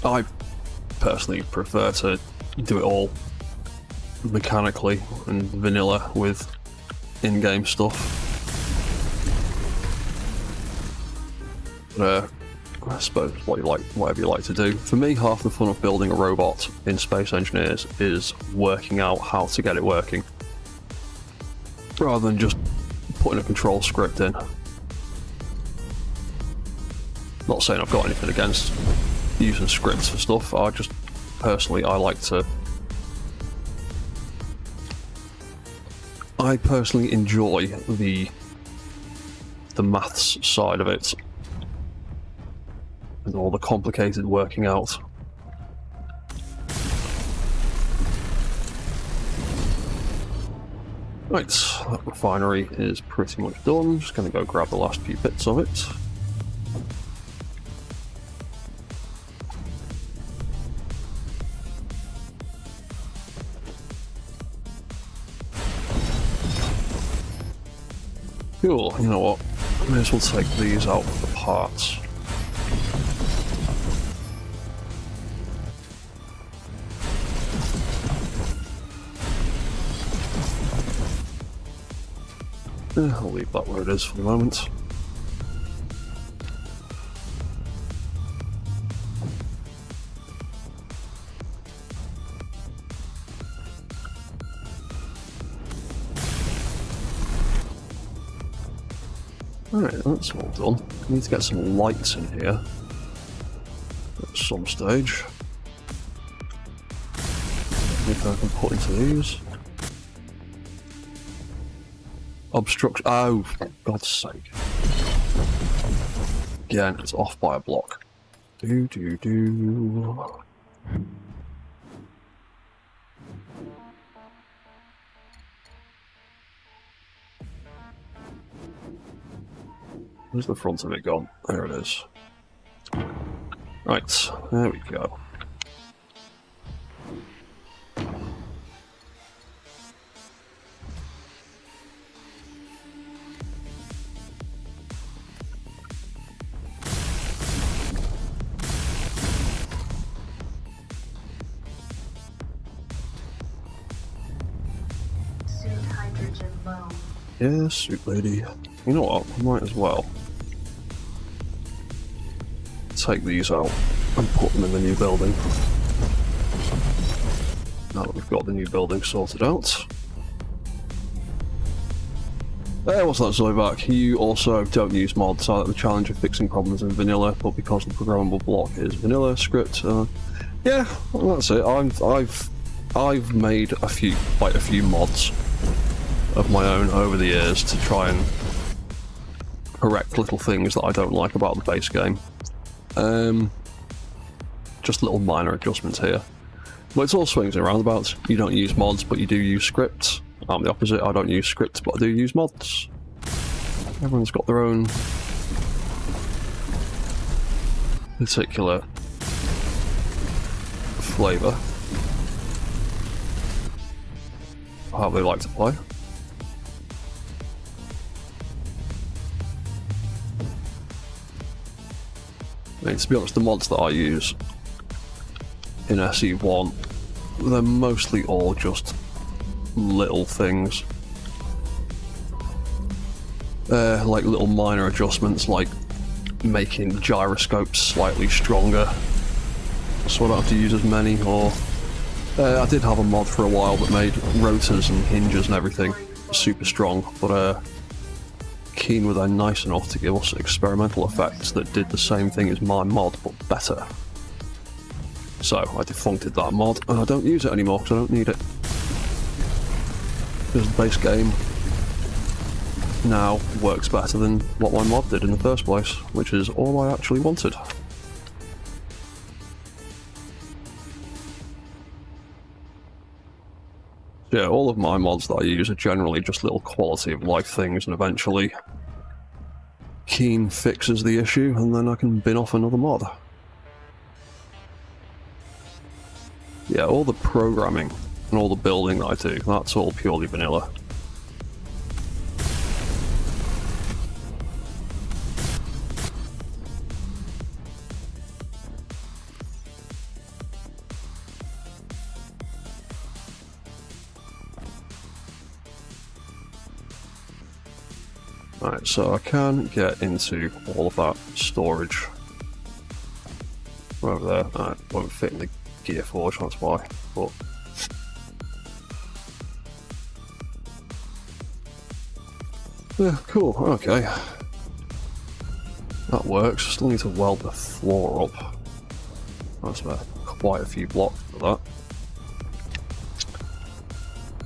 I personally prefer to do it all mechanically and vanilla with in-game stuff. But I suppose whatever you like to do. For me, half the fun of building a robot in Space Engineers is working out how to get it working, rather than just putting a control script in. Not saying I've got anything against using scripts for stuff, I just personally I personally enjoy the maths side of it and all the complicated working out. Right, that refinery is pretty much done. I'm just going to go grab the last few bits of it. Cool, you know what? May as well take these out of the parts. I'll leave that where it is for the moment. Alright, that's all done. I need to get some lights in here at some stage. If I can put into these. Obstruction. Oh, for God's sake. Again, it's off by a block. Where's the front of it gone? There it is. Right, there we go. Suit hydrogen low. Yeah, suit lady. You know what? I might as well take these out and put them in the new building. Now that we've got the new building sorted out. What's that, Zoeback? You also don't use mods. I like the challenge of fixing problems in vanilla, but because the programmable block is vanilla script, yeah, well, that's it. I've made quite a few mods of my own over the years to try and correct little things that I don't like about the base game. Just little minor adjustments here. But it's all swings and roundabouts. You don't use mods, but you do use scripts. I'm the opposite. I don't use scripts, but I do use mods. Everyone's got their own particular flavour. How they like to play. I mean, to be honest, the mods that I use in SE1, they're mostly all just little things. Like little minor adjustments, like making gyroscopes slightly stronger, so I don't have to use as many, or I did have a mod for a while that made rotors and hinges and everything super strong, but Keen were then nice enough to give us experimental effects that did the same thing as my mod, but better. So I defuncted that mod, and I don't use it anymore because I don't need it. Because the base game now works better than what my mod did in the first place, which is all I actually wanted. Yeah, all of my mods that I use are generally just little quality of life things, and eventually Keen fixes the issue, and then I can bin off another mod. Yeah, all the programming and all the building that I do, that's all purely vanilla. Right, so I can get into all of that storage over there. Won't fit in the gear forge, that's why. But yeah, cool. Okay, that works. Still need to weld the floor up. That's quite a few blocks for that.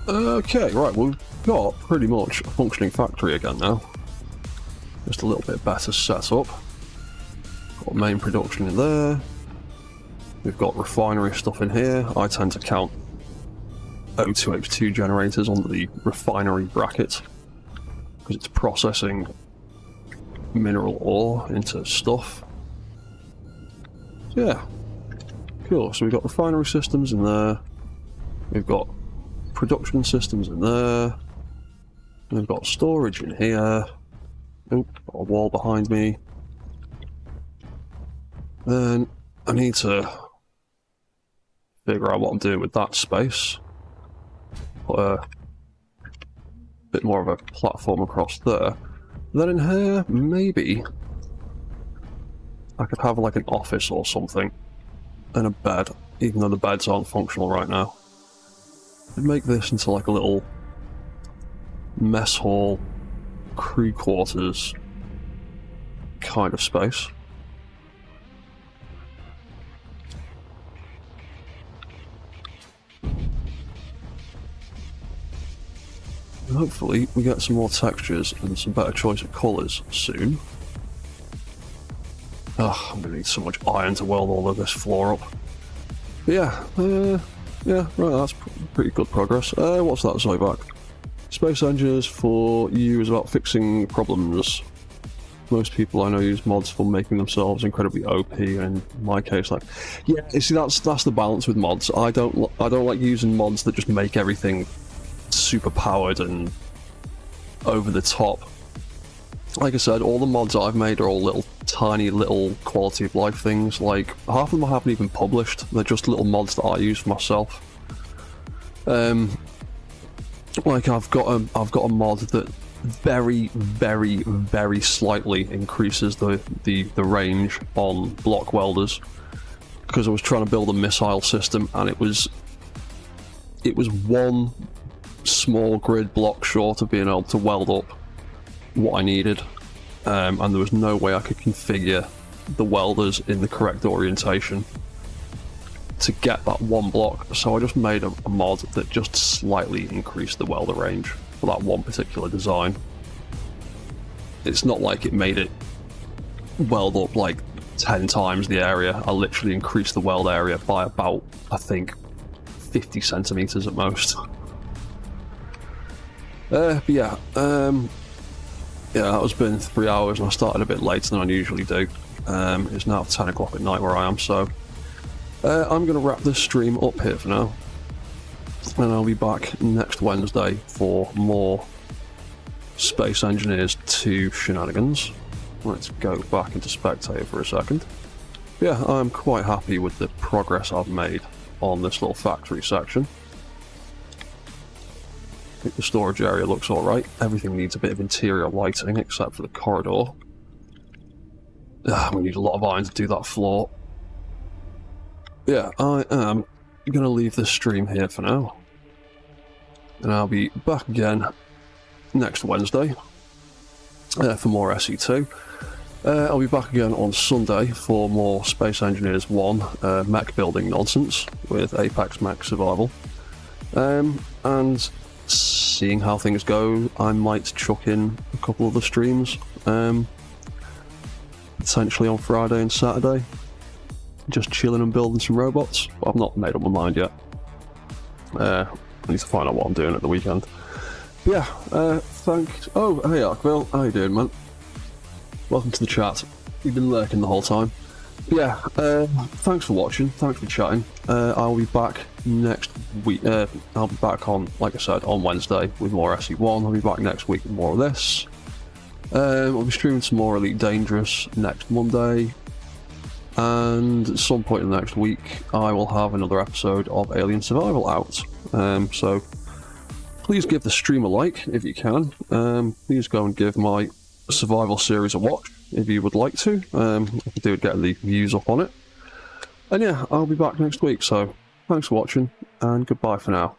Okay, right. We've got pretty much a functioning factory again now. Just a little bit better set up. Got main production in there. We've got refinery stuff in here. I tend to count O2H2 generators under the refinery bracket because it's processing mineral ore into stuff. Yeah, cool. So we've got refinery systems in there. We've got production systems in there. We've got storage in here. Oop, got a wall behind me. Then I need to figure out what I'm doing with that space. Put a bit more of a platform across there. Then in here, maybe I could have like an office or something and a bed, even though the beds aren't functional right now. I'd make this into like a little mess hall, crew quarters kind of space. And hopefully we get some more textures and some better choice of colours soon. I'm gonna need so much iron to weld all of this floor up. But yeah, right, that's pretty good progress. What's that, Zoeback? Space engineers for you is about fixing problems. most people I know use mods for making themselves incredibly OP, and in my case, like, yeah, you see, that's the balance with mods. I don't like using mods that just make everything super powered and over the top. Like I said, all the mods I've made are all little tiny little quality of life things. Like, half of them I haven't even published. They're just little mods that I use for myself. Like I've got a mod that very, very, very slightly increases the range on block welders, because I was trying to build a missile system, and it was one small grid block short of being able to weld up what I needed, and there was no way I could configure the welders in the correct orientation to get that one block, so I just made a mod that just slightly increased the welder range for that one particular design. It's not like it made it weld up like 10 times the area. I literally increased the weld area by about, I think, 50 centimeters at most. But yeah, that was been 3 hours, and I started a bit later than I usually do. It's now 10 o'clock at night where I am, so I'm going to wrap this stream up here for now, and I'll be back next Wednesday for more Space Engineers 2 shenanigans. Let's go back into Spectator for a second. Yeah, I'm quite happy with the progress I've made on this little factory section. I think the storage area looks alright. Everything needs a bit of interior lighting except for the corridor. We need a lot of iron to do that floor. Yeah, I am going to leave this stream here for now, and I'll be back again next Wednesday for more SE2. I'll be back again on Sunday for more Space Engineers 1 mech building nonsense with Apex Mech Survival. And seeing how things go, I might chuck in a couple of the streams, potentially on Friday and Saturday. Just chilling and building some robots. But I've not made up my mind yet. I need to find out what I'm doing at the weekend. But yeah, thanks. Oh, hey Arkville, how you doing, man? Welcome to the chat. You've been lurking the whole time. But yeah, thanks for watching. Thanks for chatting. I'll be back next week. I'll be back on, like I said, on Wednesday with more SE1. I'll be back next week with more of this. I'll be streaming some more Elite Dangerous next Monday. And at some point in the next week, I will have another episode of Alien Survival out. So please give the stream a like if you can. Please go and give my survival series a watch if you would like to. If you do, get the views up on it. And yeah, I'll be back next week. So thanks for watching, and goodbye for now.